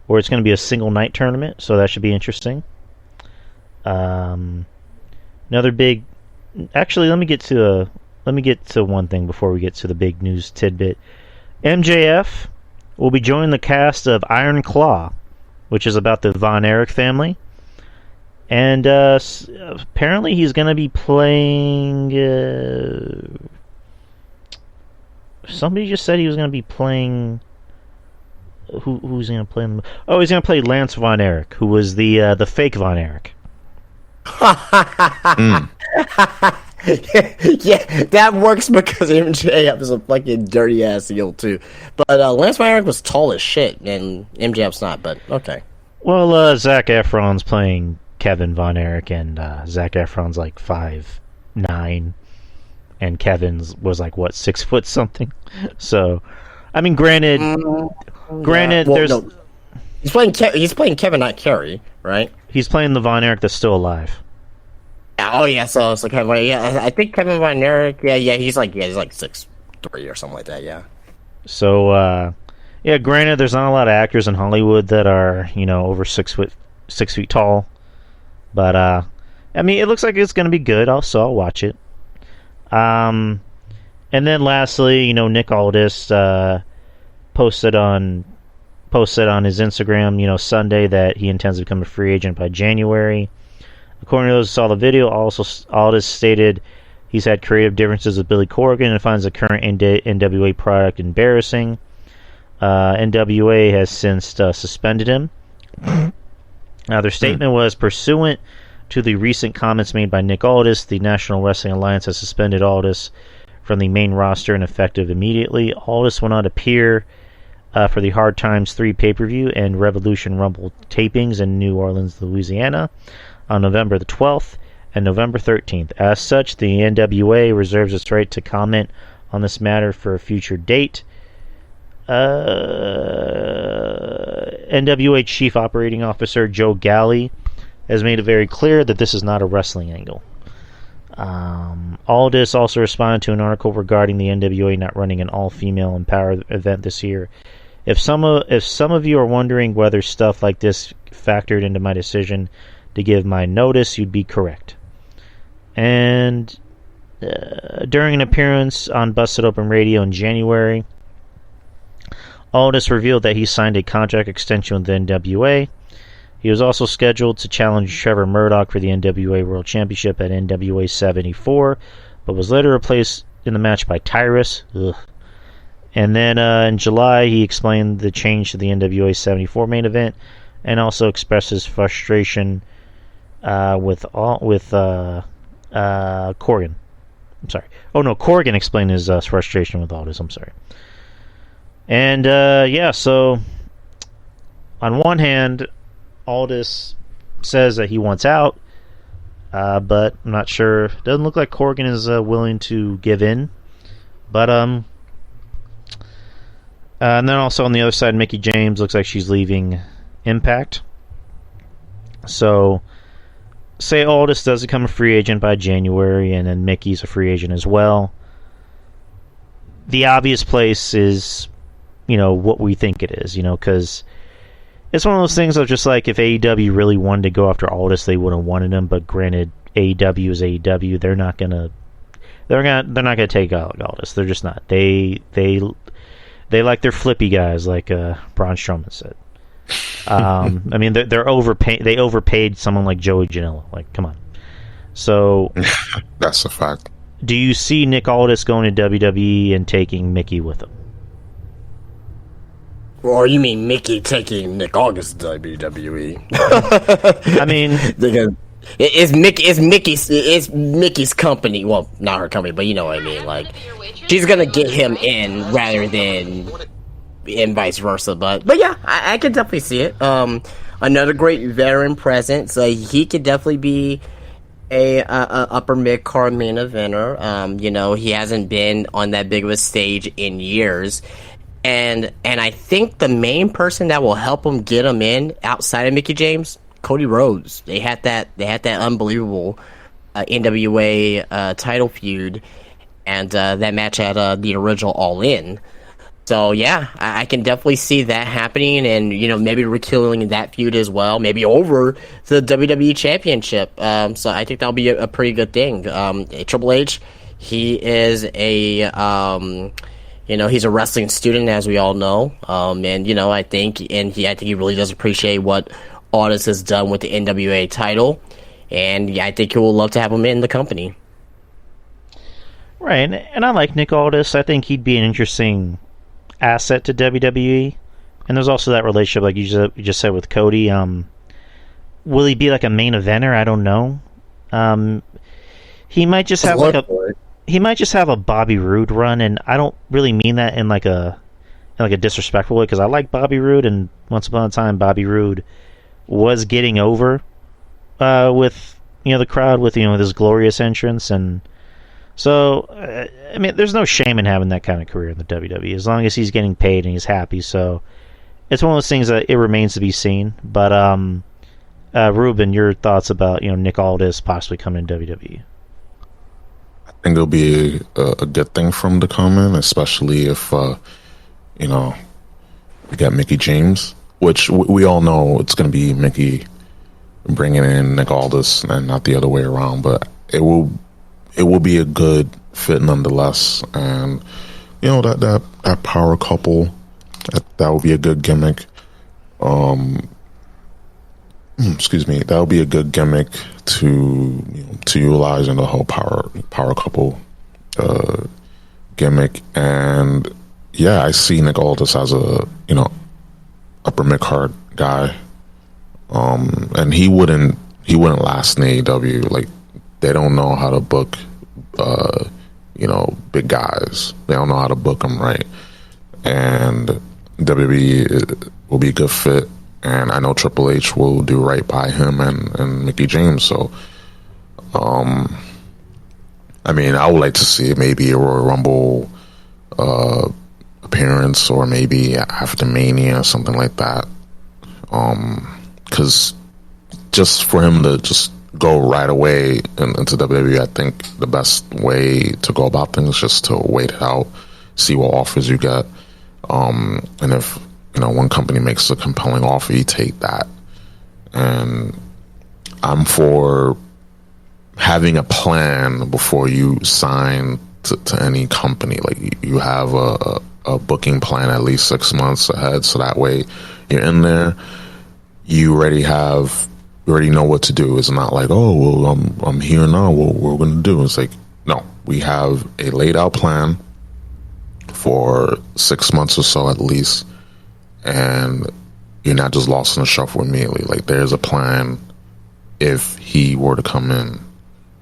where it's going to be a single night tournament, so that should be interesting. Another big... Actually, let me get to one thing before we get to the big news tidbit. MJF will be joining the cast of Iron Claw, which is about the Von Erich family. And apparently he's going to be playing... somebody just said he was going to be playing... Who's going to play him? Oh, he's going to play Lance Von Erich, who was the fake Von Erich. Yeah, that works because MJF is a fucking dirty ass heel too. But Lance Von Erich was tall as shit, and MJF's not. But okay. Well, Zac Efron's playing Kevin Von Erich, and Zac Efron's like 5'9", and Kevin's was like 6 foot something. So, I mean, granted, there's no. He's playing Kevin, not Kerry, right? He's playing the Von Erich that's still alive. Oh yeah, so it's like Kevin. Yeah, I think Kevin Von Erich. Yeah, he's like 6'3" or something like that. Yeah. So, granted, there's not a lot of actors in Hollywood that are over 6 feet tall, but I mean, it looks like it's gonna be good. I'll watch it. And then lastly, Nick Aldis posted on his Instagram, Sunday, that he intends to become a free agent by January. According to those who saw the video, also Aldis stated he's had creative differences with Billy Corgan and finds the current NWA product embarrassing. NWA has since suspended him. Now, their statement was, pursuant to the recent comments made by Nick Aldis, the National Wrestling Alliance has suspended Aldis from the main roster and effective immediately. Aldis will not appear for the Hard Times 3 pay-per-view and Revolution Rumble tapings in New Orleans, Louisiana on November the 12th and November 13th. As such, the NWA reserves its right to comment on this matter for a future date. NWA Chief Operating Officer Joe Galley has made it very clear that this is not a wrestling angle. Aldis also responded to an article regarding the NWA not running an all-female Empower event this year. If some of you are wondering whether stuff like this factored into my decision to give my notice, you'd be correct. And during an appearance on Busted Open Radio in January, Aldis revealed that he signed a contract extension with the NWA. He was also scheduled to challenge Trevor Murdoch for the NWA World Championship at NWA 74, but was later replaced in the match by Tyrus. Ugh. And then in July, he explained the change to the NWA 74 main event, and also expressed his frustration with Corgan. I'm sorry. Oh no, Corgan explained his frustration with Aldis. I'm sorry. And so on one hand, Aldis says that he wants out, but I'm not sure. Doesn't look like Corgan is willing to give in. But and then also on the other side, Mickie James looks like she's leaving Impact. So, say Aldis does become a free agent by January, and then Mickey's a free agent as well. The obvious place is, what we think it is, because it's one of those things of just like, if AEW really wanted to go after Aldis, they would have wanted him. But granted, AEW is AEW; they're not gonna take out Aldis. They're just not. They like their flippy guys, like Braun Strowman said. I mean, they're overpaid. They overpaid someone like Joey Janela. Like, come on. So that's a fact. Do you see Nick Aldis going to WWE and taking Mickey with him? Or you mean Mickey taking Nick Aldis to WWE? I mean, because it's Mickey's company. Well, not her company, but you know what I mean. Like, she's gonna get him in rather than, and vice versa. But yeah, I can definitely see it. Another great veteran presence. He could definitely be a upper mid card main eventer. He hasn't been on that big of a stage in years. And I think the main person that will help him get him in outside of Mickie James, Cody Rhodes. They had that unbelievable NWA title feud, and that match at the original All In. So yeah, I can definitely see that happening, and maybe rekindling that feud as well, maybe over the WWE Championship. So I think that'll be a pretty good thing. Triple H, he is a he's a wrestling student, as we all know. And I think he really does appreciate what Aldis has done with the NWA title, and I think he will love to have him in the company. Right, and I like Nick Aldis. I think he'd be an interesting asset to WWE. And there's also that relationship, like you just said, with Cody. Will he be like a main eventer? I don't know. He might just have a Bobby Roode run, and I don't really mean that in like a disrespectful way, because I like Bobby Roode, and once upon a time Bobby Roode was getting over with the crowd with his glorious entrance. And so I mean, there's no shame in having that kind of career in the WWE as long as he's getting paid and he's happy. So it's one of those things that it remains to be seen. But Ruben, your thoughts about Nick Aldis possibly coming to WWE? I think it'll be a good thing for him to come in, especially if we got Mickie James, which we all know it's going to be Mickie bringing in Nick Aldis and not the other way around. But it will be a good fit nonetheless. And that power couple, that would be a good gimmick. Excuse me, that would be a good gimmick to utilize in the whole power couple gimmick. And yeah, I see Nick Aldis as a upper mid card guy, and he wouldn't last in AEW. Like, they don't know how to book big guys. They don't know how to book them right, and WWE will be a good fit. And I know Triple H will do right by him and Mickey James. So, I would like to see maybe a Royal Rumble appearance, or maybe after Mania, something like that. Because just for him to just go right away into WWE, I think the best way to go about things is just to wait it out, see what offers you get, and if one company makes a compelling offer, you take that. And I'm for having a plan before you sign to any company. Like, you have a booking plan at least 6 months ahead, so that way you're in there, you already know what to do. It's not like, oh, well, I'm here now, what we're going to do. It's like, no, we have a laid out plan for 6 months or so at least, and you're not just lost in the shuffle immediately. Like, there's a plan if he were to come in.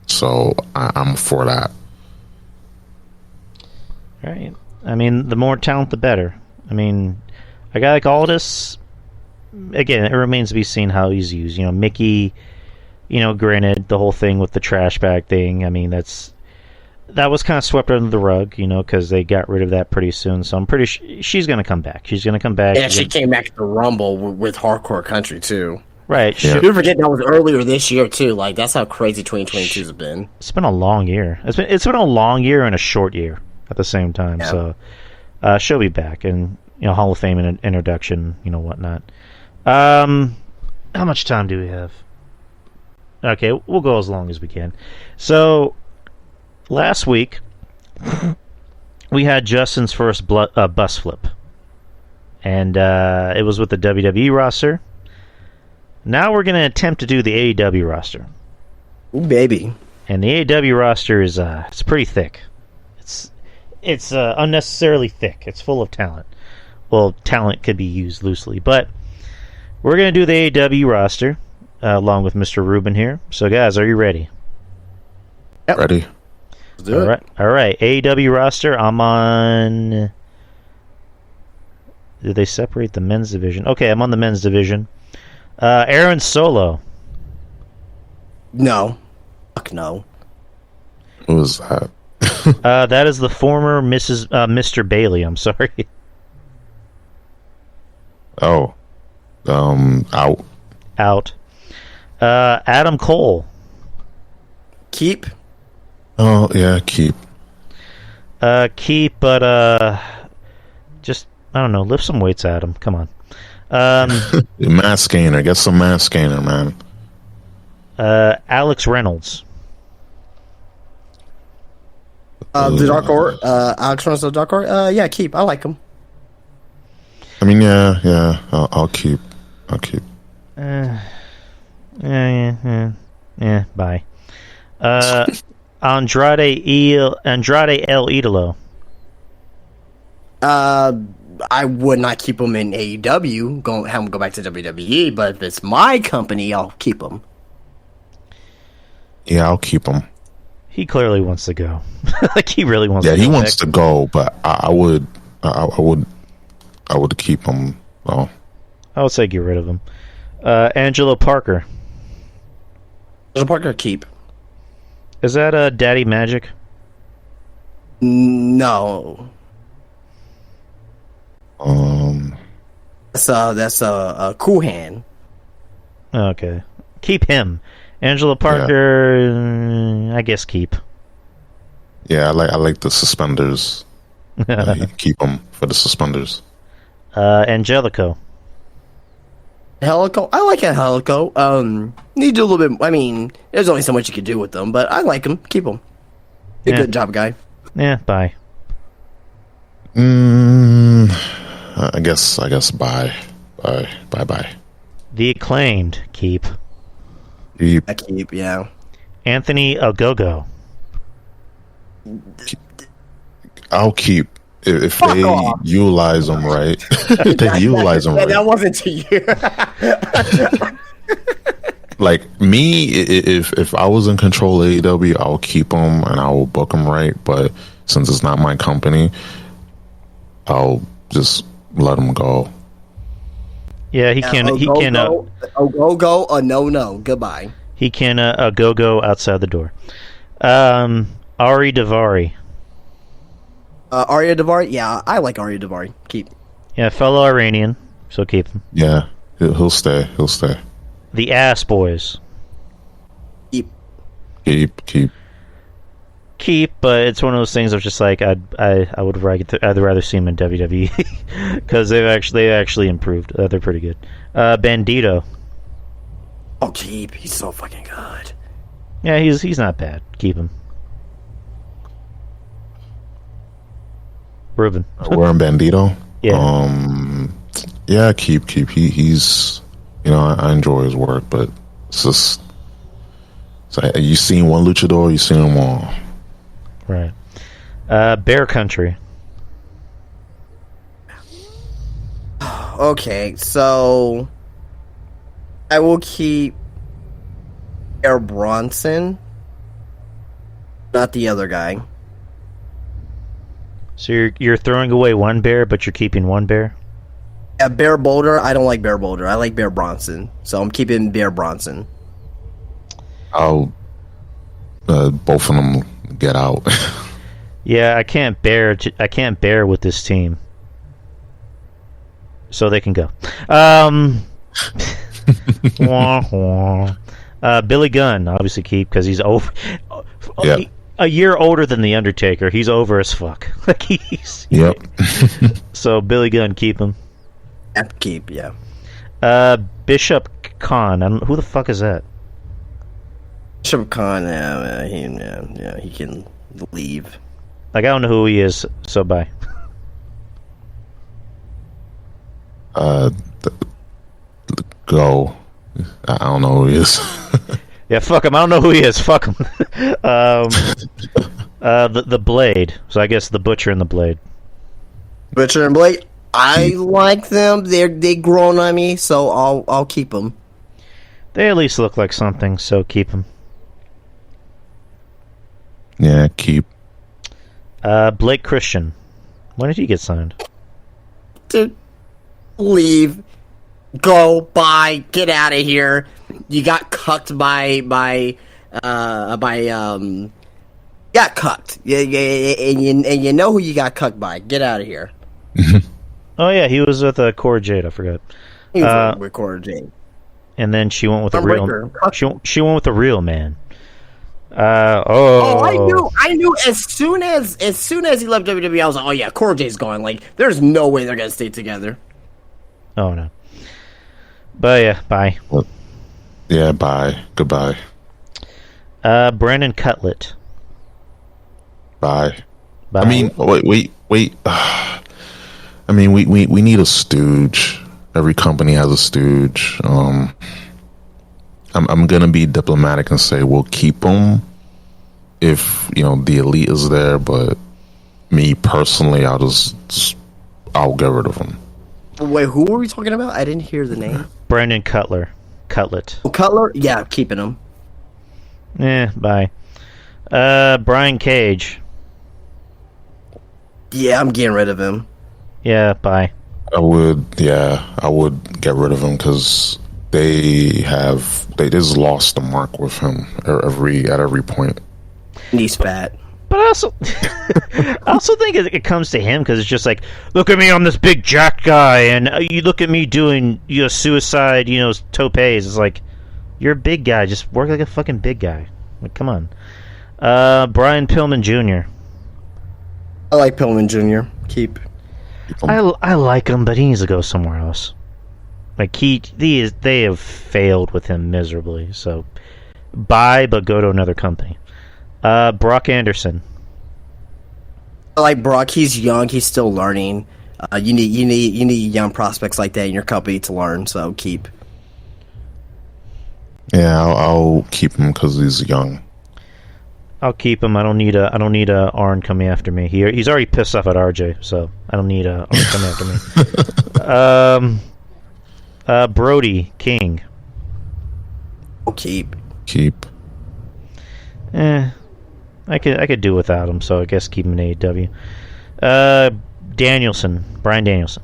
So I'm for that. Right. I mean, the more talent, the better. I mean, a guy like Aldis, again, it remains to be seen how he's used. Mickey, granted, the whole thing with the trash bag thing, I mean, that was kind of swept under the rug, because they got rid of that pretty soon. So I'm pretty sure she's going to come back. She's going to come back. Yeah, she came back to the Rumble with Hardcore Country, too. Right. Yeah. Don't forget that was earlier this year, too. Like, that's how crazy 2022 has been. It's been a long year. It's been a long year and a short year at the same time. Yeah. So she'll be back, and Hall of Fame introduction, whatnot. How much time do we have? Okay, we'll go as long as we can. So last week we had Justin's first bus flip, and it was with the WWE roster. Now we're going to attempt to do the AEW roster. Ooh, baby. And the AEW roster is it's pretty thick. It's unnecessarily thick. It's full of talent. Well, talent could be used loosely, but we're going to do the AEW roster along with Mr. Rubin here. So, guys, are you ready? Yep. Ready? Let's do it. All right. AEW roster. I'm on. Did they separate the men's division? Okay, I'm on the men's division. Aaron Solo. No. Fuck no. What was that? That is the former Mr. Bailey. I'm sorry. Oh. Out. Out. Adam Cole. Keep. Oh, yeah, keep. Keep, but just, I don't know, lift some weights, Adam. Come on. Mass gainer. Get some mass gainer, man. Alex Reynolds. The Dark Order. Alex Reynolds of the Dark Order. Yeah, keep. I like him. I mean, yeah. I'll keep. Yeah. Bye. Andrade El Idolo. I would not keep him in AEW. Have him go back to WWE. But if it's my company, I'll keep him. Yeah, I'll keep him. He clearly wants to go. Like, he really wants. Yeah, to he go wants back. to go, but I would keep him. Oh, I would say get rid of him. Angelo Parker. There's a Parker keep. Is that Daddy Magic? No. That's a cool hand. Okay, keep him. Angelo Parker, I guess keep. yeah, I like the suspenders. Keep them for the suspenders. Angelico. Helico. I like Helico. Need to do a little bit. I mean, there's only so much you can do with them, but I like him. Keep him. Yeah. Good job, guy. Yeah, bye. I guess bye. Bye. The Acclaimed, keep. Keep. I keep, yeah. Anthony Ogogo. I'll keep. If Fuck they off. utilize them right, they utilize them right. That wasn't to you. Like me, if I was in control of AEW, I'll keep them and I will book them right. But since it's not my company, I'll just let them go. Yeah, he can. He can. Go or no. Goodbye. He can go outside the door. Ari Davari. Arya Davari? Yeah, I like Arya Davari. Keep. Yeah, fellow Iranian, so keep him. Yeah, he'll stay. He'll stay. The Ass Boys. Keep. Keep, but it's one of those things of just like I'd rather see him in WWE because they've actually improved. They're pretty good. Bandito. Oh, keep. He's so fucking good. Yeah, he's not bad. Keep him. Ruben. We're on Bandito. Yeah. Yeah, keep. He's, I enjoy his work, but it's just, you seen one luchador, you seen them all. Right. Bear Country. Okay, so I will keep Air Bronson, not the other guy. So you're throwing away one bear, but you're keeping one bear? Yeah, Bear Boulder. I don't like Bear Boulder. I like Bear Bronson, so I'm keeping Bear Bronson. I'll both of them get out. Yeah, I can't bear with this team, so they can go. Wah, wah. Billy Gunn, obviously keep because he's over. Yeah. A year older than the Undertaker. He's over as fuck. Like he's. Yep. So Billy Gunn, keep him. Keep, yeah. Bishop Khan. Who the fuck is that? Bishop Khan, he can leave. Like I don't know who he is. So bye. Go. I don't know who he is. Yeah, fuck him. I don't know who he is. Fuck him. The Blade. So I guess the Butcher and the Blade. Butcher and Blade. I like them. They grown on me, so I'll keep them. They at least look like something, so keep them. Yeah, keep. Blake Christian. When did he get signed? To leave, go, bye, get out of here. You got cucked by got cucked. Yeah, and you know who you got cucked by. Get out of here. Oh yeah, he was with Cora Jade. I forgot. He was with Cora Jade. And then she went with a real. She went with a real man. I knew as soon as he left WWE, I was like, oh yeah, Cora Jade's gone. Like, there's no way they're gonna stay together. Oh no. But yeah, bye. Yeah, bye. Goodbye. Brandon Cutlet. Bye. Bye. I mean, wait. I mean, we need a stooge. Every company has a stooge. I'm gonna be diplomatic and say we'll keep them if the elite is there. But me personally, I'll get rid of them. Wait, who were we talking about? I didn't hear the name. Brandon Cutlet. Oh, Cutler? Yeah, keeping him. Bye. Brian Cage. Yeah, I'm getting rid of him. Yeah, bye. I would get rid of him because they just lost the mark with him at every point. He's fat. But I also think it comes to him because it's just like, look at me, I'm this big jack guy, and you look at me doing suicide, topes. It's like, you're a big guy, just work like a fucking big guy. Like, come on. Brian Pillman Jr. I like Pillman Jr. Keep. I like him, but he needs to go somewhere else. Like they have failed with him miserably. So, bye, but go to another company. Brock Anderson. Like Brock, he's young. He's still learning. You need young prospects like that in your company to learn. So keep. Yeah, I'll keep him because he's young. I'll keep him. I don't need a Arn coming after me. He's already pissed off at RJ, so I don't need a Arn coming after me. Brody King. Oh, keep. Keep. I could do without him, so I guess keep him in AEW. Brian Danielson.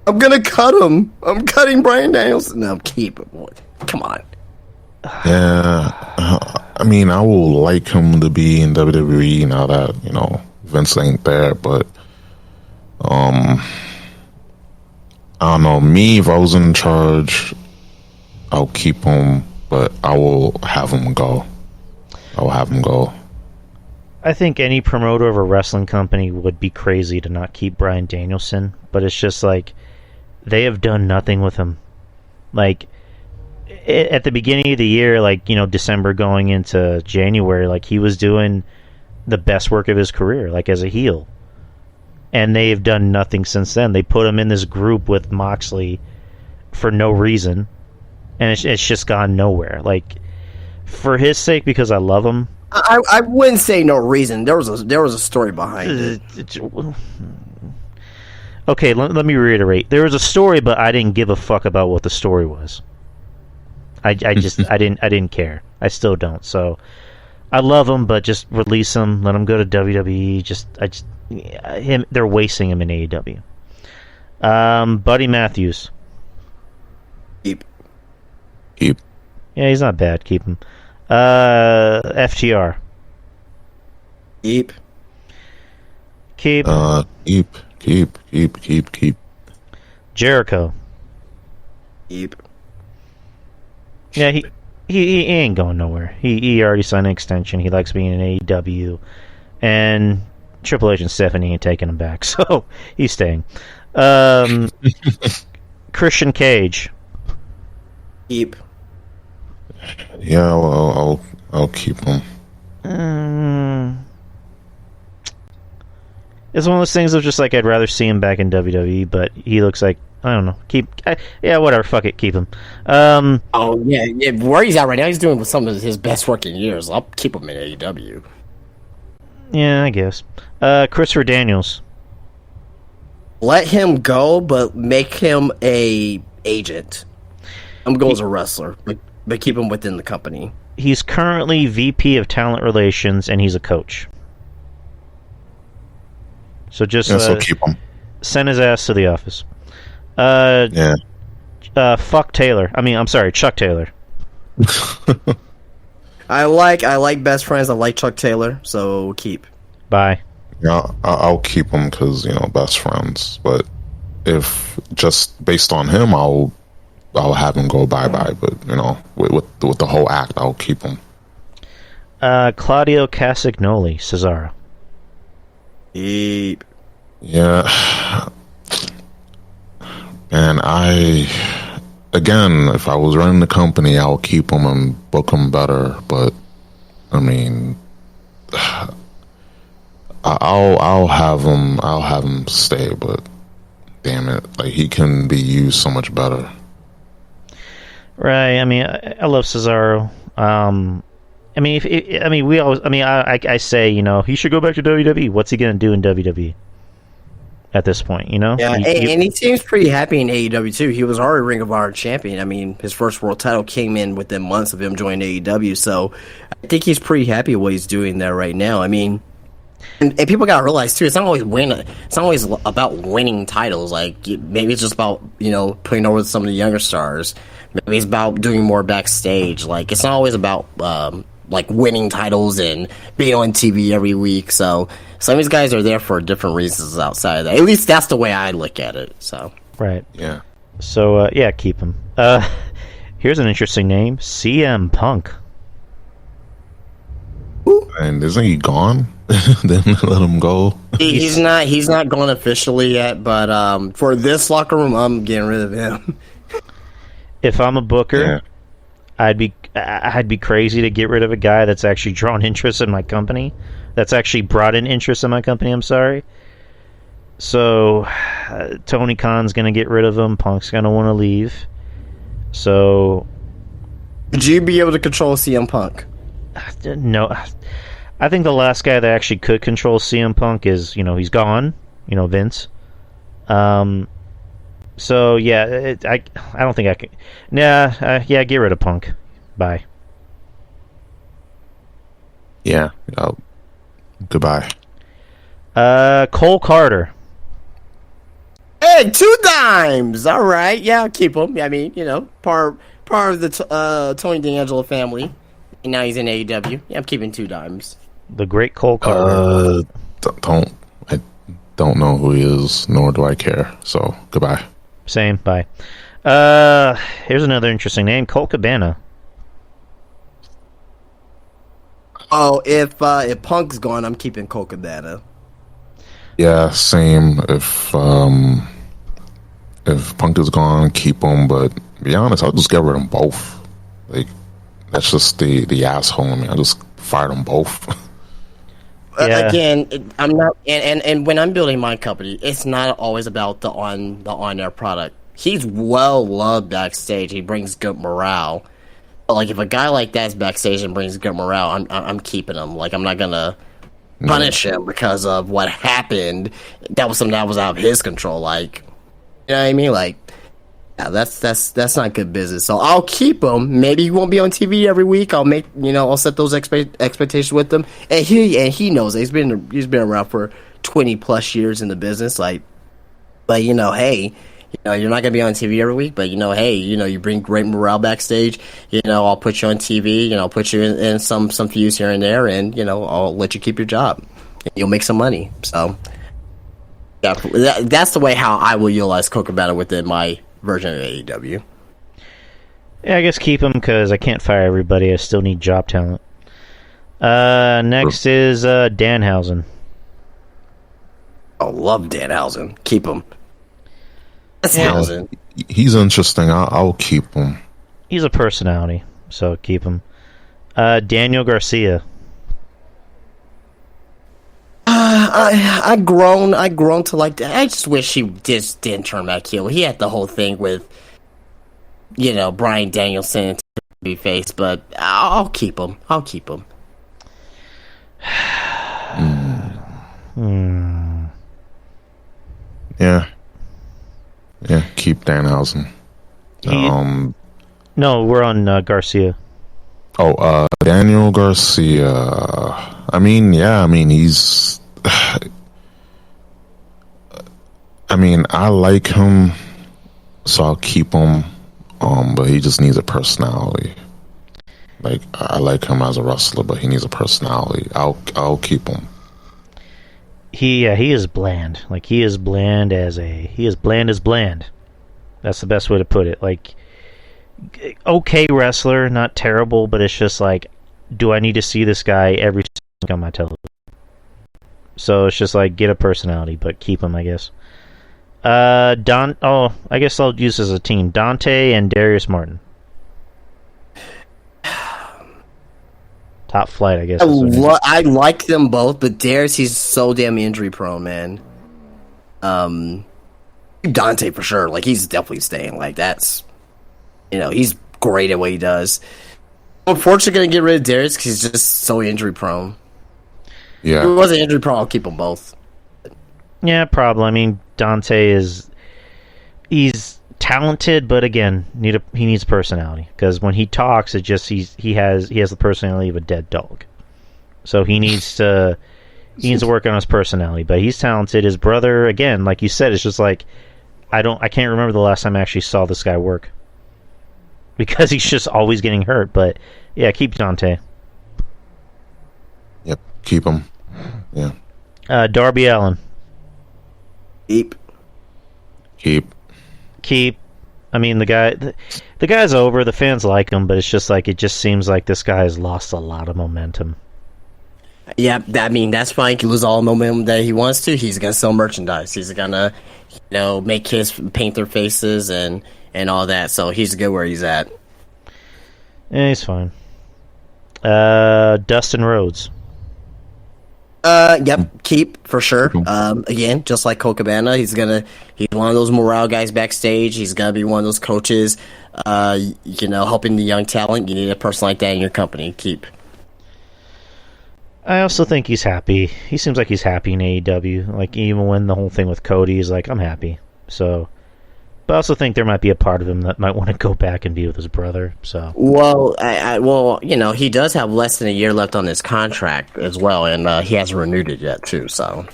I'm gonna cut him. I'm cutting Brian Danielson. No, keep it. Come on. Yeah, I mean, I will like him to be in WWE now that Vince ain't there. But I don't know. Me, if I was in charge, I'll keep him, but I will have him go. I'll have him go. I think any promoter of a wrestling company would be crazy to not keep Brian Danielson, but it's just like they have done nothing with him. Like at the beginning of the year, December going into January, he was doing the best work of his career, as a heel. And they've done nothing since then. They put him in this group with Moxley for no reason, and it's just gone nowhere. For his sake, because I love him. I wouldn't say no reason. There was a story behind it. Okay, let me reiterate. There was a story, but I didn't give a fuck about what the story was. I didn't care. I still don't. So I love him, but just release him. Let him go to WWE. They're wasting him in AEW. Buddy Matthews. Keep. Yeah, he's not bad. Keep him. FTR. Keep. Keep. Jericho. Keep. Yeah, he ain't going nowhere. He already signed an extension. He likes being in AEW, and Triple H and Stephanie ain't taking him back, so he's staying. Christian Cage. Keep. Yeah, well, I'll keep him. It's one of those things of just I'd rather see him back in WWE, but he looks like I don't know. Whatever. Fuck it. Keep him. Oh yeah. Where he's at right now, he's doing some of his best work in years. I'll keep him in AEW. Yeah, I guess. Christopher Daniels. Let him go, but make him a agent. I'm going as a wrestler, but keep him within the company. He's currently VP of Talent Relations, and he's a coach. So just so keep him. Send his ass to the office. Fuck Taylor. I'm sorry, Chuck Taylor. I like best friends. I like Chuck Taylor, so keep. Bye. Yeah, I'll keep him because best friends. But if just based on him, I'll have him go bye. But with the whole act, I'll keep him. Claudio Castagnoli, Cesaro. Keep. Yeah. And again, if I was running the company, I'll keep him and book him better. But I mean, I'll have him stay. But damn it, he can be used so much better. Right. I love Cesaro. I say he should go back to WWE. What's he gonna do in WWE? At this point, Yeah, and he seems pretty happy in AEW too. He was already Ring of Honor champion. His first world title came in within months of him joining AEW, so I think he's pretty happy with what he's doing there right now. And people gotta realize too, it's not always It's not always about winning titles. Maybe it's just about putting over some of the younger stars. Maybe it's about doing more backstage. It's not always about winning titles and being on TV every week. So some of these guys are there for different reasons outside of that. At least that's the way I look at it. So right, yeah. So keep him. Here's an interesting name: CM Punk. And isn't he gone? Then let him go. He's not gone officially yet, but for this locker room, I'm getting rid of him. If I'm a booker, I'd be crazy to get rid of a guy that's actually drawn interest in my company. that's actually brought in interest in my company. I'm sorry. So Tony Khan's gonna get rid of him. Punk's gonna want to leave. So would you be able to control CM Punk? No, I think the last guy that actually could control CM Punk is, he's gone. Vince. So yeah, I don't think I can. Nah, yeah, get rid of Punk. Bye. Yeah. Goodbye. Cole Carter. Hey, 2 dimes. All right, yeah, I'll keep him. I mean, part of the Tony D'Angelo family. And now he's in AEW. Yeah, I'm keeping 2 dimes. The great Cole Carter. I don't know who he is, nor do I care. So goodbye. Same. Bye. Here's another interesting name, Colt Cabana. Oh, if Punk's gone, I'm keeping Colt Cabana. Yeah, same. If Punk is gone, keep him. But to be honest, I'll just get rid of them both. Like, that's just the asshole in me. I just fired them both. Yeah. Again, I'm not, and when I'm building my company, it's not always about the on air product. He's well loved backstage. He brings good morale. But like, if a guy like that's backstage and brings good morale, I'm keeping him. Like, I'm not gonna punish him because of what happened. That was something that was out of his control. Like, you know what I mean? Like, yeah, that's not good business. So I'll keep him. Maybe he won't be on TV every week. I'll set those expectations with him. And he knows it. He's been around for 20+ years in the business. Like, but hey, you're not gonna be on TV every week. But hey, you bring great morale backstage. I'll put you on TV. I'll put you in some feuds here and there, and I'll let you keep your job. You'll make some money. So yeah, that's the way how I will utilize Colt Cabana within my version of AEW. Yeah, I guess keep him because I can't fire everybody. I still need job talent. Next is Danhausen. Oh, love Danhausen. Keep him. Danhausen. He's interesting. I'll keep him. He's a personality, so keep him. Daniel Garcia. I grown to like that. I just wish he just didn't turn back heel. He had the whole thing with, Bryan Danielson to be face, but I'll keep him. Yeah, keep Danhausen. No, we're on Garcia. Daniel Garcia. He's. I like him, so I'll keep him. But he just needs a personality. Like, I like him as a wrestler, but he needs a personality. I'll keep him. He is bland. Like, he is bland as bland. That's the best way to put it. Like, okay wrestler, not terrible, but it's just like, do I need to see this guy every time on my television? So it's just like, get a personality, but keep him, I guess. I guess I'll use as a team. Dante and Darius Martin. Top flight, I guess. I like them both, but Darius, he's so damn injury prone, man. Dante for sure. Like, he's definitely staying. Like, that's, he's great at what he does. Unfortunately, gonna get rid of Darius because he's just so injury prone. Yeah, if he wasn't injury prone, I'll keep them both. Yeah, problem. Dante he's talented, but again, he needs personality, because when he talks, it just he has the personality of a dead dog. So he needs to work on his personality. But he's talented. His brother, again, like you said, it's just like I can't remember the last time I actually saw this guy work, because he's just always getting hurt. But yeah, keep Dante. Yep, keep him. Yeah. Darby Allin. Keep. The guy's over. The fans like him, but it's just like, it just seems like this guy has lost a lot of momentum. Yeah, that's fine. He can lose all the momentum that he wants to. He's gonna sell merchandise. He's gonna, make kids paint their faces and all that. So he's good where he's at. Yeah, he's fine. Dustin Rhodes. Yep, keep for sure. Again, just like Cole Cabana, he's one of those morale guys backstage. He's gonna be one of those coaches, helping the young talent. You need a person like that in your company. Keep. I also think he's happy. He seems like he's happy in AEW. Like, even when the whole thing with Cody, he's like, I'm happy. So, but I also think there might be a part of him that might want to go back and be with his brother. So, well, he does have less than a year left on his contract as well, and he hasn't renewed it yet too. So,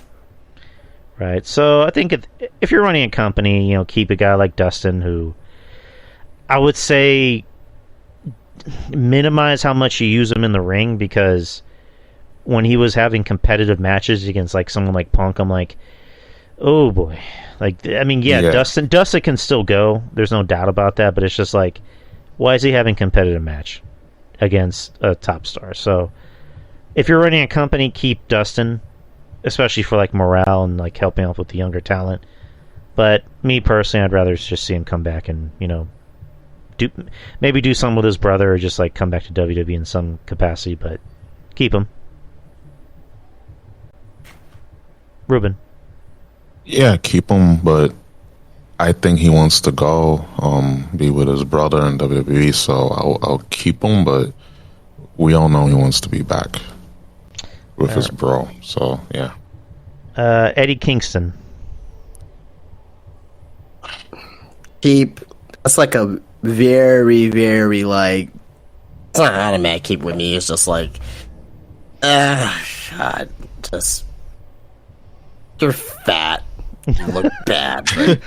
right. So I think if you're running a company, keep a guy like Dustin, who I would say minimize how much you use him in the ring, because when he was having competitive matches against like someone like Punk, I'm like, oh boy. Like, I mean, yeah. Dustin can still go. There's no doubt about that. But it's just like, why is he having competitive match against a top star? So, if you're running a company, keep Dustin, especially for like morale and like helping out with the younger talent. But me personally, I'd rather just see him come back and maybe do something with his brother, or just like come back to WWE in some capacity. But keep him. Ruben. Yeah, keep him, but I think he wants to go be with his brother in WWE, so I'll keep him, but we all know he wants to be back with his bro, so yeah. Eddie Kingston. Keep. That's like a very, very, like, it's not automatic keep with me. It's just like, God, just, you're fat. You look bad. But,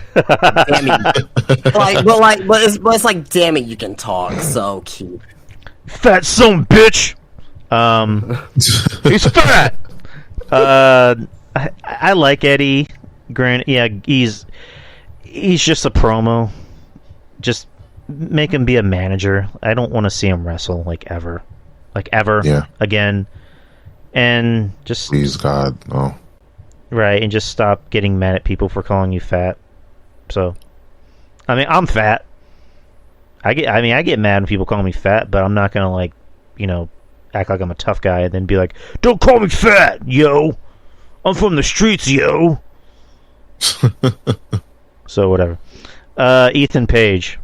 damn it. But it's like, damn it, you can talk. So cute. Fat son bitch. He's fat. I like Eddie. Grant, yeah, he's just a promo. Just make him be a manager. I don't want to see him wrestle ever again. And just please God, no. Right, and just stop getting mad at people for calling you fat. So, I mean, I'm fat. I get mad when people call me fat, but I'm not gonna act like I'm a tough guy and then be like, "Don't call me fat, yo. I'm from the streets, yo." So whatever. Ethan Page.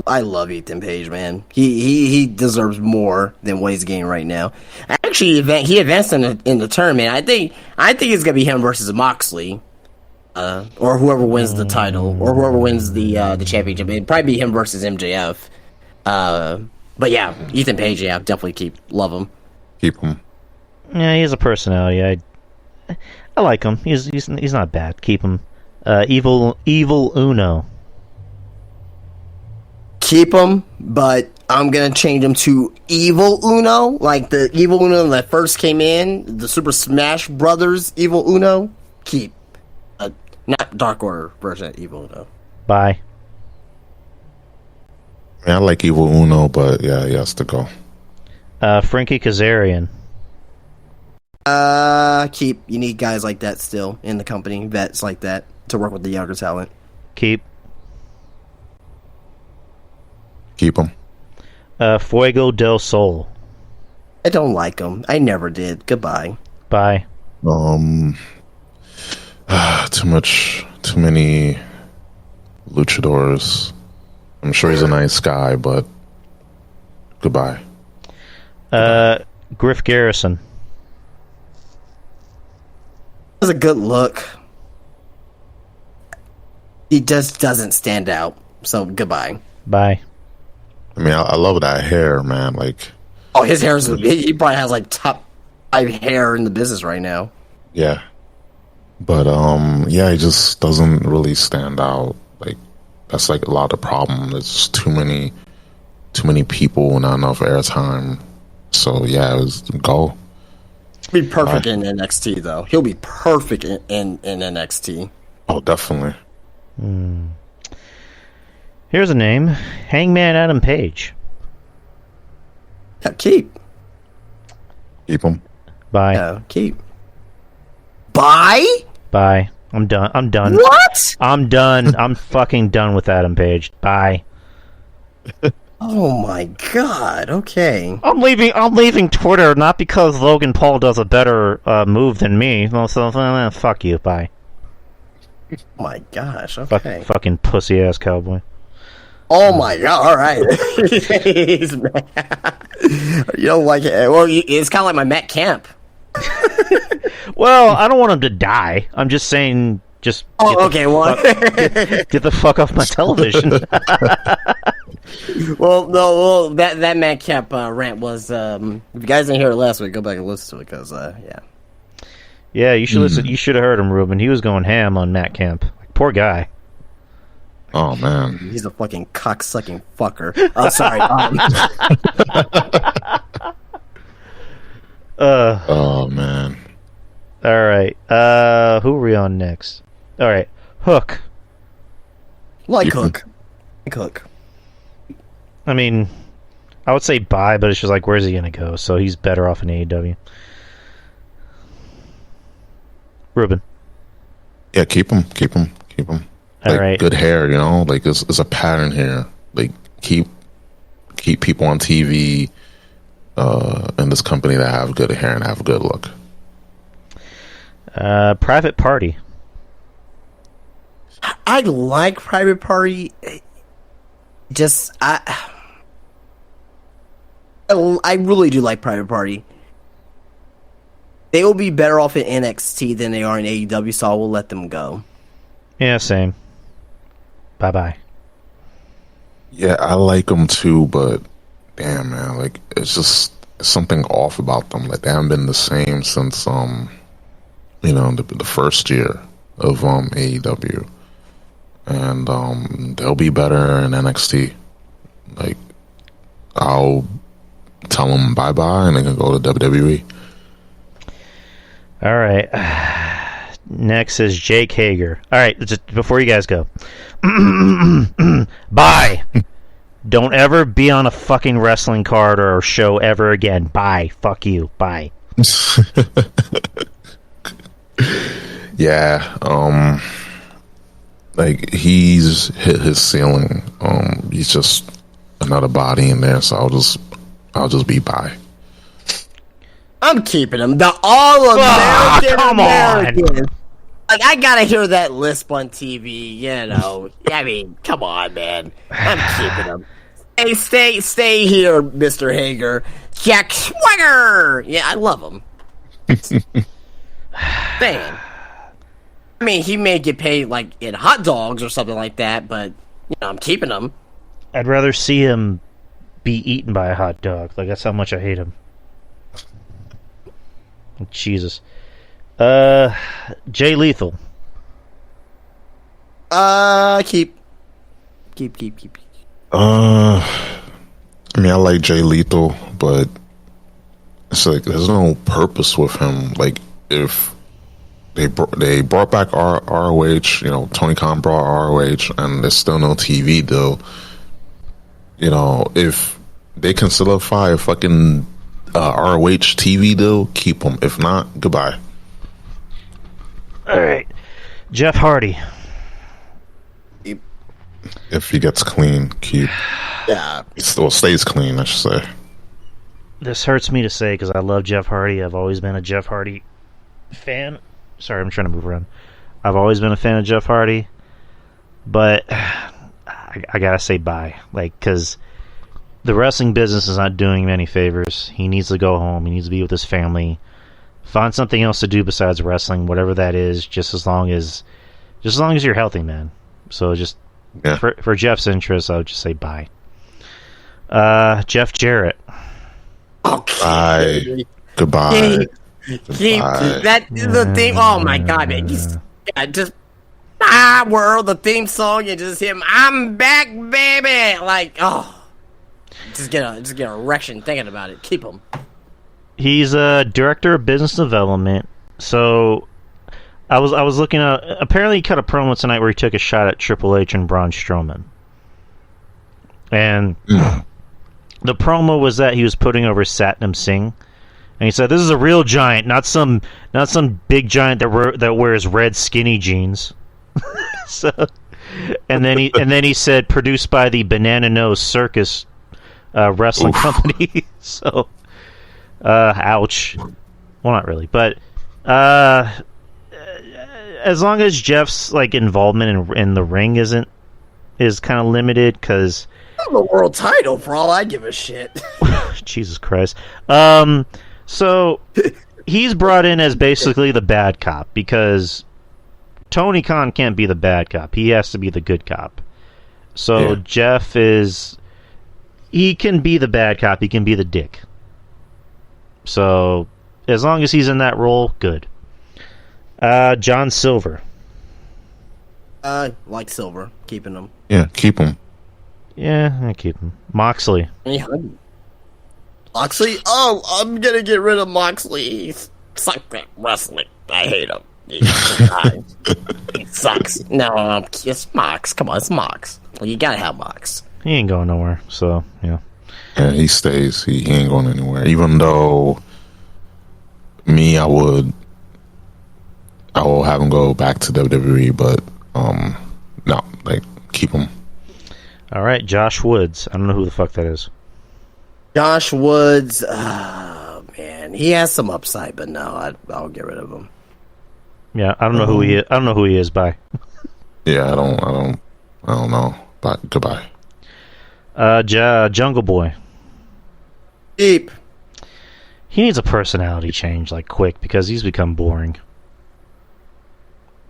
I love Ethan Page, man. He deserves more than what he's getting right now. Actually, he advanced in the tournament. I think it's gonna be him versus Moxley, or whoever wins the title, or whoever wins the championship. It'd probably be him versus MJF. But yeah, Ethan Page, yeah, definitely love him. Keep him. Yeah, he has a personality. I like him. He's not bad. Keep him. Evil Uno. Keep him, but I'm gonna change him to Evil Uno, like the Evil Uno that first came in, the Super Smash Brothers Evil Uno. Keep, not Dark Order version of Evil Uno. Bye. I like Evil Uno, but yeah, he has to go. Frankie Kazarian. Keep. You need guys like that still in the company, vets like that to work with the younger talent. Keep. Keep him. Fuego del Sol. I don't like him. I never did. Goodbye. Bye. Too many luchadors. I'm sure he's a nice guy, but goodbye. Griff Garrison. That's a good look. He just doesn't stand out. So goodbye. Bye. I mean, I love that hair, man. Oh, his hair he probably has top 5 hair in the business right now. Yeah. But, he just doesn't really stand out. That's a lot of problem. There's too many people, not enough airtime. So, yeah, it was go. He'll be perfect in NXT, though. He'll be perfect in NXT. Oh, definitely. Here's a name. Hangman Adam Page. Yeah, keep. Keep him. Bye. Yeah, keep. Bye? Bye. I'm done. What? I'm done. I'm fucking done with Adam Page. Bye. Oh my god. Okay. I'm leaving Twitter not because Logan Paul does a better move than me. So fuck you. Bye. Oh my gosh. Okay. Fucking pussy ass cowboy. Oh my god. All right. He's mad. You don't like it? Well, it's kind of like my Matt Camp. Well, I don't want him to die. I'm just saying. Just okay. Well, get the fuck off my television. Well, no. Well, that Matt Camp rant was. If you guys didn't hear it last week, go back and listen to it because, yeah. Yeah, you should listen. You should have heard him, Ruben. He was going ham on Matt Camp. Like, poor guy. Oh man, He's a fucking cock-sucking fucker. Oh, sorry. oh man. All right. Who are we on next? All right. Hook. like Hook. Like Hook. I mean, I would say bye, but it's just like, where's he going to go? So he's better off in AEW. Ruben. Yeah, keep him. All Like, right. good hair, you know. Like it's a pattern here. Like keep people on TV in this company that have good hair and have a good look. Private Party. I like Private Party. Just I really do like Private Party. They will be better off in NXT than they are in AEW, so I will let them go. Yeah, same. Bye-bye. Yeah, I like them too, but damn man, like it's just something off about them. Like they haven't been the same since the first year of AEW, and they'll be better in NXT. Like I'll tell them bye bye, and they can go to WWE. All right. Next is Jake Hager. All right, just before you guys go. Bye. Don't ever be on a fucking wrestling card or show ever again. Bye. Fuck you. Bye. Yeah, like he's hit his ceiling. He's just another body in there, so I'll just be by. I'm keeping them. The All-American American. Like, I gotta hear that lisp on TV, you know. I mean, come on, man. I'm keeping them. Hey, stay here, Mr. Hager. Jack Swagger! Yeah, I love him. Man. I mean, he may get paid, like, in hot dogs or something like that, but, I'm keeping him. I'd rather see him be eaten by a hot dog. Like, that's how much I hate him. Jesus. Jay Lethal. Keep. I mean, I like Jay Lethal, but it's like there's no purpose with him. Like if they brought back ROH, Tony Khan brought ROH, and there's still no TV deal. If they can solidify a fucking ROH TV deal, keep them. If not, goodbye. All right, Jeff Hardy. If he gets clean, keep. Yeah. He still stays clean, I should say. This hurts me to say because I love Jeff Hardy. I've always been a Jeff Hardy fan. Sorry, I'm trying to move around. I've always been a fan of Jeff Hardy, but I gotta say bye. Like, because the wrestling business is not doing him any favors. He needs to go home. He needs to be with his family. Find something else to do besides wrestling, whatever that is. Just as long as you're healthy, man. So just for Jeff's interest, I would just say bye. Jeff Jarrett. Okay. Bye. Goodbye. That the thing. Oh my god, man! World, the theme song, and just him. I'm back, baby. Like, just get an erection thinking about it. Keep him. He's a director of business development. So I was looking at. Apparently, he cut a promo tonight where he took a shot at Triple H and Braun Strowman, and the promo was that he was putting over Satnam Singh, and he said, "This is a real giant, not some big giant that wears red skinny jeans." So, and then he said, "Produced by the Banana Nose Circus wrestling company. So, ouch. Well, not really, but as long as Jeff's like involvement in the ring is kind of limited, because the world title for all I give a shit. Jesus Christ. So he's brought in as basically the bad cop, because Tony Khan can't be the bad cop. He has to be the good cop. So Jeff he can be the bad cop. He can be the dick. So as long as he's in that role, good. John Silver. Like Silver, keeping him. Yeah, keep him. Yeah, I keep him. Moxley. Moxley? Oh, I'm gonna get rid of Moxley. He's sucked at wrestling. I hate him. He sucks. No, it's Mox. Come on, it's Mox. Well, you gotta have Mox. He ain't going nowhere, so, yeah. Yeah, he stays. He ain't going anywhere. Even though I will have him go back to WWE, but no, like, keep him. All right, Josh Woods. I don't know who the fuck that is. Josh Woods, man, he has some upside, but no, I'll get rid of him. Yeah, I don't know who he is. I don't know who he is. Bye. Yeah, I don't know. Bye. Goodbye. Jungle Boy. Deep. He needs a personality change, like, quick, because he's become boring.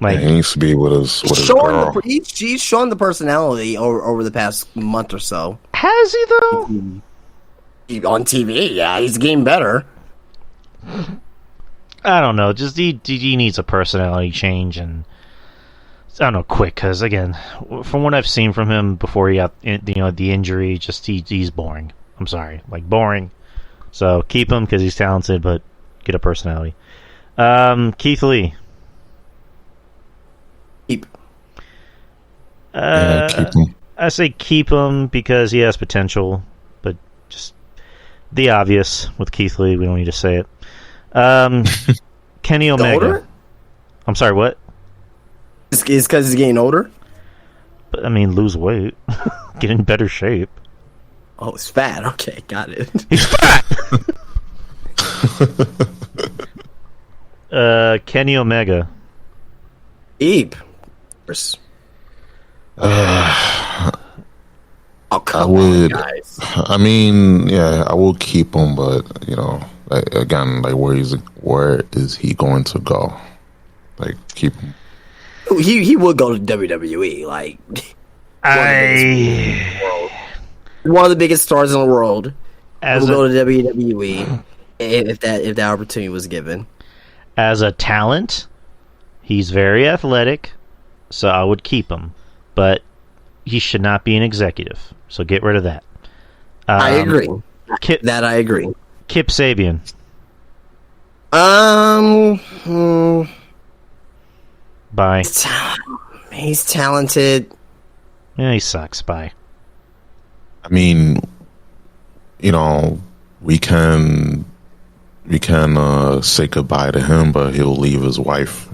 Like, he needs to be with his girl. He's shown the personality over the past month or so. Has he, though? On TV, yeah, he's getting better. I don't know. Just he needs a personality change, and I don't know, quick. Because again, from what I've seen from him before he got the injury, just he's boring. I'm sorry, like, boring. So keep him because he's talented, but get a personality. Keith Lee. Keep. Keep him. I say keep him because he has potential, but just the obvious with Keith Lee. We don't need to say it. Kenny Omega. Older? I'm sorry, what? It's because he's getting older? But, I mean, lose weight. Get in better shape. Oh, he's fat. Okay, got it. He's fat! Kenny Omega. Eep. Oh, come on, guys. I mean, yeah, I will keep him, but, again, like, where is he going to go? Like, keep him. He would go to WWE, like one of the biggest stars in the world. Will go to WWE if that opportunity was given. As a talent, he's very athletic, so I would keep him. But he should not be an executive, so get rid of that. I agree. I agree. Kip Sabian. Bye. He's talented. Yeah, he sucks. Bye. I mean, we can say goodbye to him, but he'll leave his wife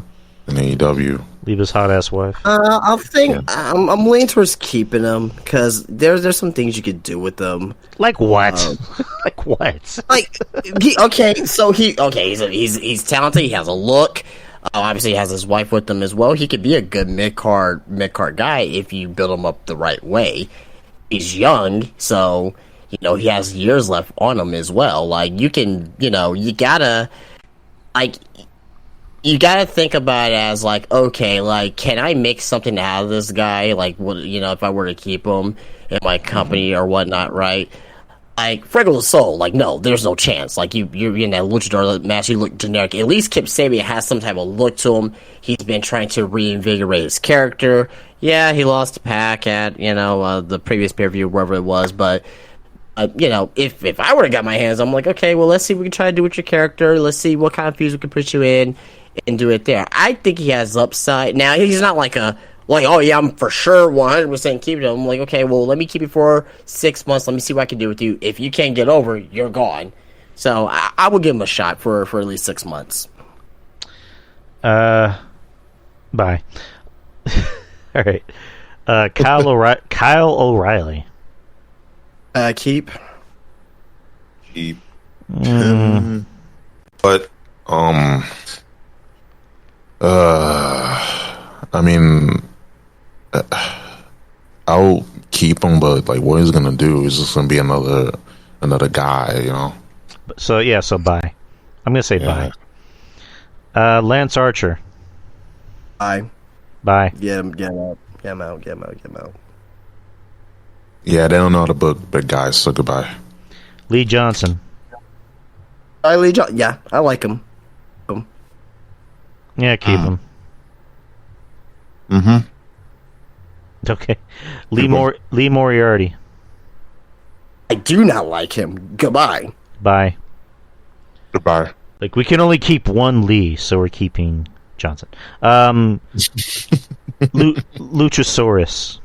in AEW. Leave his hot ass wife. I'm leaning towards keeping him because there's some things you could do with them. Like what? Like what? Like he's talented. He has a look. Obviously, he has his wife with him as well. He could be a good mid card guy if you build him up the right way. He's young, so he has years left on him as well. Like you can, you gotta think about it as like, okay, like, can I make something out of this guy? Like, what, if I were to keep him in my company or whatnot, right? Like, Fuego del Sol, like, no, there's no chance. Like, you're in that luchador match, you look generic. At least Kip Sabian has some type of look to him. He's been trying to reinvigorate his character. Yeah, he lost to Pac at, the previous pay-per-view, wherever it was, but, if I were to get my hands, I'm like, okay, well, let's see what we can try to do with your character. Let's see what kind of fuse we can put you in and do it there. I think he has upside. Now, he's not like oh yeah, I'm for sure 100% keeping him. I'm like, okay, well, let me keep you for 6 months. Let me see what I can do with you. If you can't get over, you're gone. So I will give him a shot for at least 6 months. Bye. All right. Kyle O'Reilly. Keep. keep him, but I mean, I'll keep him, but like, what he's gonna do is just gonna be another guy, you know. So bye. I'm gonna say bye. Lance Archer. Bye. Bye. Get him out. Get him out. Yeah, they don't know how to book big guys, so goodbye. Lee Johnson. Lee Johnson. Yeah, I like him. Yeah, keep him. Mm-hmm. Okay. Lee Moriarty. I do not like him. Goodbye. Bye. Goodbye. Like, we can only keep one Lee, so we're keeping Johnson. Luchasaurus.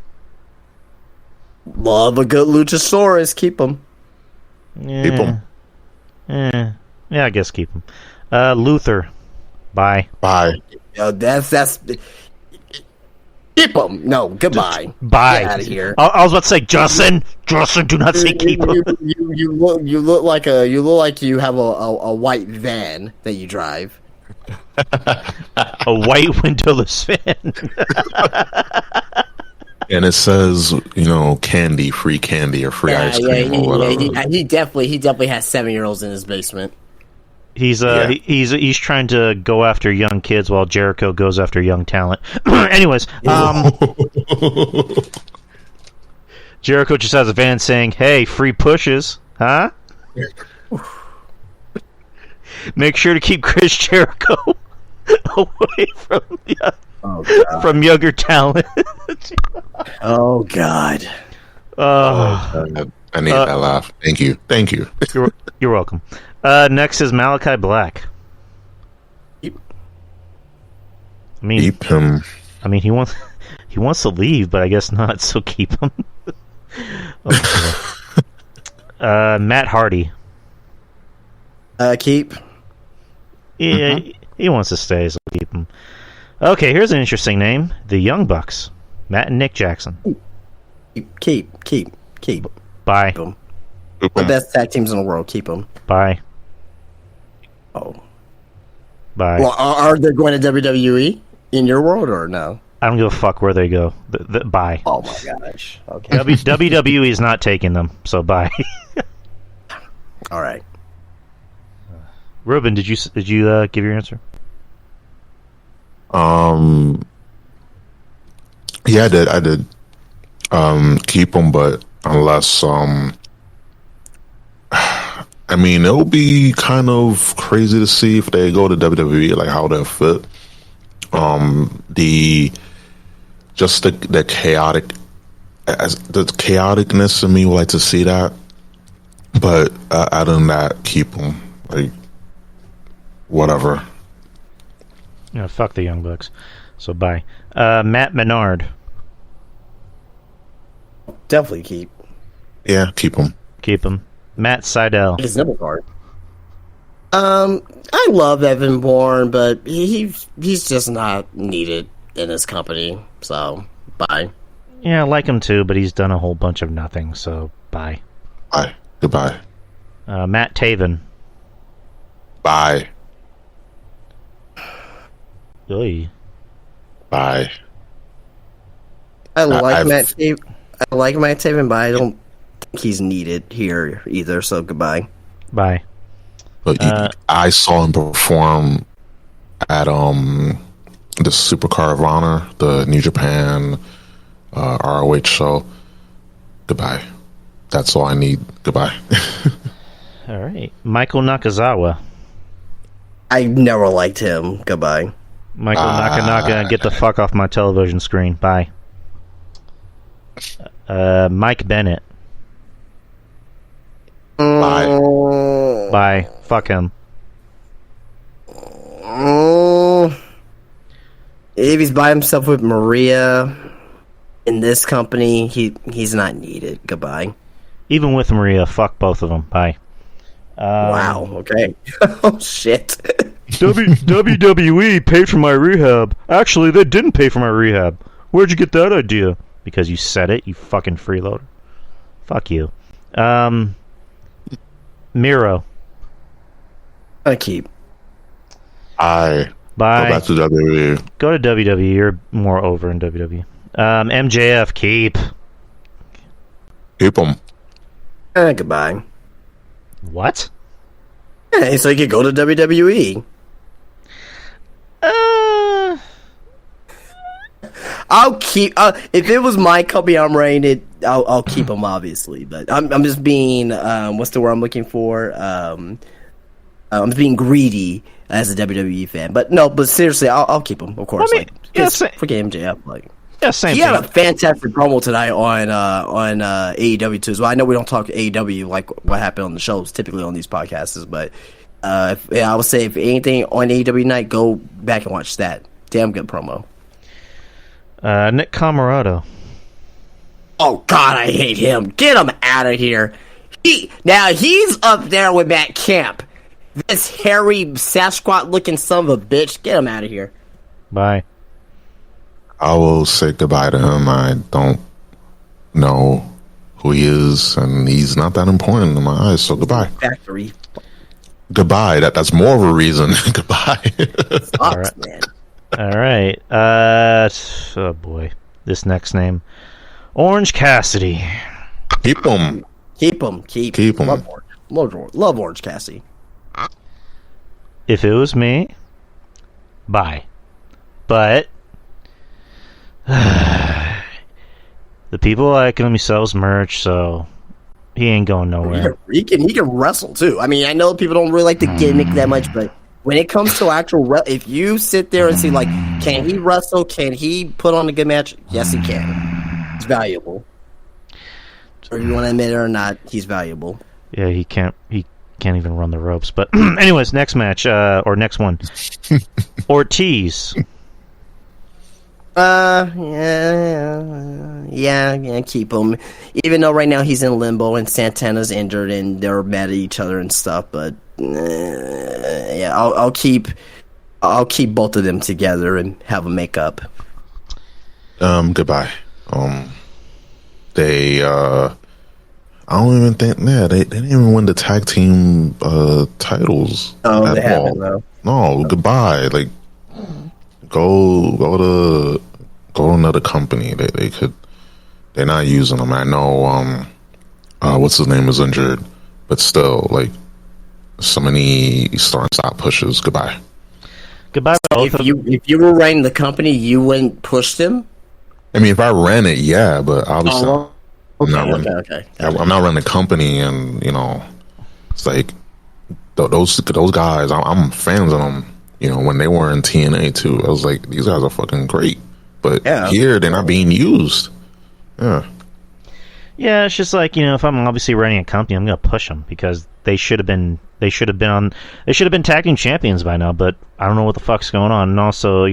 Love a good Luchasaurus. Keep him. Yeah. Keep him. Yeah, I guess keep him. Luther. Bye. Bye. Yo, that's. Keep him. No, goodbye. Bye. Get out of here. I was about to say, Justin, do not say keep him. You look like you have a white van that you drive. A white windowless van. And it says, free candy or free ice cream or whatever. He definitely has 7-year-olds in his basement. He's trying to go after young kids while Jericho goes after young talent. Anyways, Jericho just has a van saying, "Hey, free pushes, huh?" Make sure to keep Chris Jericho away from younger talent. Oh God. I need that laugh. Thank you. You're welcome. Next is Malachi Black. Keep him. I mean, he wants to leave, but I guess not. So keep him. Okay. Matt Hardy. Keep. Yeah, he wants to stay, so keep him. Okay, here's an interesting name: the Young Bucks. Matt and Nick Jackson. Keep. Bye. Keep 'em. The best tag teams in the world. Keep them. Bye. Oh. Bye. Well, are they going to WWE in your world or no? I don't give a fuck where they go. Bye. Oh my gosh. Okay. WWE is not taking them, so bye. All right. Ruben, did you give your answer? Yeah, I did. Keep them, but unless I mean, it'll be kind of crazy to see if they go to WWE, like how they'll fit. The chaoticness in me would like to see that, but other than that, keep them. Like, whatever. Yeah, fuck the Young Bucks. So bye. Matt Menard. Definitely keep. Yeah, keep them. Keep him. Matt Sydal. His nipple card. I love Evan Bourne, but he's just not needed in his company. So bye. Yeah, I like him too, but he's done a whole bunch of nothing. So bye. Bye. Goodbye. Matt Taven. Bye. Oy. Bye. I like Matt Taven, but I don't think he's needed here either. So goodbye. Bye. But I saw him perform at the Supercard of Honor, the New Japan ROH show. Goodbye. That's all I need. Goodbye. All right. Michael Nakazawa. I never liked him. Goodbye. Michael Nakanaka, get the fuck off my television screen. Bye. Mike Bennett. Bye. Bye. Fuck him. If he's by himself with Maria in this company, he's not needed. Goodbye. Even with Maria, fuck both of them. Bye. Wow. Okay. Oh shit. WWE paid for my rehab. Actually, they didn't pay for my rehab. Where'd you get that idea? Because you said it, you fucking freeloader. Fuck you. Miro. I keep. I Bye. go back to WWE. Go to WWE. You're more over in WWE. MJF, keep. Keep him. Goodbye. What? Hey, so you could go to WWE. I'll keep. If it was my company, I'm running it. I'll keep him, obviously. But I'm just being. What's the word I'm looking for? I'm just being greedy as a WWE fan. But no. But seriously, I'll keep him. Of course. I mean, forget MJF. Like. Yeah, same He thing. had a fantastic promo tonight on AEW too. So I know we don't talk AEW like what happened on the shows typically on these podcasts, but I would say if anything on AEW night, go back and watch that. Damn good promo. Nick Camarado. Oh God, I hate him. Get him out of here. He's up there with Matt Camp. This hairy Sasquatch looking son of a bitch. Get him out of here. Bye. I will say goodbye to him. I don't know who he is, and he's not that important in my eyes. So goodbye. Factory. Goodbye. That's more of a reason. Goodbye. Sucks, All right. man. All right. Oh boy, this next name, Orange Cassidy. Keep him. Keep him. Keep him. Love Orange Cassidy. If it was me, bye. But the people like him. He sells merch, so he ain't going nowhere. He can wrestle too. I mean, I know people don't really like the gimmick that much, but when it comes to actual, if you sit there and see like, can he wrestle? Can he put on a good match? Yes, he can. He's valuable. Whether you want to admit it or not, he's valuable. Yeah, he can't even run the ropes. But anyways, next match or next one, Ortiz. Yeah, keep him. Even though right now he's in limbo and Santana's injured and they're mad at each other and stuff, but yeah, I'll keep both of them together and have them make up. Goodbye. They I don't even think. Yeah, they didn't even win the tag team titles. Oh, they at all. haven't though. No, goodbye. Like, go to another company. They could. They're not using them. I know. What's his name is injured, but still, like, so many start and stop pushes. Goodbye. Goodbye. If you were running the company, you wouldn't push them. I mean, if I ran it, yeah, but obviously, Okay. I'm not running the company, and it's like those guys. I'm fans of them. When they were in TNA too, I was like, these guys are fucking great. But here, they're not being used. Yeah. Yeah, it's just like, if I'm obviously running a company, I'm gonna push them because they should have been tag team champions by now. But I don't know what the fuck's going on, and also,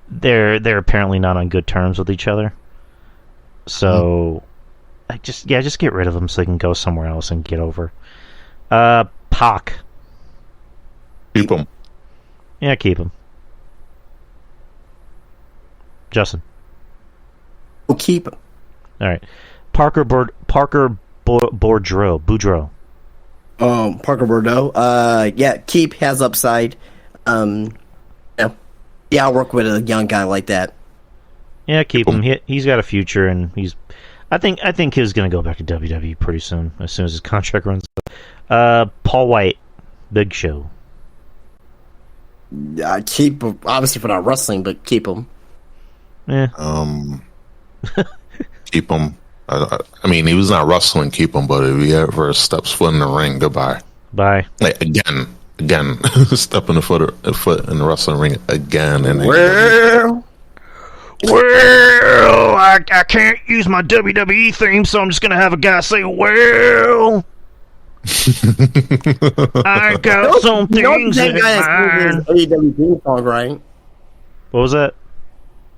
they're apparently not on good terms with each other. So, just get rid of them so they can go somewhere else and get over. Pac. Keep them. Yeah, keep him. Justin. We'll keep him. All right. Parker Boudreaux. Parker Bordeaux. Yeah, keep, has upside. Yeah, I'll work with a young guy like that. Yeah, keep him. He's got a future, and I think he's gonna go back to WWE pretty soon, as soon as his contract runs out. Paul White, Big Show. Keep him, obviously for not wrestling, but keep him. Yeah. Keep him. I mean, he was not wrestling. Keep him, but if he ever steps foot in the ring, goodbye. Bye. Like again, stepping a foot in the wrestling ring again, and I can't use my WWE theme, so I'm just gonna have a guy say, "Well, I got some things in mind." AEW theme song, right? What was that?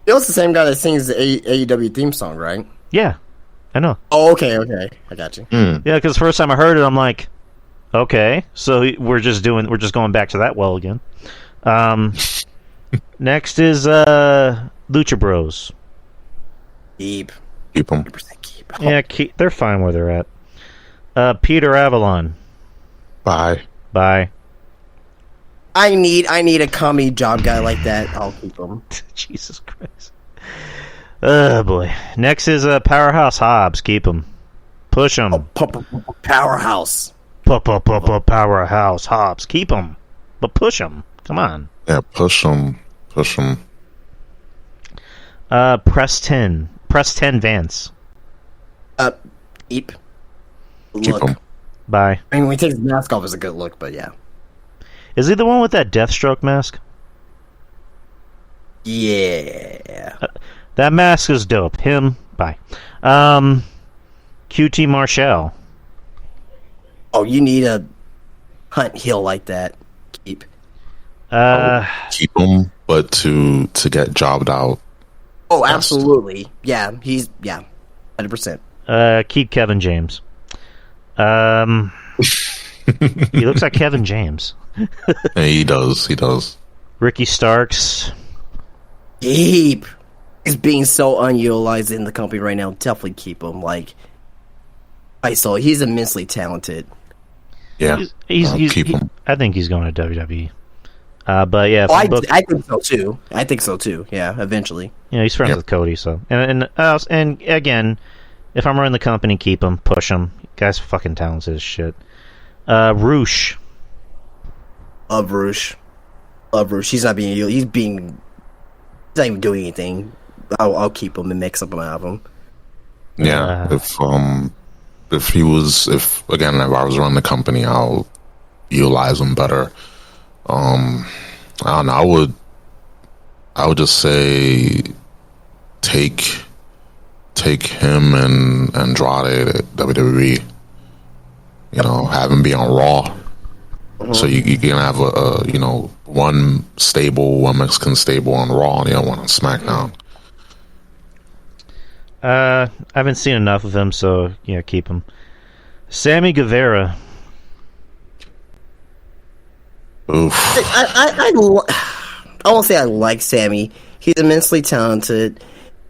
It was the same guy that sings the AEW theme song, right? Yeah, I know. Oh, okay, I got you. Yeah, because the first time I heard it, I'm like, okay, so we're just going back to that well again. Next is Lucha Bros. keep them. Yeah, they're fine where they're at. Peter Avalon. Bye. Bye. I need a comedy job guy like that. I'll keep him. Jesus Christ. Oh boy. Next is Powerhouse Hobbs. Keep him. Push him. Powerhouse. Powerhouse Hobbs. Keep him. But push him. Come on. Yeah, push him. Push him. Preston Vance. Keep. Keep Look. him. Bye. I mean, when he takes his mask off, it's a good look, but yeah. Is he the one with that Deathstroke mask? Yeah. That mask is dope. Him. Bye. QT Marshall. Oh, you need a Hunt Hill like that. Keep. Keep him, but to get jobbed out. Oh, absolutely. Yeah, 100%. Keep Kevin James. He looks like Kevin James. Yeah, he does. Ricky Starks. Keep. He's being so unutilized in the company right now. Definitely keep him. He's immensely talented. Yeah, keep him. I think he's going to WWE. But yeah, I think so too. Yeah, eventually. You know, he's friends with Cody, so and again, if I'm running the company, keep him, push him. Guy's fucking talented as shit. Roosh. Love Roosh. He's not even doing anything. I'll keep him and mix up out of him. Yeah, if I was running the company, I'll utilize him better. I don't know. I would just say take him and Andrade at WWE. You know, have him be on Raw. So you can have one Mexican stable on Raw and the other one on SmackDown. I haven't seen enough of him, so yeah, keep him. Sammy Guevara. Oof. I won't say I like Sammy. He's immensely talented.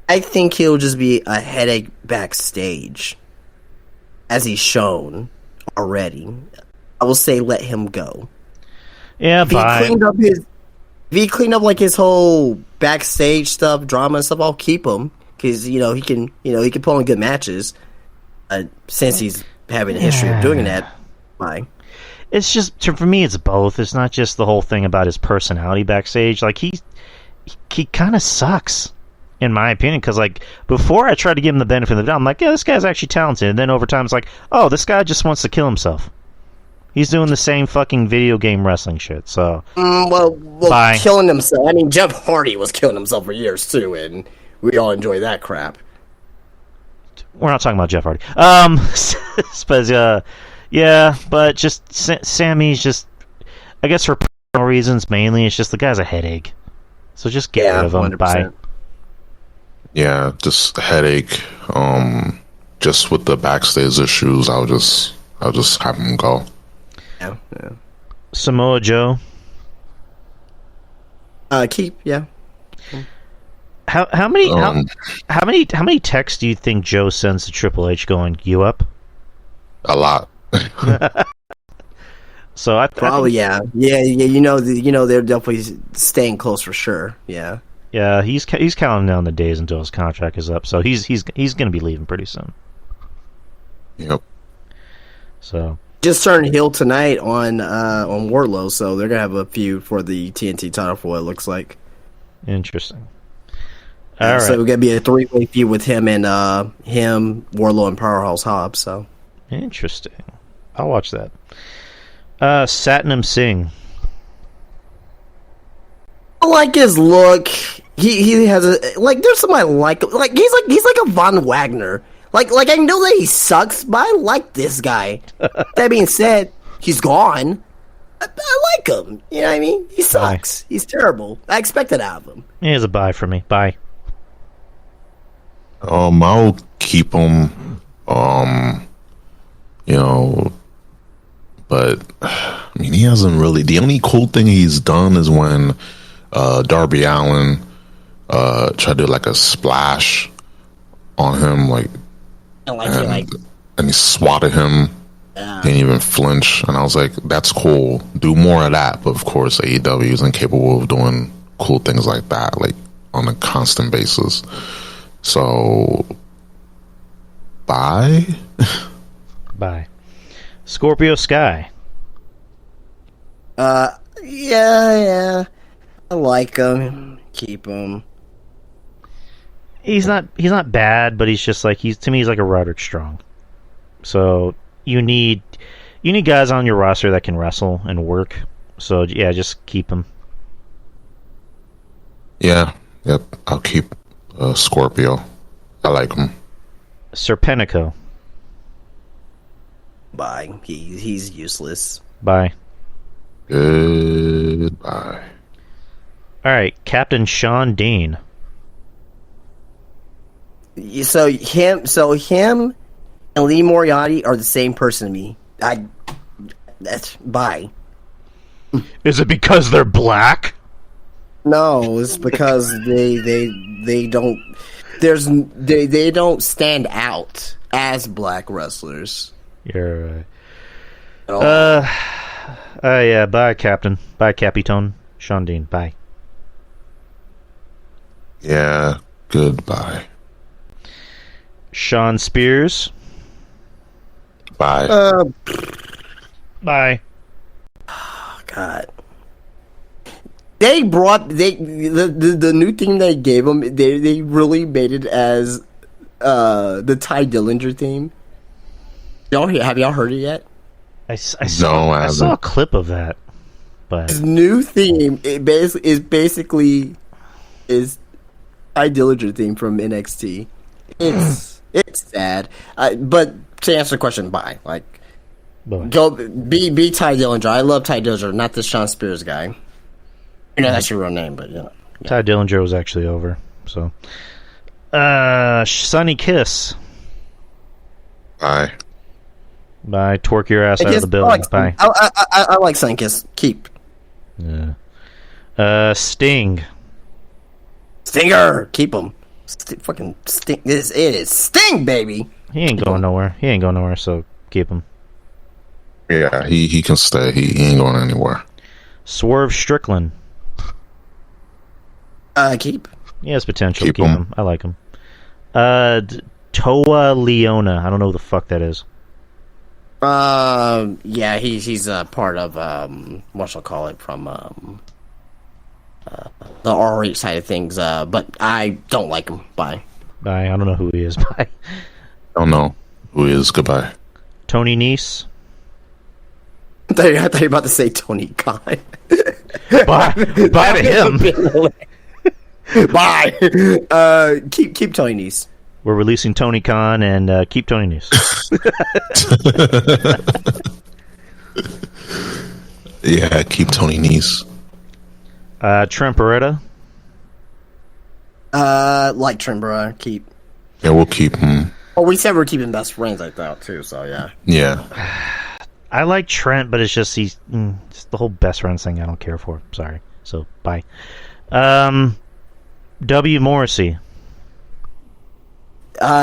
I think he'll just be a headache backstage, as he's shown already. I will say let him go. Yeah, if he cleaned up like his whole backstage stuff, drama and stuff, I'll keep him because he can put on good matches. Since he's having a history of doing that, fine. It's just for me, it's both. It's not just the whole thing about his personality backstage. Like he kind of sucks, in my opinion. Because before I tried to give him the benefit of the doubt, I'm like, yeah, this guy's actually talented. And then over time, it's like, oh, this guy just wants to kill himself. He's doing the same fucking video game wrestling shit. So, bye. Killing himself. I mean, Jeff Hardy was killing himself for years too, and we all enjoy that crap. We're not talking about Jeff Hardy. But yeah, but just Sammy's just, I guess for personal reasons mainly, it's just the guy's a headache. So just get rid of him. 100%. Bye. Yeah, just a headache. Just with the backstage issues, I'll just have him go. Yeah. Samoa Joe. Keep. Yeah. How many texts do you think Joe sends to Triple H going, "You up"? A lot. So I probably yeah. They're definitely staying close for sure. Yeah. Yeah, he's counting down the days until his contract is up. So he's going to be leaving pretty soon. Yep. So just turned heel tonight on Wardlow, so they're gonna have a feud for the TNT title for what it looks like. Interesting. All right. So we're gonna be a 3-way feud with him and Wardlow, and Powerhouse Hobbs. So interesting. I'll watch that. Satnam Singh. I like his look. He has there's somebody like he's like a Von Wagner. Like I know that he sucks, but I like this guy. That being said, he's gone. I like him. You know what I mean? He sucks. Bye. He's terrible. I expect it out of him. Here's a bye for me. Bye. I'll keep him. But I mean, he hasn't really. The only cool thing he's done is when Darby Allin tried to do like a splash on him, and he swatted him Can't even flinch. And I was like, that's cool. Do more of that. But of course, AEW is incapable of doing cool things like that, like on a constant basis. So, bye. Bye. Scorpio Sky. Yeah. I like him. Keep him. He's not bad, but he's just like to me he's like a Roderick Strong. So you need guys on your roster that can wrestle and work. So yeah, just keep him. Yeah. Yep. I'll keep Scorpio. I like him. Serpentico. Bye. He's useless. Bye. Goodbye. All right, Captain Sean Dean. So him and Lee Moriarty are the same person to me. That's bye. Is it because they're black? No, it's because they don't stand out as black wrestlers. You're right. Yeah, bye, Captain. Bye, Capitone. Sean Dean, bye. Yeah, goodbye. Sean Spears. Bye. Bye. Oh, God. They brought the new theme they gave them. They really made it as the Ty Dillinger theme. Have y'all heard it yet? I saw a clip of that. But His new theme is basically Ty Dillinger theme from NXT. It's sad. But to answer the question, bye. Like, go be Ty Dillinger. I love Ty Dillinger, not this Sean Spears guy. You know that's your real name, but yeah. Ty Dillinger was actually over. So, Sonny Kiss. Bye. Bye. Twerk your ass out of the building. Bye. I like Sonny Kiss. Keep. Yeah. Sting. Stinger. Keep him. Fucking Sting. It is Sting, baby. He ain't going nowhere. So keep him. Yeah, he can stay. He ain't going anywhere. Swerve Strickland. Keep. He has potential. Keep Keep him. him. I like him. Toa Leona. I don't know who the fuck that is. Yeah, he's a part of what shall I call it from the R8 side of things. But I don't like him. Bye. Bye. I don't know who he is. Bye. Don't know who he is. Goodbye. Tony Nese. I thought you were about to say Tony Khan. Bye to him. Bye. Keep Tony Nese. We're releasing Tony Khan and keep Tony Nese. Yeah, keep Tony Nese. Trent Beretta. Like Trent Beretta. Keep. Yeah, we'll keep him. Oh, we said we're keeping best friends, I thought too. So yeah. Yeah. I like Trent, but it's just just the whole best friends thing. I don't care for. Sorry. So bye. W. Morrissey.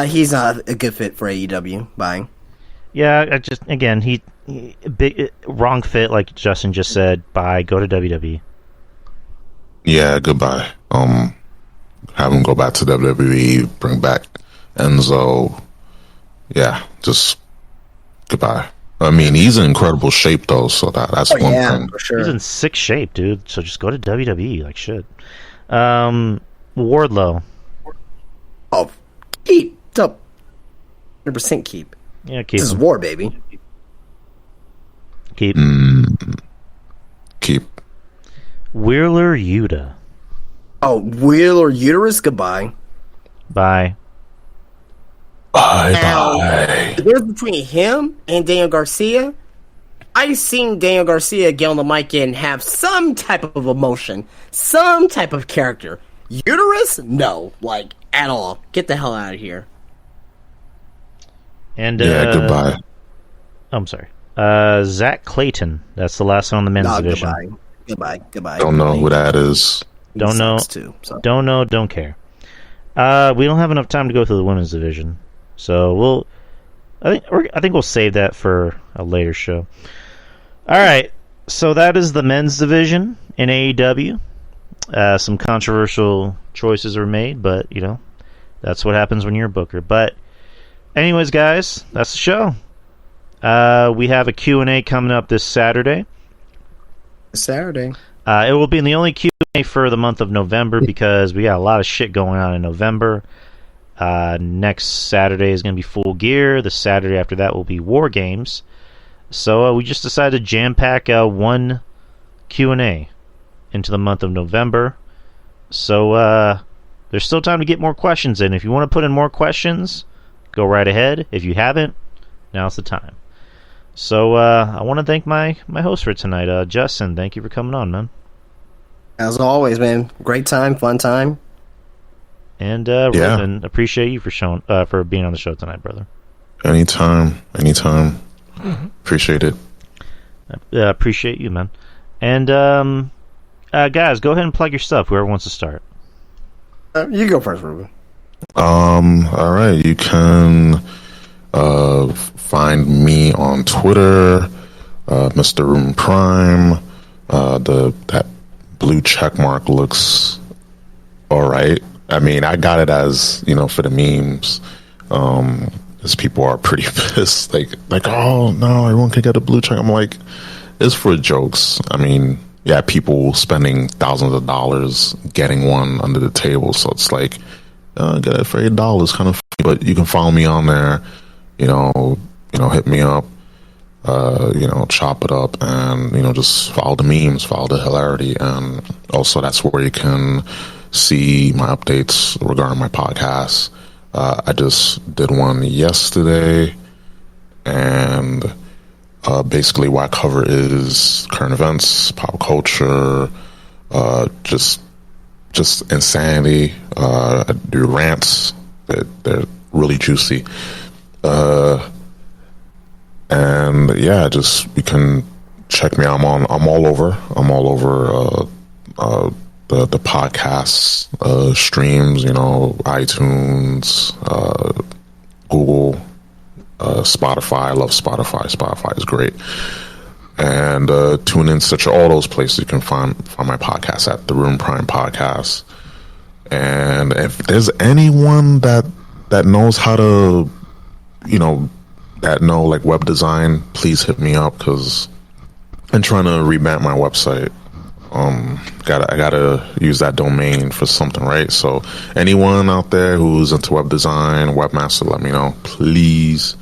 He's a good fit for AEW. Bye. Yeah, I just again wrong fit, like Justin just said. Bye. Go to WWE. Yeah, goodbye. Have him go back to WWE. Bring back Enzo. Yeah, just goodbye. I mean, he's in incredible shape though, so that's one thing. For sure. He's in sick shape, dude. So just go to WWE, like shit. Wardlow. Oh, keep. 100% keep. Yeah, keep. This is him. war, baby. Keep. Keep. Wheeler Yuta. Oh, Wheeler Uterus. Goodbye. Bye. Bye. The difference between him and Daniel Garcia, I've seen Daniel Garcia get on the mic and have some type of emotion, some type of character. Uterus? No, like, at all. Get the hell out of here. And Yeah, goodbye. I'm sorry. Zach Clayton. That's the last one on the men's division. Goodbye. Don't know who that is. Don't know. Too, so. Don't know. Don't care. We don't have enough time to go through the women's division, so we'll. I think we'll save that for a later show. All right, so that is the men's division in AEW. Some controversial choices were made, but that's what happens when you're a booker. But anyways, guys, that's the show. We have a Q&A coming up this Saturday. Saturday. It will be the only Q&A for the month of November because we got a lot of shit going on in November. Next Saturday is going to be Full Gear. The Saturday after that will be War Games. So we just decided to jam-pack one Q&A into the month of November. So there's still time to get more questions in. If you want to put in more questions, go right ahead. If you haven't, now's the time. So I want to thank my host for tonight, Justin. Thank you for coming on, man. As always, man. Great time, fun time. And Ruben, appreciate you for being on the show tonight, brother. Anytime. Appreciate it. Appreciate you, man. And guys, go ahead and plug your stuff. Whoever wants to start. You go first, Ruben. All right. You can find me on Twitter, Mr. Room Prime. That blue check mark looks all right. I mean, I got it as for the memes. Because people are pretty pissed, like, oh no, everyone can get a blue check. I'm like, it's for jokes. I mean, yeah, people spending thousands of dollars getting one under the table, so it's like, get it for $8, kind of. But you can follow me on there. Hit me up. Chop it up, and just follow the memes, follow the hilarity, and also that's where you can see my updates regarding my podcast. I just did one yesterday, and basically what I cover is current events, pop culture, just insanity. I do rants. They're really juicy. And yeah, you can check me out. I'm all over. The podcasts, streams, iTunes, Google, Spotify. I love Spotify. Spotify is great. And tune in, such all those places. You can find my podcast at the Room Prime Podcast. And if there's anyone that knows how to, that know like web design, please hit me up, because I'm trying to revamp my website. I gotta use that domain for something, right? So anyone out there who's into web design, webmaster, let me know, please.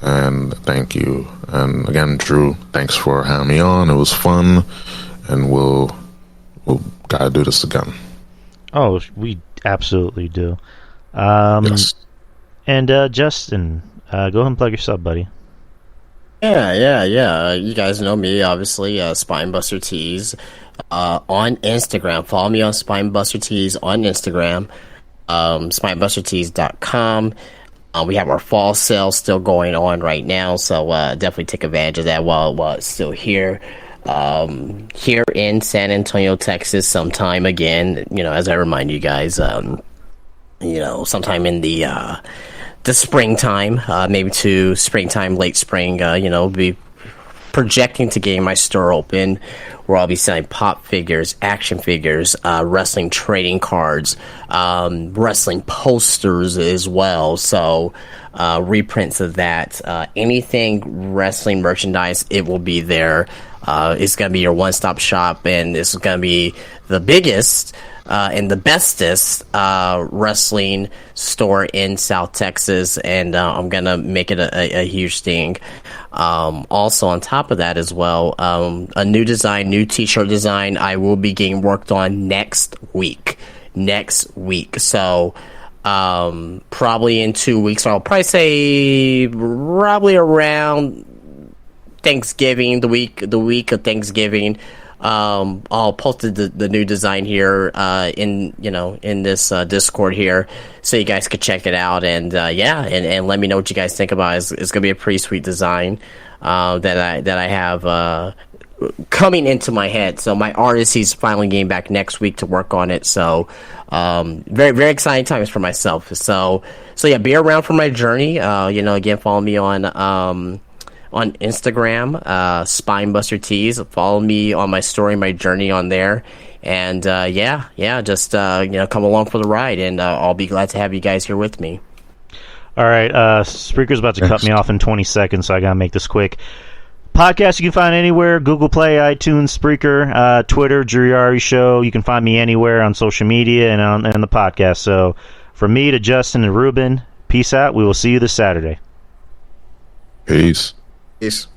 And thank you. And again, Drew, thanks for having me on. It was fun, and we'll gotta do this again. Oh, we absolutely do. Yes. And Justin, go ahead and plug yourself, buddy. Yeah. You guys know me, obviously. Spinebuster Tees on Instagram. Follow me on Spinebuster Tees on Instagram. Spinebustertees.com. We have our fall sale still going on right now, so definitely take advantage of that while it's still here. Here in San Antonio, Texas, sometime again. As I remind you guys, sometime in the springtime, maybe to springtime, late spring, be projecting to getting my store open, where I'll be selling pop figures, action figures, wrestling trading cards, wrestling posters as well. So reprints of that, anything wrestling merchandise, it will be there. It's going to be your one-stop shop, and this is going to be the biggest and the bestest wrestling store in South Texas, and I'm going to make it a huge thing. Also, on top of that as well, a new t-shirt design I will be getting worked on next week. So probably in 2 weeks, I'll probably say probably around Thanksgiving, the week of Thanksgiving. I'll post the new design here in this Discord here, so you guys could check it out, and and let me know what you guys think about it. It's gonna be a pretty sweet design that I have coming into my head. So my artist, he's finally getting back next week to work on it. So very, very exciting times for myself. So yeah, be around for my journey. Again, follow me on Instagram, Spinebuster Tees. Follow me on my story, my journey on there. And just come along for the ride, and I'll be glad to have you guys here with me. All right, Spreaker's about to cut me off in 20 seconds, so I gotta make this quick. Podcast you can find anywhere: Google Play, iTunes, Spreaker, Twitter, Yari Show. You can find me anywhere on social media and on the podcast. So, from me to Justin and Ruben, peace out. We will see you this Saturday. Peace. Peace.